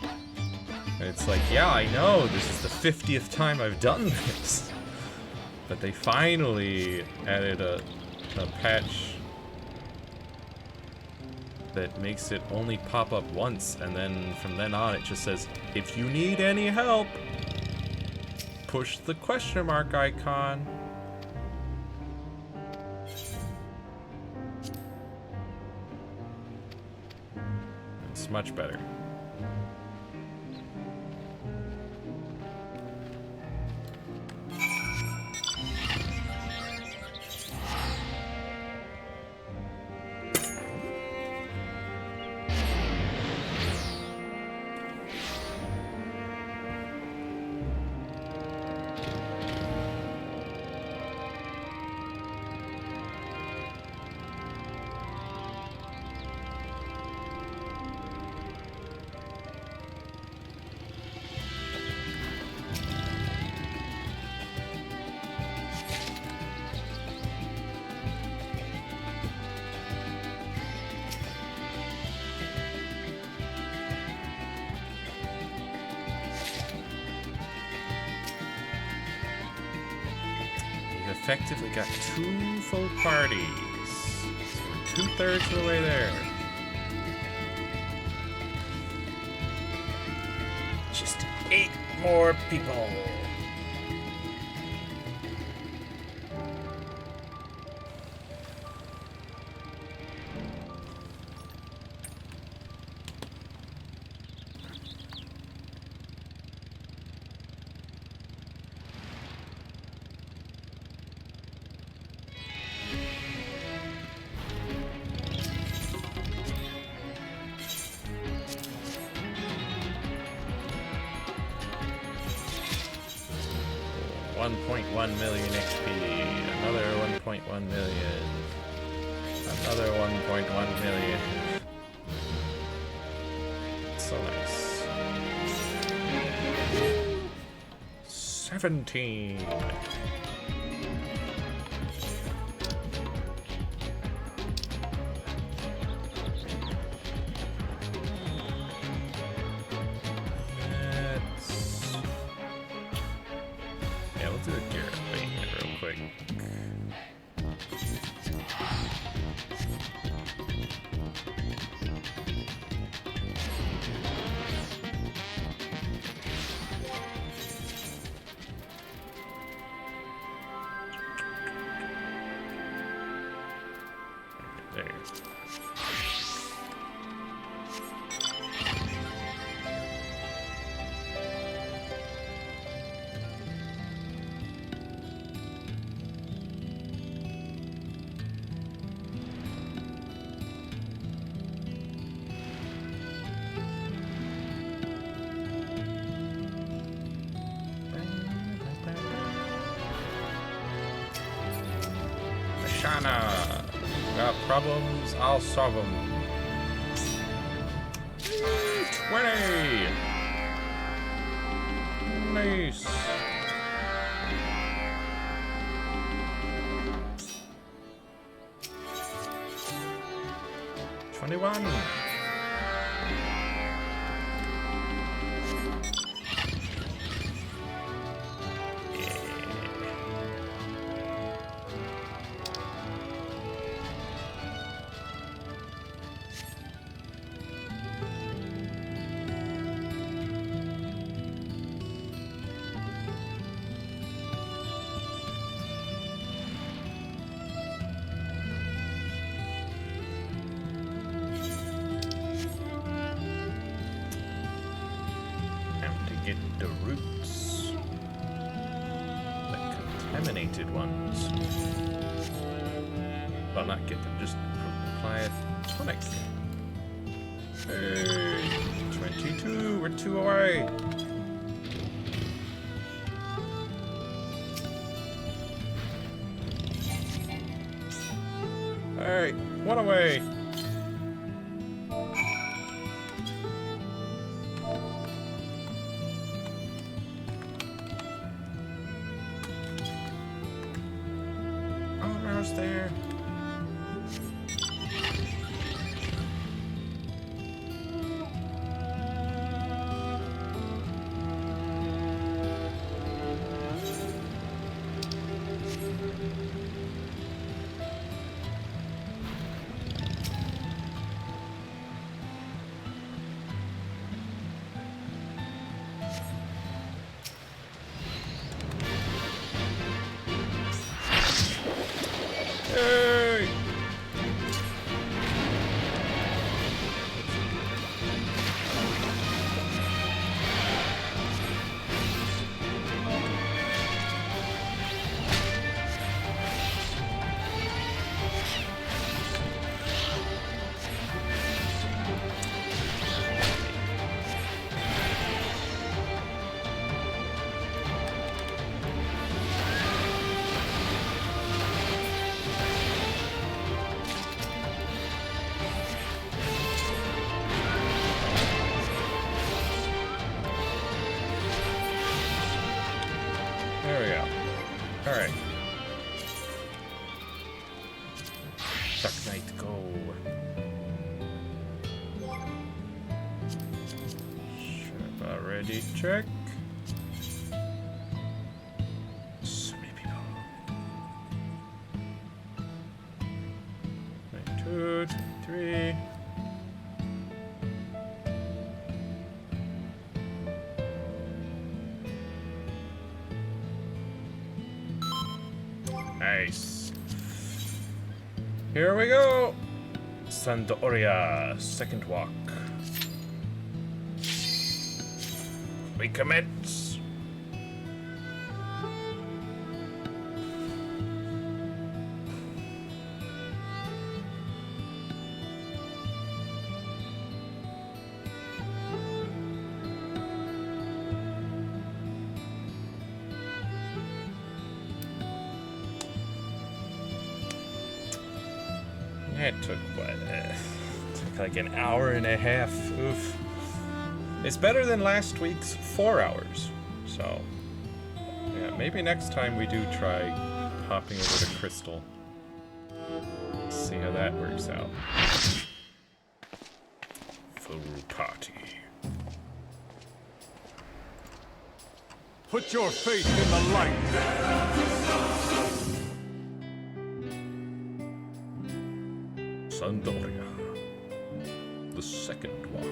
Speaker 1: And it's like, yeah, I know, this is the 50th time I've done this. But they finally added a patch that makes it only pop up once, and then from then on it just says, if you need any help, push the question mark icon. It's much better. Effectively got 2 full parties. So we're 2/3 of the way there. Just 8 more people. $1.1 million XP, another 1.1 million, another 1.1 million. So nice. 17. Let's do a Garrett thing real quick. There. Shana, got problems, I'll solve them. 20! Nice. $21. Get the roots. The contaminated ones. Well, not get them, just apply a tonic. Hey, 22, we're 2 away. Alright, 1 away. There. Hey! There we go. Alright. Dark Knight, go. Ship already check. So many people. 22, 23.
Speaker 2: Nice. Here we go. Sandoria, second walk. We commence.
Speaker 1: It took what? Took like an hour and a half. Oof. It's better than last week's 4 hours. So, yeah, maybe next time we do try hopping over to Crystal. See how that works out.
Speaker 2: Full party.
Speaker 3: Put your faith in the light.
Speaker 2: Sandoria, the second walk.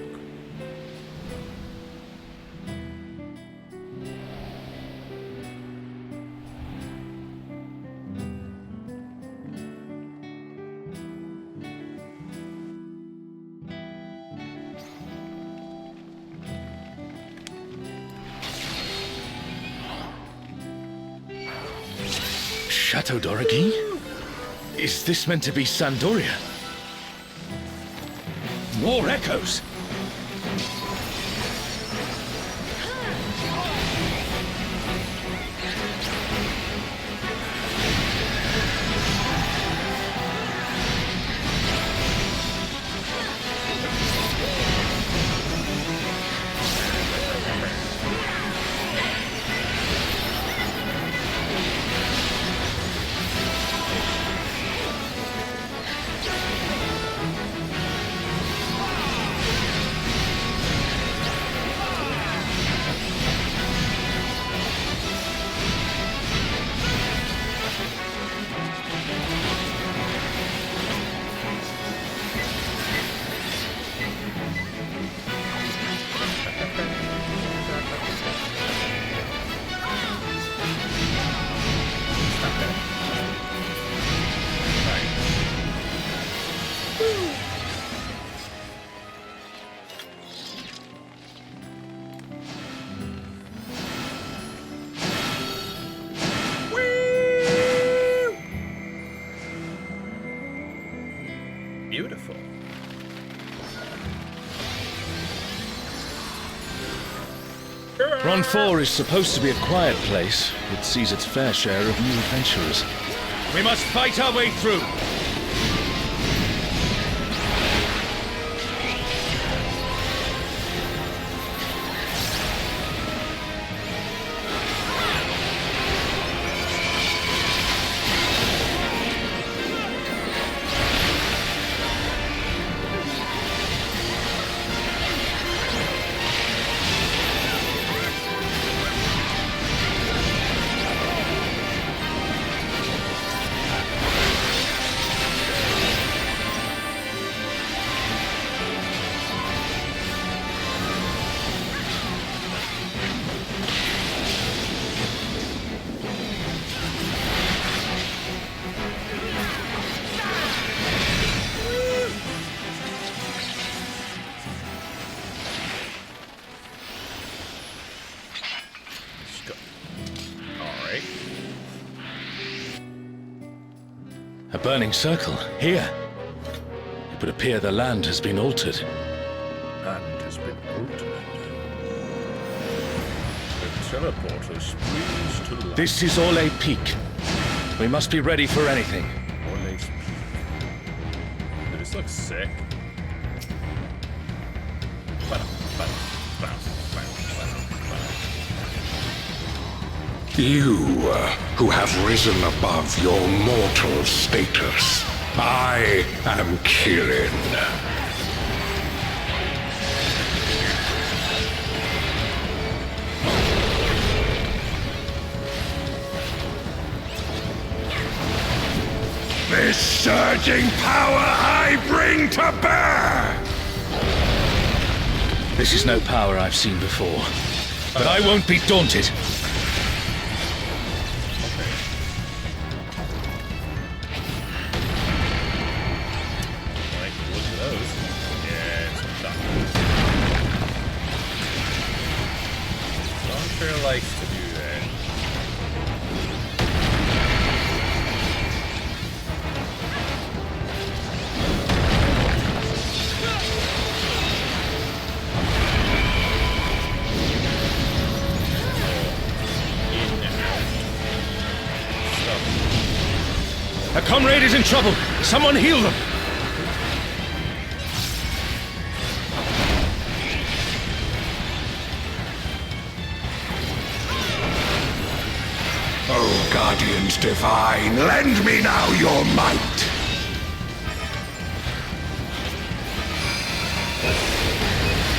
Speaker 5: Chateau d'Origny? Is this meant to be Sandoria? More echoes!
Speaker 1: Beautiful.
Speaker 5: Ron 4 is supposed to be a quiet place. It sees its fair share of new adventurers. We must fight our way through! A burning circle, here. It would appear the land has been altered.
Speaker 2: And has been altered. The teleporter springs to life.
Speaker 5: This is Orlais Peak. We must be ready for anything.
Speaker 2: Orlais Peak. This looks sick.
Speaker 3: You, who have risen above your mortal status, I am Kirin. This surging power I bring to bear!
Speaker 5: This is no power I've seen before. But I won't be daunted. A comrade is in trouble! Someone heal them!
Speaker 6: Oh, Guardians Divine, lend me now your might!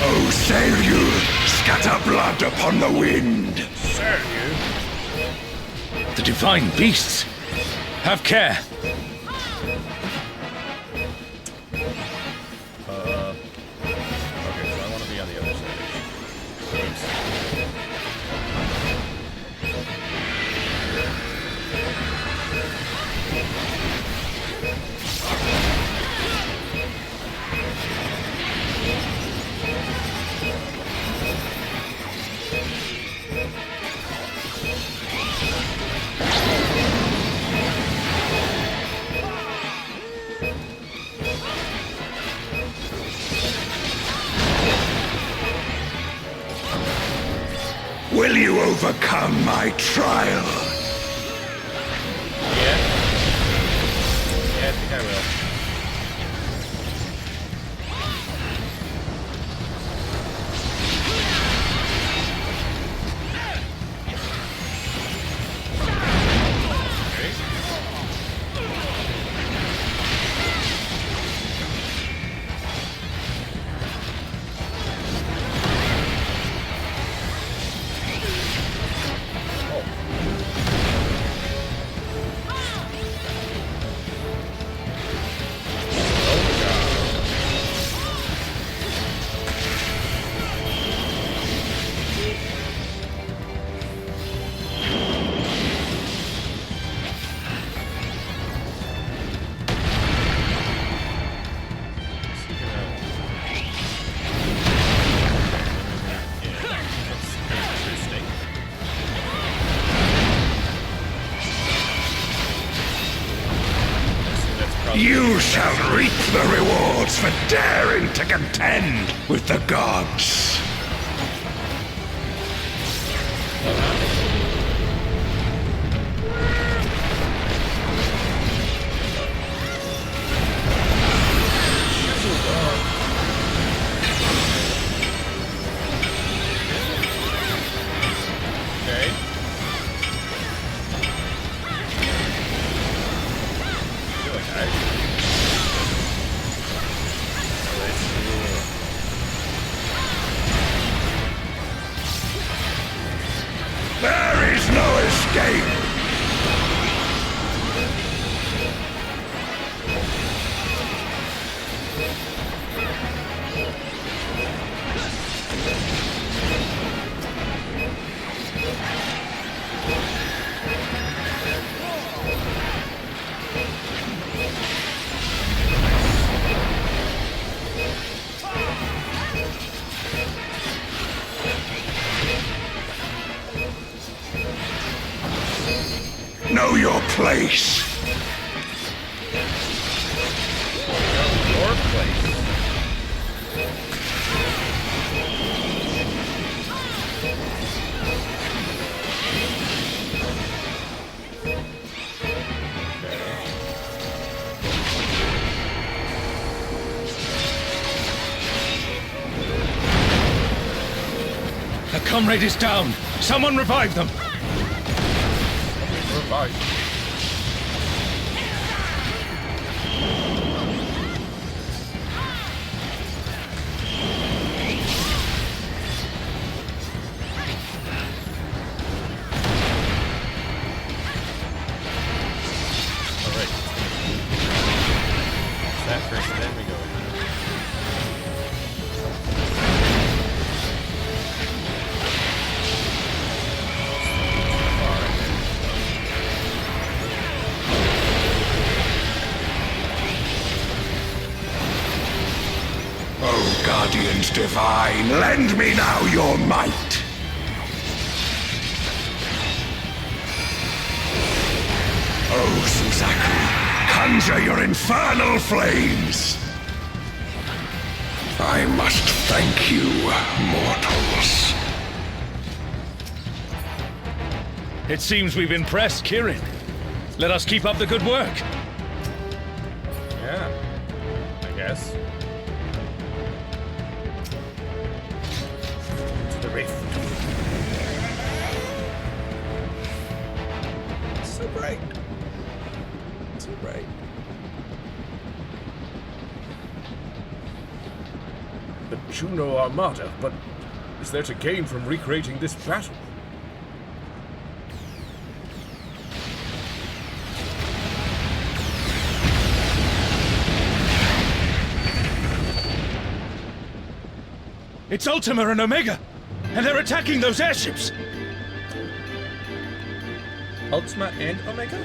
Speaker 6: Oh, sail you, scatter blood upon the wind!
Speaker 3: Sail you?
Speaker 5: The divine beasts! Have care!
Speaker 1: Okay, so I want to be on the other side. Oops.
Speaker 6: Will you overcome my trial?
Speaker 1: Yeah. Yeah, I think I will.
Speaker 6: You shall reap the rewards for daring to contend with the gods.
Speaker 1: Okay. Doing guys.
Speaker 6: There is no escape. Know your place.
Speaker 1: Your place.
Speaker 5: A comrade is down! Someone revive them!
Speaker 1: Bye. Alright. That first, then we go.
Speaker 6: Oh, Guardians Divine, lend me now your might. Oh, Suzaku, conjure your infernal flames. I must thank you, mortals.
Speaker 5: It seems we've impressed Kirin. Let us keep up the good work.
Speaker 1: guess.
Speaker 4: To the rift.
Speaker 1: So bright. So bright.
Speaker 2: The Jeuno Armada, but is there to gain from recreating this battle?
Speaker 5: It's Ultima and Omega! And they're attacking those airships!
Speaker 1: Ultima and Omega?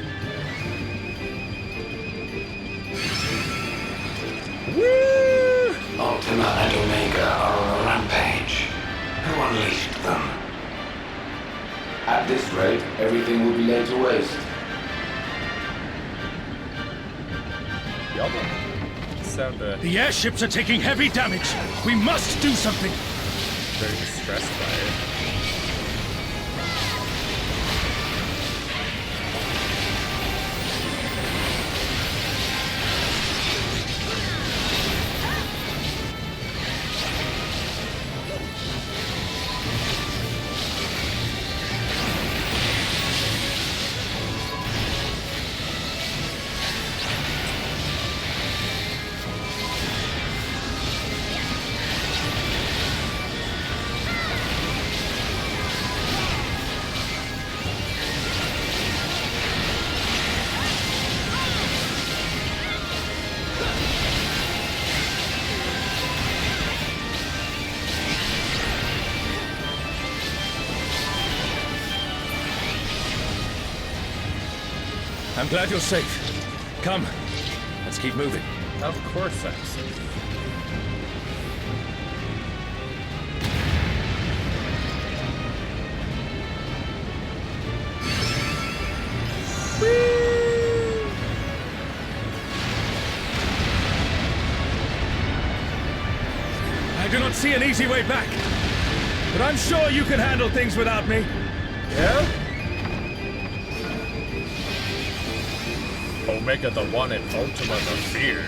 Speaker 6: Ultima and Omega are on a rampage. Who unleashed them?
Speaker 7: At this rate, everything will be laid to waste.
Speaker 1: Y'all don't sound
Speaker 5: The airships are taking heavy damage! We must do something!
Speaker 1: very distressed by it.
Speaker 5: I'm glad you're safe. Come, let's keep moving.
Speaker 1: Of course I'm safe.
Speaker 5: I do not see an easy way back. But I'm sure you can handle things without me.
Speaker 1: Yeah?
Speaker 2: Omega the One and Ultima the Fear.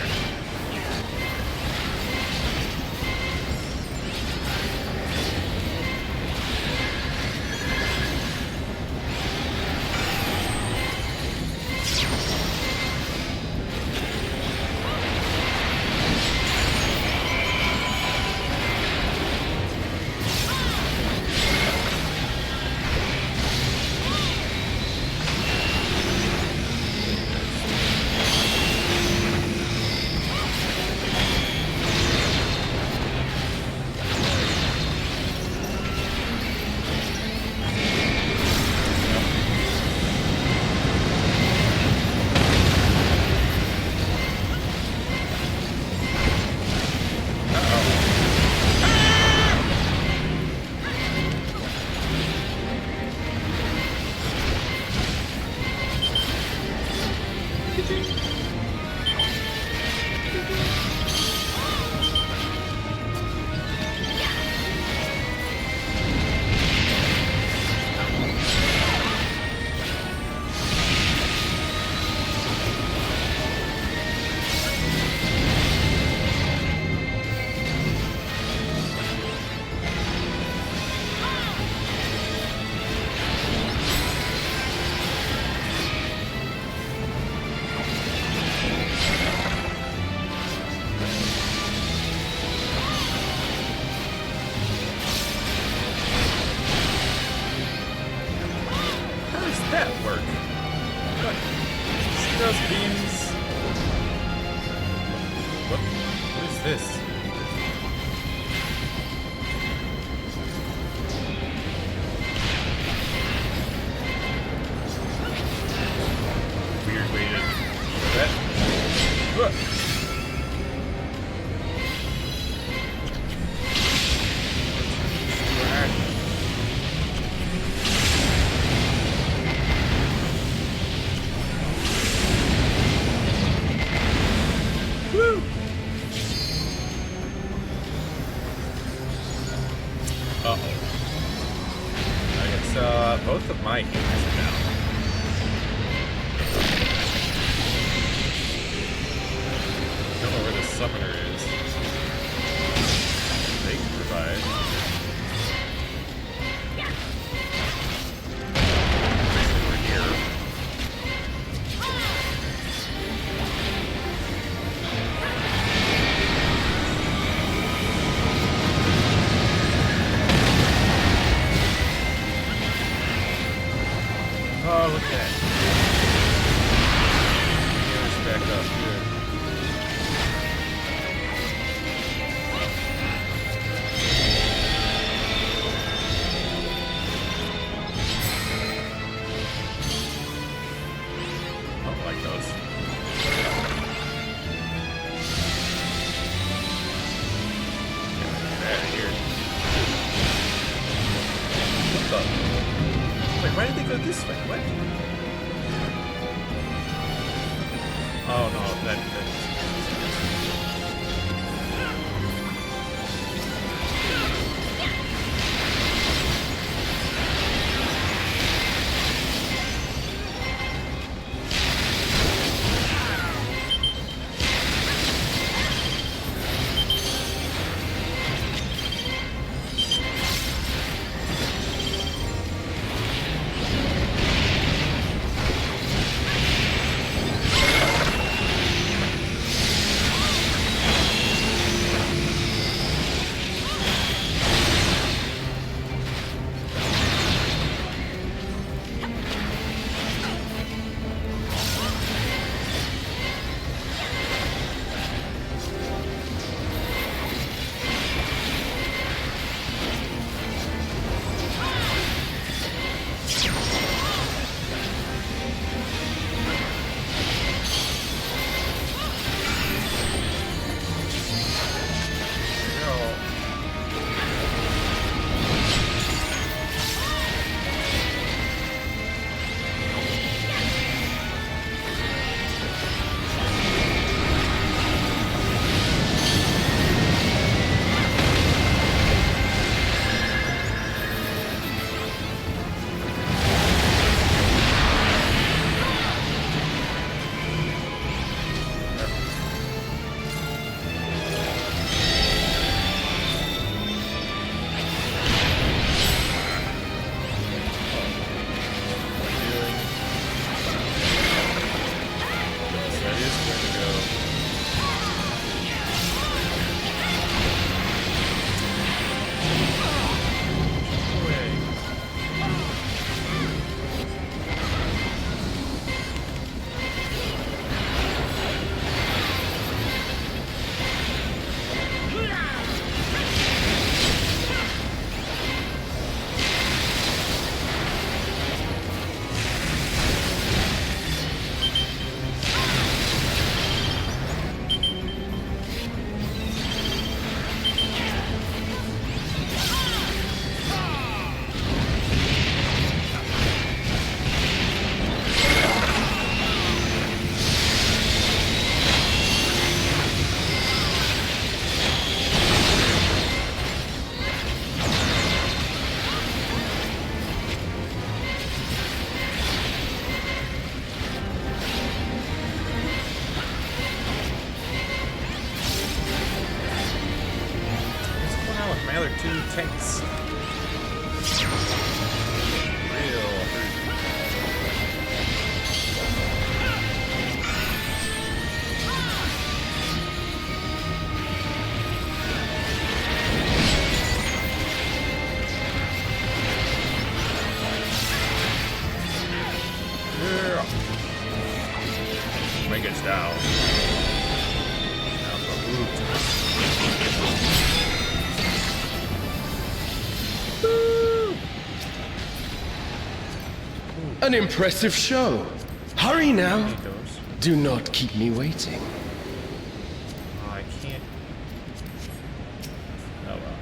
Speaker 1: That work? What? See those beams? What is this? Weird way to do that. Look. Both of my hits are down. Don't know where the summoner is. it goes. Get out of here. What the? Wait, why did they go this way? What? Oh no, that my other two tanks. Real hurt. Yeah. Bring us down. Now for root.
Speaker 8: An impressive show. Hurry now. Do not keep me waiting.
Speaker 1: Oh, I can't. Oh well.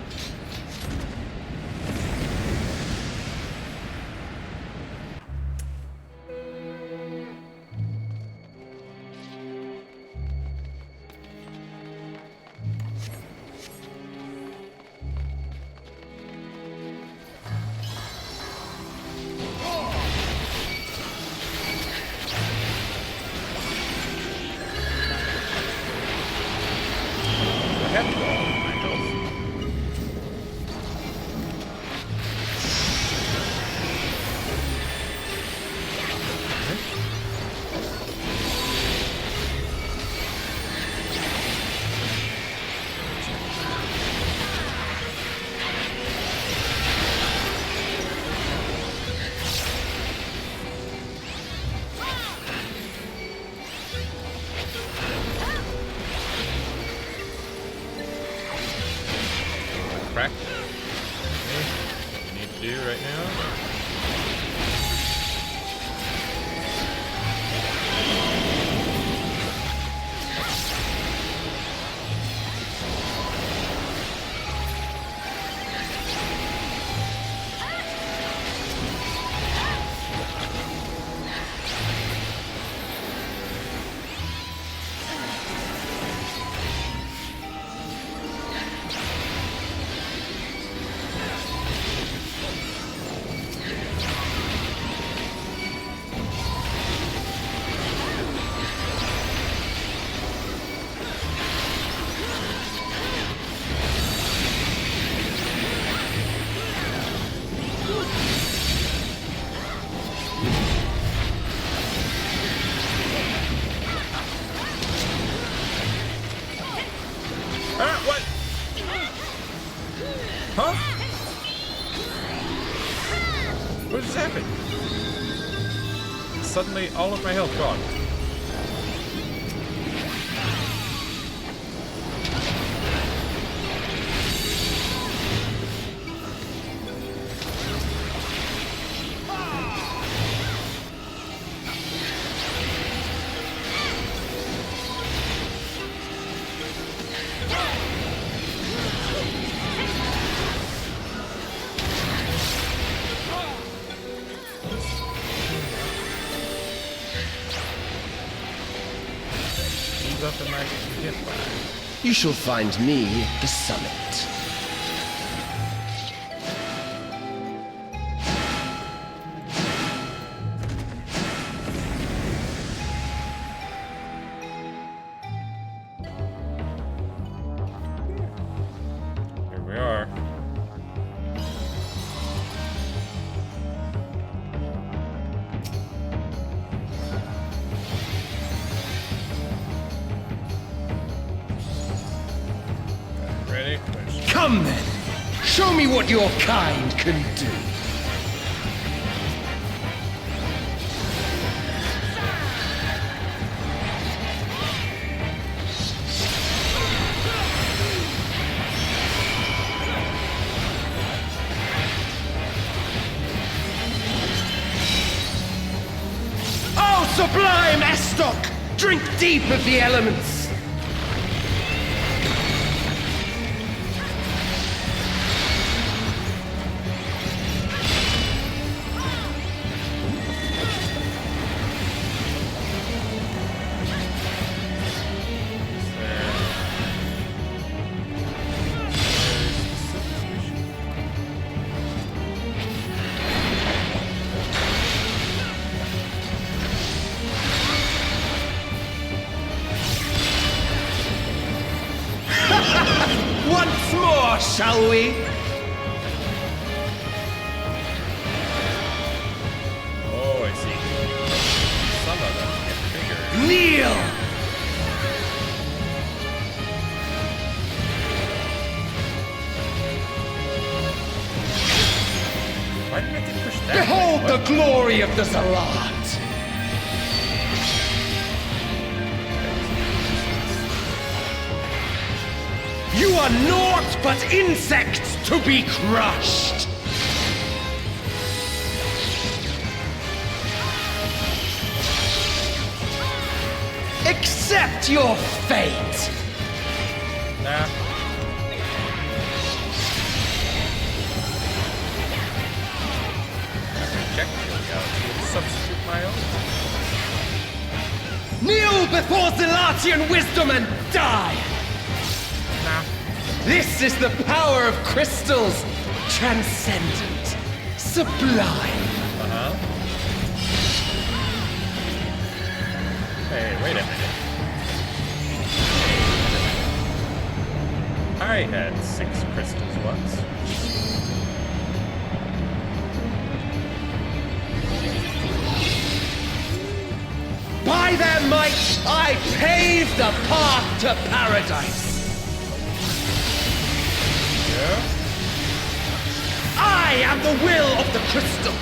Speaker 1: suddenly all of my health gone. Up and I can get by.
Speaker 8: You shall find me at the summit.
Speaker 1: Here we are. Ready?
Speaker 8: Come then! Show me what your kind can do. Oh, sublime Estoc! Drink deep of the elements! Once more, shall we?
Speaker 1: Oh, I see. Some of them get bigger.
Speaker 8: Kneel!
Speaker 1: Why didn't I get pushed that
Speaker 8: Behold
Speaker 1: way?
Speaker 8: the glory of the Zalat! You are naught but insects to be crushed! Accept your fate!
Speaker 1: Nah. Reject your galaxy and substitute my own.
Speaker 8: Kneel before Zalatian wisdom and die!
Speaker 1: Nah.
Speaker 8: This is the power of crystals! Transcendent, sublime.
Speaker 1: Hey, wait a minute. I had 6 crystals once.
Speaker 8: By their might, I pave the path to paradise.
Speaker 1: Yeah?
Speaker 8: I am the will of the crystal.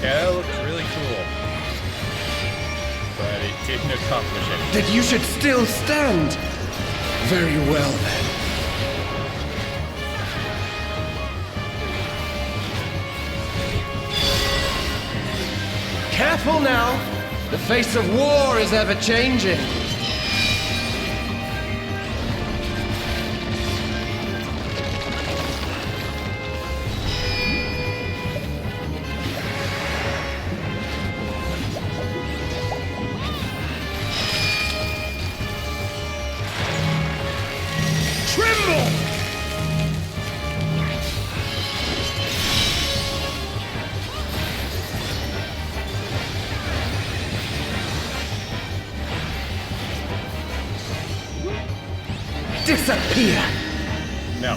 Speaker 1: Yeah, that looked really cool. But it didn't accomplish anything.
Speaker 8: That you should still stand. Very well then. Careful now. The face of war is ever changing. Tremble! Disappear!
Speaker 1: No.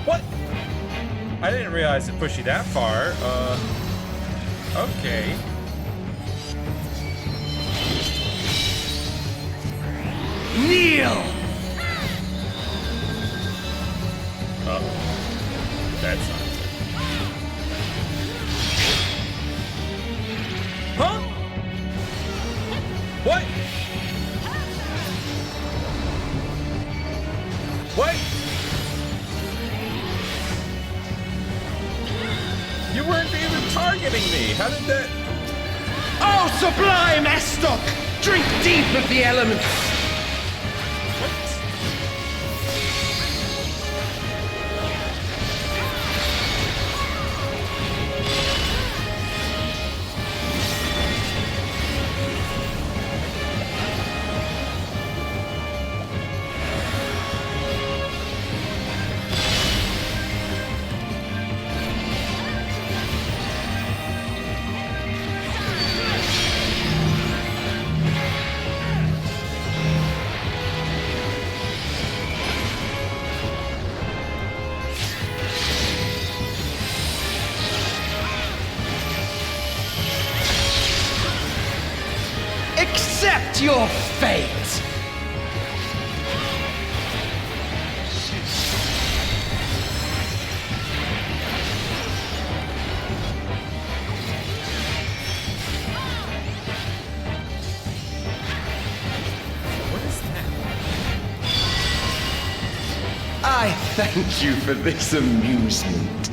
Speaker 1: What? I didn't realize it pushed you that far. Okay.
Speaker 8: Kneel!
Speaker 1: That's not good. Huh? What? What? You weren't even targeting me. How did that?
Speaker 8: Oh, sublime Estoc! Drink deep of the elements!
Speaker 1: What?
Speaker 8: Accept your fate!
Speaker 1: What is that?
Speaker 8: I thank you for this amusement.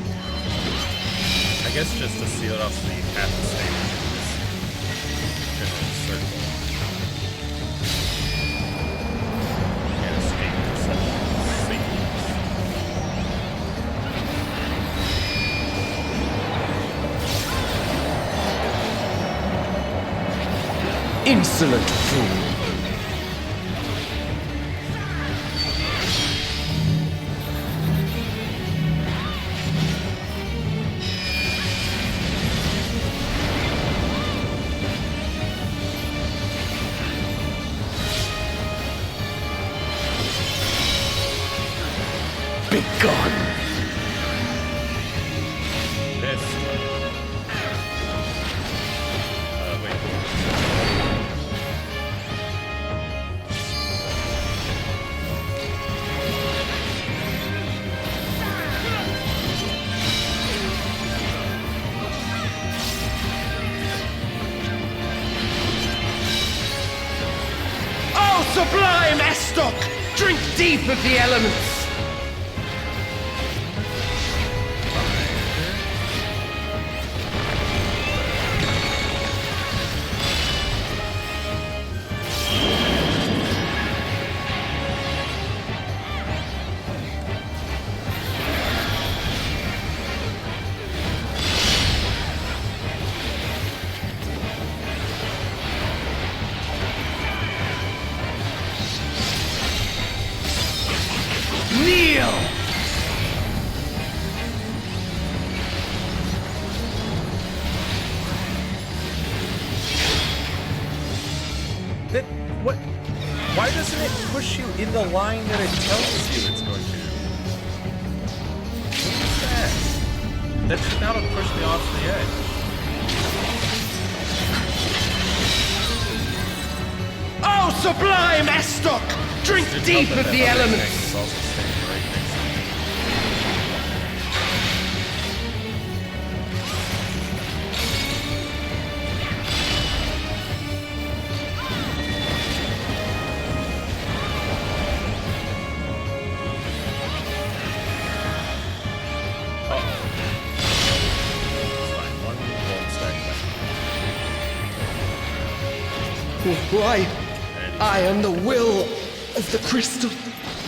Speaker 1: I guess just to seal it off so you have to stay within this circle. And escape perception. Safety.
Speaker 8: Insolent fool. Begone!
Speaker 1: This. Wait.
Speaker 8: Oh, sublime Estoc! Drink deep of the elements! Kneel!
Speaker 1: That, what? Why doesn't it push you in the line that it tells you it's going to? What is that? That should not have pushed me off the edge.
Speaker 8: Oh, sublime Estoc! Drink
Speaker 1: There's
Speaker 8: deep
Speaker 1: nothing
Speaker 8: of
Speaker 1: that
Speaker 8: the
Speaker 1: other
Speaker 8: elements!
Speaker 1: thing is also standing right next to me.
Speaker 8: Why? I am the will of the crystal.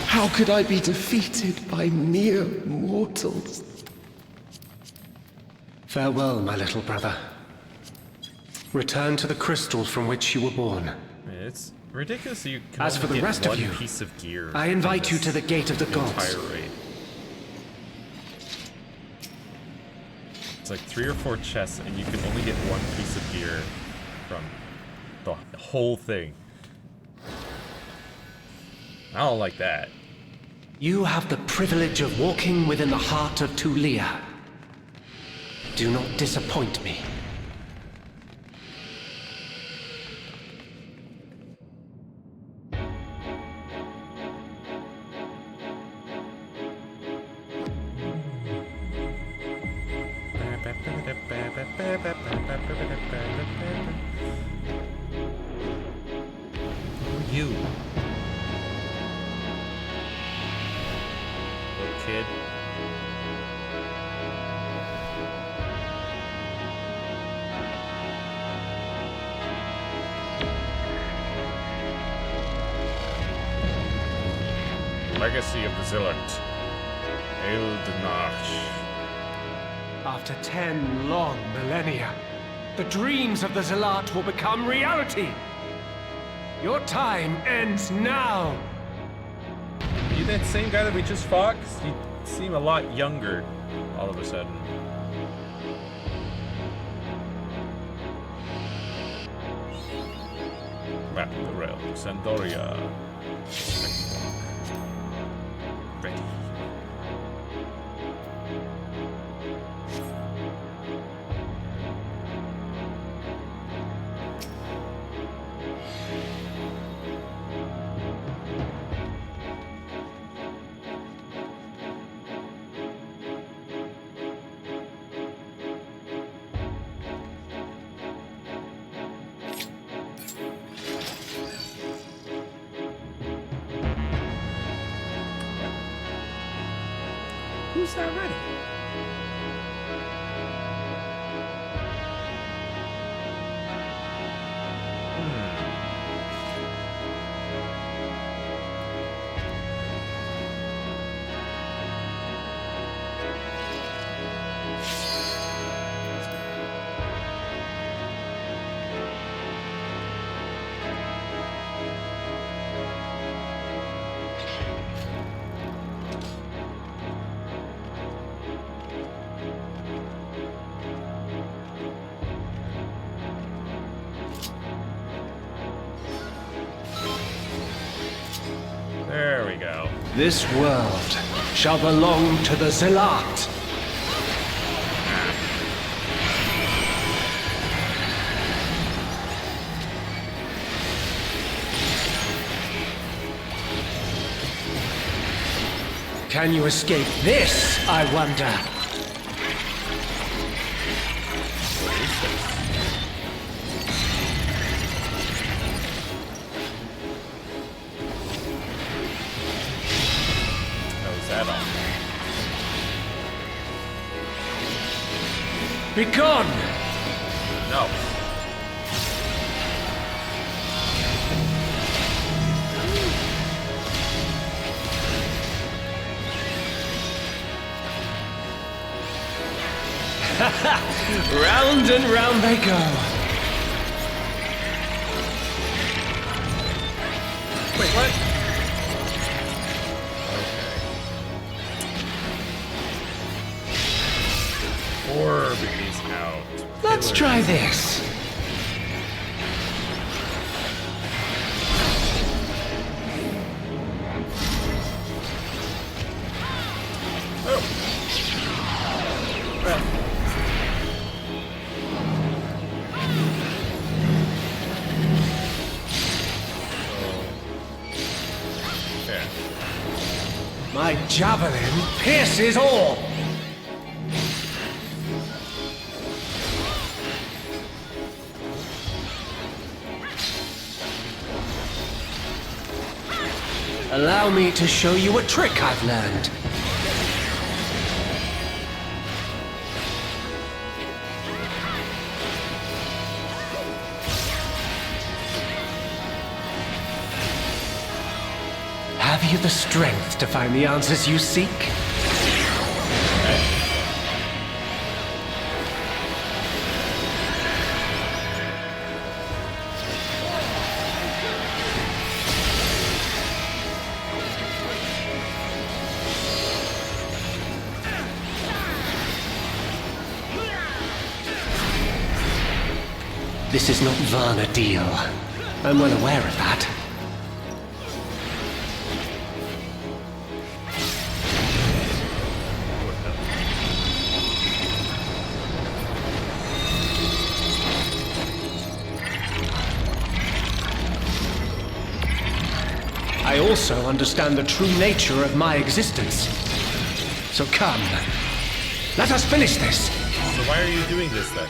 Speaker 8: How could I be defeated by mere mortals? Farewell, my little brother. Return to the crystal from which you were born.
Speaker 1: It's ridiculous that you can
Speaker 8: As
Speaker 1: only
Speaker 8: for the
Speaker 1: get
Speaker 8: rest of
Speaker 1: one
Speaker 8: you,
Speaker 1: piece of gear.
Speaker 8: I invite you to the gate of the gods.
Speaker 1: Entire raid. It's like 3 or 4 chests, and you can only get one piece of gear from the whole thing. I don't like that.
Speaker 8: You have the privilege of walking within the heart of Tulia. Do not disappoint me.
Speaker 1: Who are you? Little kid.
Speaker 3: Legacy of the Zillant. Eldenarch.
Speaker 9: After 10 long millennia, the dreams of the Zealot will become reality. Your time ends now.
Speaker 1: Are you that same guy that we just fought? 'Cause you seem a lot younger all of a sudden.
Speaker 2: Map of the realm. Sandoria. Ready.
Speaker 1: Who's that ready? There we go.
Speaker 9: This world shall belong to the Zealot. Can you escape this, I wonder?
Speaker 1: How's that on?
Speaker 9: Be gone!
Speaker 1: No.
Speaker 9: Round and round they go.
Speaker 1: Wait, what? Okay. Orb is out.
Speaker 9: Let's
Speaker 1: Pillar.
Speaker 9: try this. My javelin pierces all. Allow me to show you a trick I've learned. Have you the strength to find the answers you seek? This is not Vana'diel. I'm well aware of that. I also understand the true nature of my existence. So come, let us finish this.
Speaker 1: So why are you doing this then?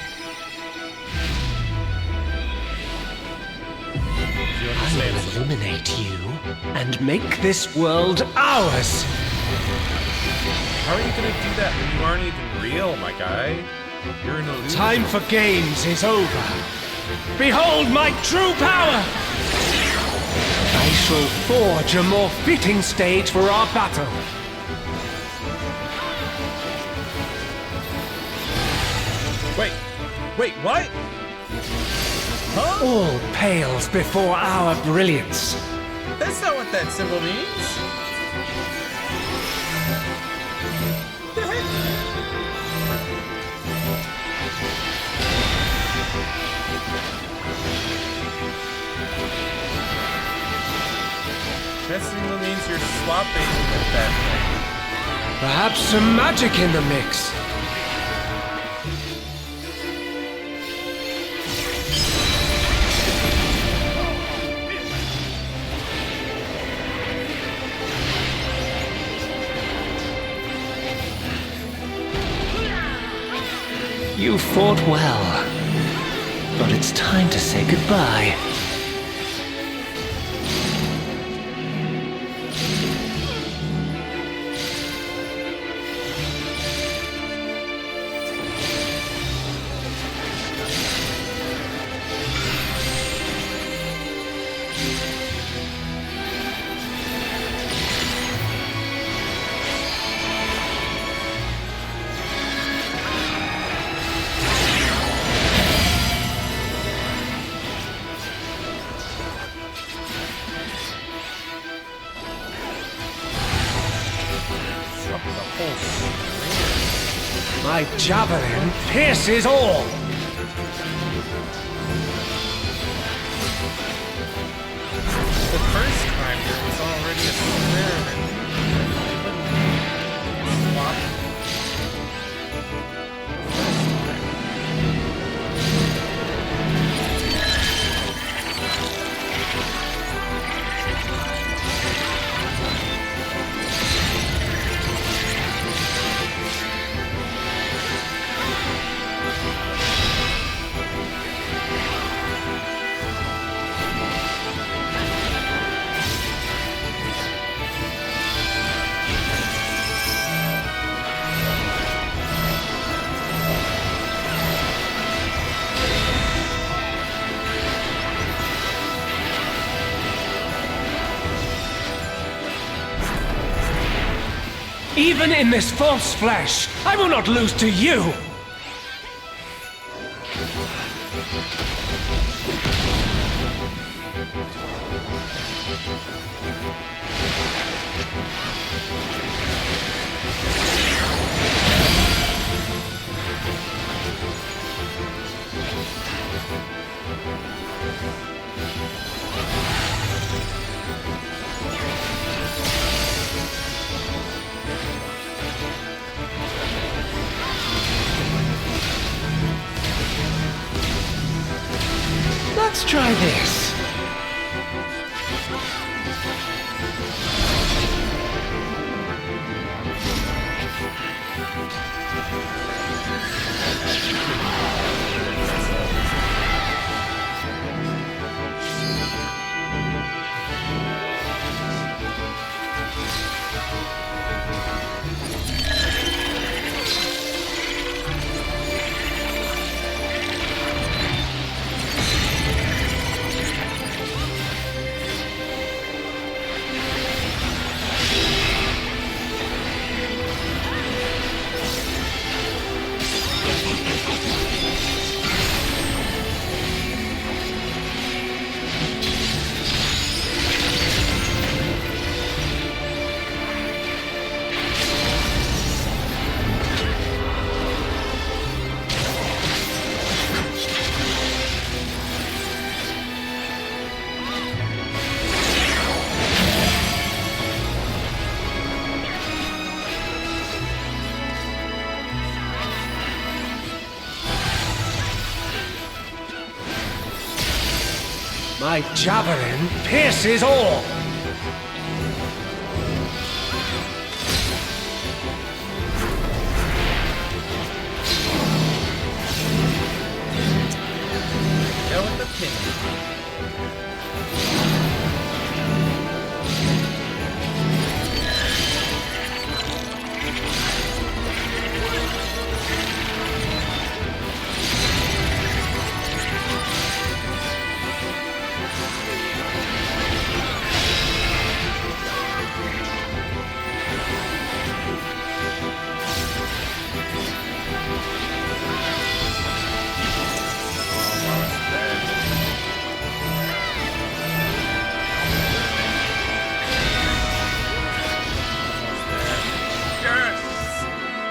Speaker 1: You
Speaker 9: I
Speaker 1: understand?
Speaker 9: will illuminate you and make this world ours.
Speaker 1: How are you gonna do that when you aren't even real, my guy? You're an illusion.
Speaker 9: Time for games is over. Behold my true power! I shall forge a more fitting stage for our battle.
Speaker 1: Wait, what? Huh?
Speaker 9: All pales before our brilliance.
Speaker 1: That's not what that symbol means. What the heck? That symbol means you're swapping with that thing.
Speaker 9: Perhaps some magic in the mix. You fought well, but it's time to say goodbye. My javelin pierces all!
Speaker 1: The first time there was already a experiment. Swap.
Speaker 9: Even in this false flesh, I will not lose to you! Let's try this. My javelin pierces all!
Speaker 1: Go with the pin.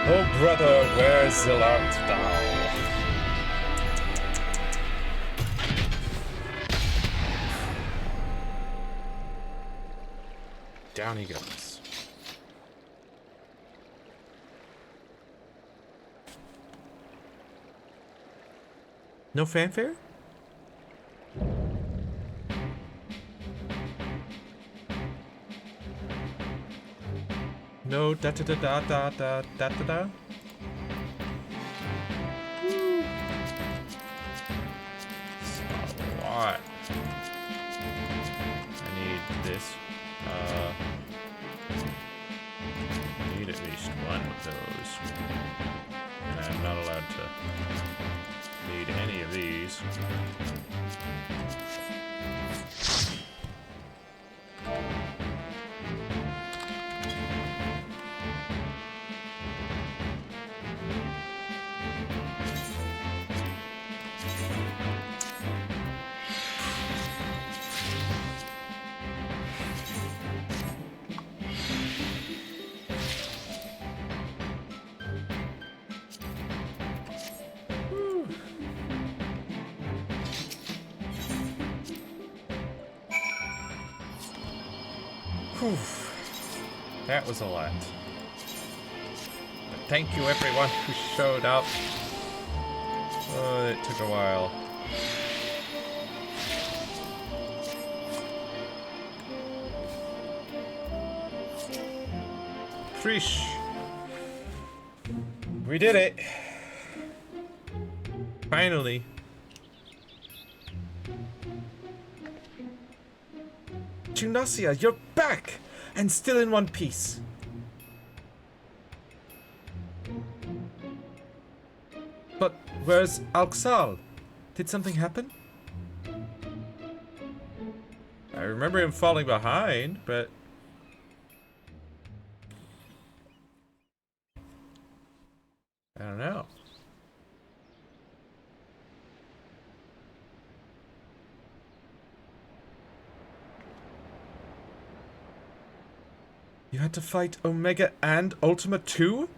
Speaker 1: Oh, brother, where art thou? Down he goes. No fanfare? No da da da da da da da da da. It's a lot. I need this. I need at least one of those. And I'm not allowed to need any of these. Whew. That was a lot. But thank you everyone who showed up. Oh, it took a while. Freesh. We did it. Finally.
Speaker 4: Junasia, you're back! And still in one piece. But where's Alxal? Did something happen?
Speaker 1: I remember him falling behind, but... I don't know.
Speaker 4: You had to fight Omega and Ultima too?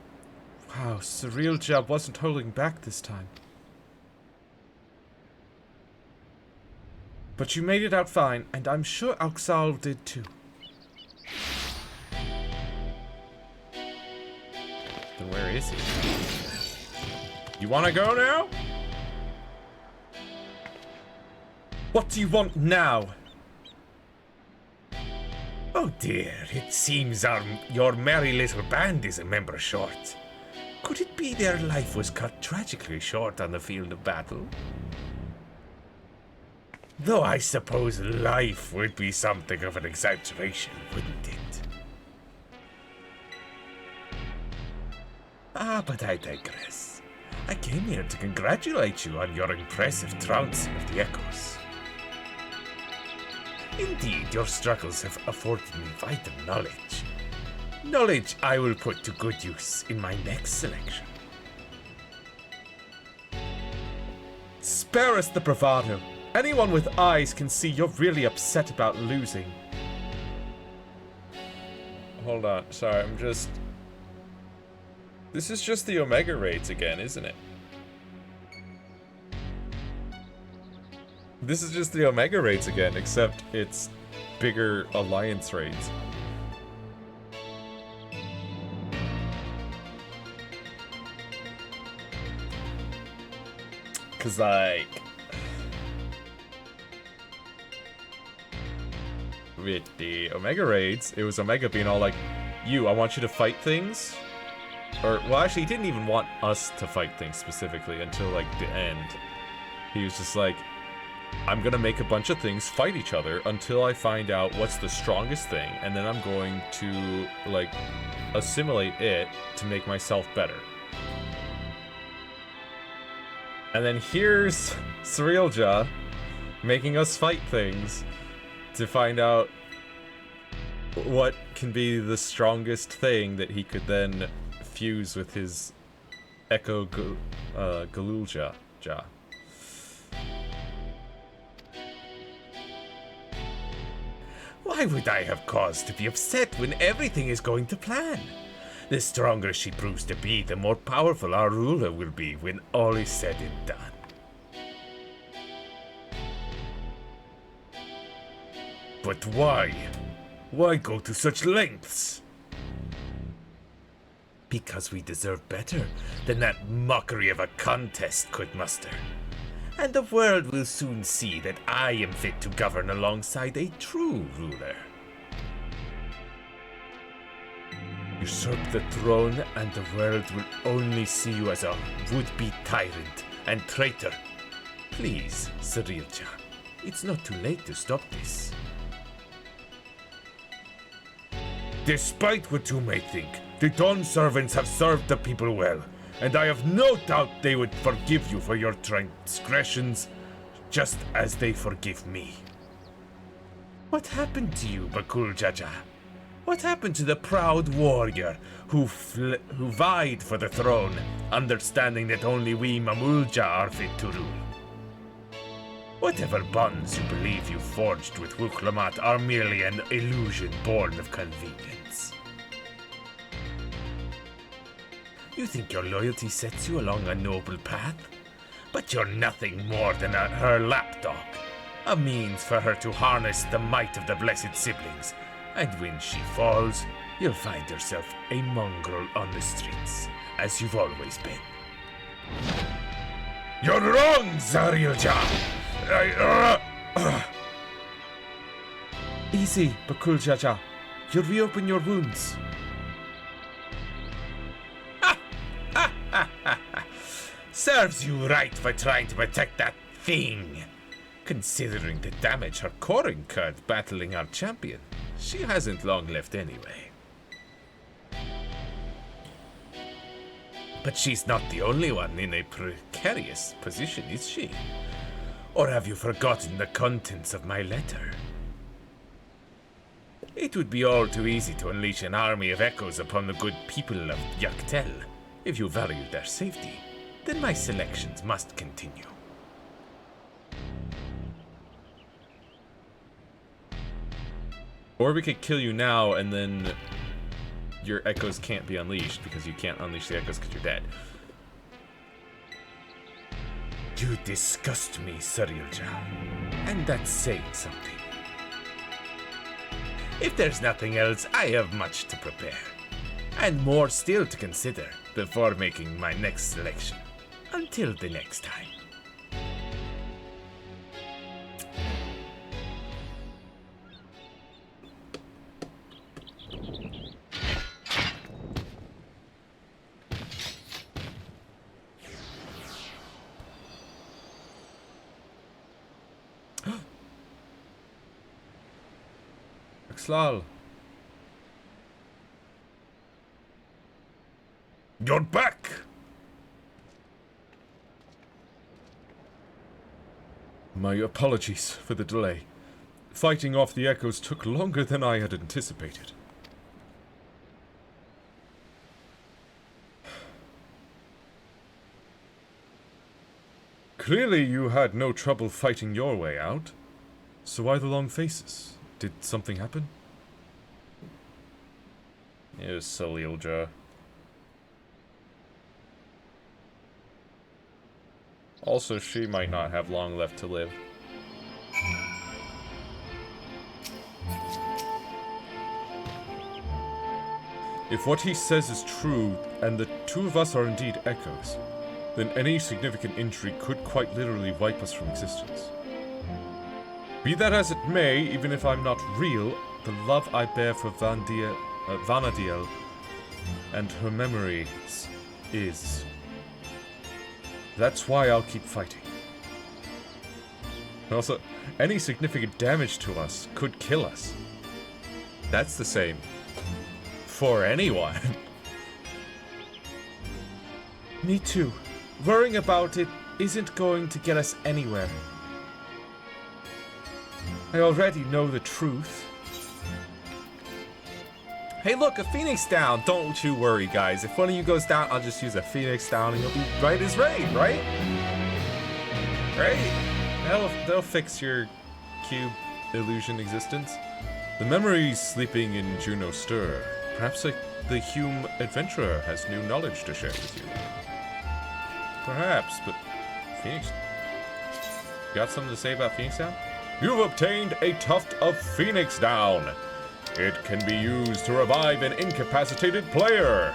Speaker 4: Wow, Surreal Job wasn't holding back this time. But you made it out fine, and I'm sure Alxal did too.
Speaker 1: Then where is he? You wanna go now?
Speaker 4: What do you want now?
Speaker 3: Oh dear, it seems your merry little band is a member short. Could it be their life was cut tragically short on the field of battle? Though I suppose life would be something of an exaggeration, wouldn't it? Ah, but I digress. I came here to congratulate you on your impressive trouncing of the Echoes. Indeed, your struggles have afforded me vital knowledge. Knowledge I will put to good use in my next selection.
Speaker 4: Spare us the bravado. Anyone with eyes can see you're really upset about losing.
Speaker 1: Hold on, sorry, I'm just... This is just the Omega raids again, isn't it? This is just the Omega raids again, except it's bigger Alliance raids. Cause like... with the Omega raids, it was Omega being all like, I want you to fight things. Or, well actually he didn't even want us to fight things specifically until like the end. He was just like, I'm gonna make a bunch of things fight each other until I find out what's the strongest thing, and then I'm going to, like, assimilate it to make myself better. And then here's Cirilja making us fight things to find out what can be the strongest thing that he could then fuse with his Echo Galulja.
Speaker 3: Why would I have cause to be upset when everything is going to plan? The stronger she proves to be, the more powerful our ruler will be when all is said and done. But why? Why go to such lengths? Because we deserve better than that mockery of a contest could muster. And the world will soon see that I am fit to govern alongside a true ruler. Usurp the throne and the world will only see you as a would-be tyrant and traitor. Please, Cirilja, it's not too late to stop this. Despite what you may think, the Dawn servants have served the people well, and I have no doubt they would forgive you for your transgressions, just as they forgive me. What happened to you, Bakul Jaja? What happened to the proud warrior who vied for the throne, understanding that only we Mamulja are fit to rule? Whatever bonds you believe you forged with Wuklamat are merely an illusion born of convenience. You think your loyalty sets you along a noble path? But you're nothing more than her lapdog, a means for her to harness the might of the blessed siblings, and when she falls, you'll find yourself a mongrel on the streets, as you've always been. You're wrong, Cirilja!
Speaker 4: Easy, Bakul Jaja. You'll reopen your wounds.
Speaker 3: Serves you right for trying to protect that thing. Considering the damage her core incurred battling our champion, she hasn't long left anyway. But she's not the only one in a precarious position, is she? Or have you forgotten the contents of my letter? It would be all too easy to unleash an army of echoes upon the good people of Yaktel. If you value their safety, then my selections must continue.
Speaker 1: Or we could kill you now, and then your echoes can't be unleashed, because you can't unleash the echoes because you're dead.
Speaker 3: You disgust me, Cirilja, and that's saying something. If there's nothing else, I have much to prepare, and more still to consider before making my next selection. Until the next time.
Speaker 1: Xlal.
Speaker 3: You're back!
Speaker 2: My apologies for the delay. Fighting off the echoes took longer than I had anticipated. Clearly you had no trouble fighting your way out. So why the long faces? Did something happen?
Speaker 1: It was Cirilja. Also, she might not have long left to live.
Speaker 2: If what he says is true, and the two of us are indeed echoes, then any significant injury could quite literally wipe us from existence. Be that as it may, even if I'm not real, the love I bear for Vanadiel and her memories is. That's why I'll keep fighting. Also, any significant damage to us could kill us.
Speaker 1: That's the same for anyone.
Speaker 4: Me too. Worrying about it isn't going to get us anywhere. I already know the truth.
Speaker 1: Hey, look, a Phoenix down. Don't you worry, guys. If one of you goes down, I'll just use a Phoenix down and you'll be right as rain, right? Right? That'll fix your cube illusion existence.
Speaker 2: The memories sleeping in Jeuno stir. Perhaps the Hume adventurer has new knowledge to share with you.
Speaker 1: Perhaps, but Phoenix... You got something to say about Phoenix down?
Speaker 2: You've obtained a tuft of Phoenix down. It can be used to revive an incapacitated player.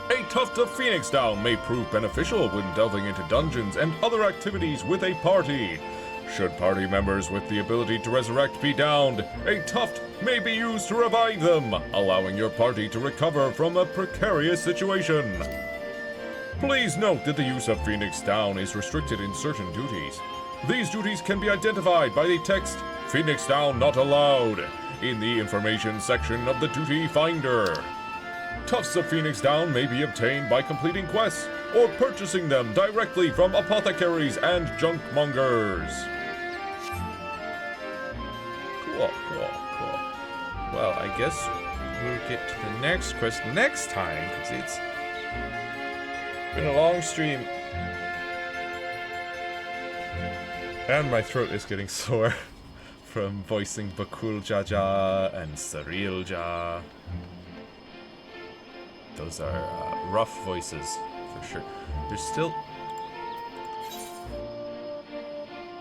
Speaker 2: A tuft of Phoenix down may prove beneficial when delving into dungeons and other activities with a party. Should party members with the ability to resurrect be downed, a tuft may be used to revive them, allowing your party to recover from a precarious situation. Please note that the use of Phoenix down is restricted in certain duties. These duties can be identified by the text "Phoenix down not allowed" in the information section of the duty finder. Tufts of Phoenix down may be obtained by completing quests or purchasing them directly from apothecaries and junkmongers.
Speaker 1: Cool. Well, I guess we'll get to the next quest next time, because it's been a long stream. And my throat is getting sore from voicing Bakul Jaja and Saril Ja. Those are rough voices, for sure. There's still...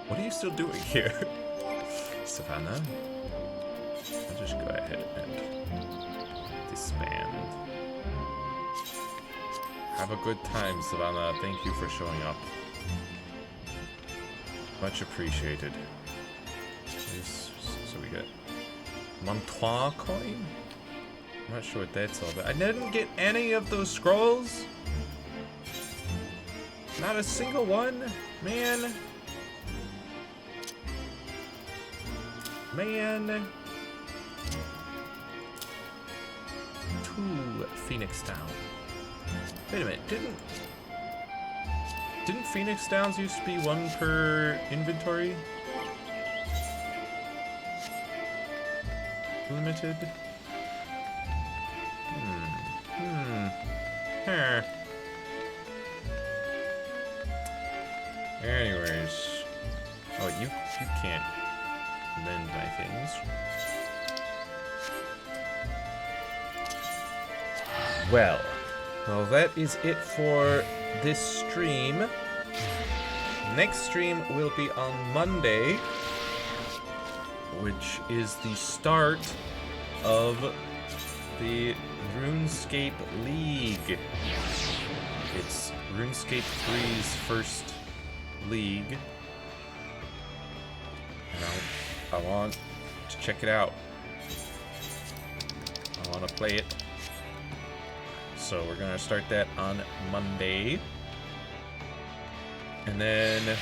Speaker 1: What are you still doing here? Savannah? I'll just go ahead and disband. Have a good time, Savannah. Thank you for showing up. Much appreciated. So we get Montois coin? I'm not sure what that's all about. I didn't get any of those scrolls. Not a single one. Man. 2 Phoenix down. Wait a minute, didn't Phoenix Downs used to be 1 per inventory? Limited? Huh. Anyways. Oh, you can't mend my things. Well, that is it for this stream. Next stream will be on Monday, which is the start of the RuneScape League. It's RuneScape 3's first league. And I want to check it out. I want to play it. So we're going to start that on Monday. And then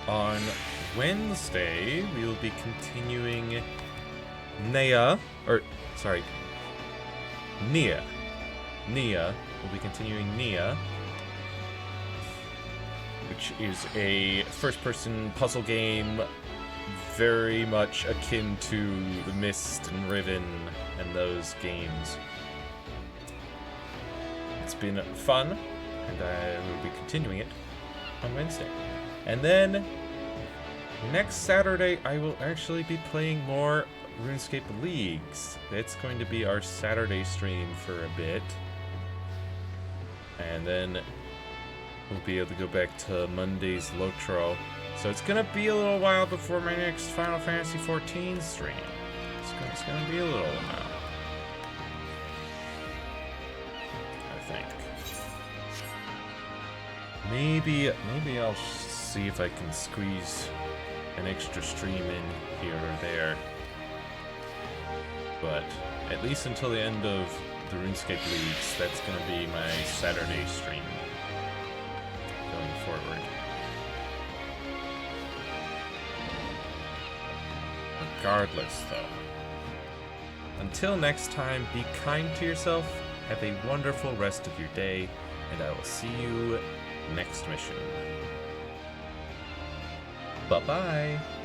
Speaker 1: on Wednesday, we will be continuing Nia. We'll be continuing Nia, which is a first-person puzzle game very much akin to the Myst and Riven and those games. It's been fun, and I will be continuing it on Wednesday. And then next Saturday, I will actually be playing more RuneScape Leagues. It's going to be our Saturday stream for a bit. And then we'll be able to go back to Monday's Lotro. So it's gonna be a little while before my next Final Fantasy XIV stream. It's gonna be a little while, I think. Maybe I'll see if I can squeeze an extra stream in here or there. But at least until the end of the RuneScape Leagues, that's gonna be my Saturday stream. going forward. Regardless, though, until next time, be kind to yourself, have a wonderful rest of your day, and I will see you next mission. Bye-bye!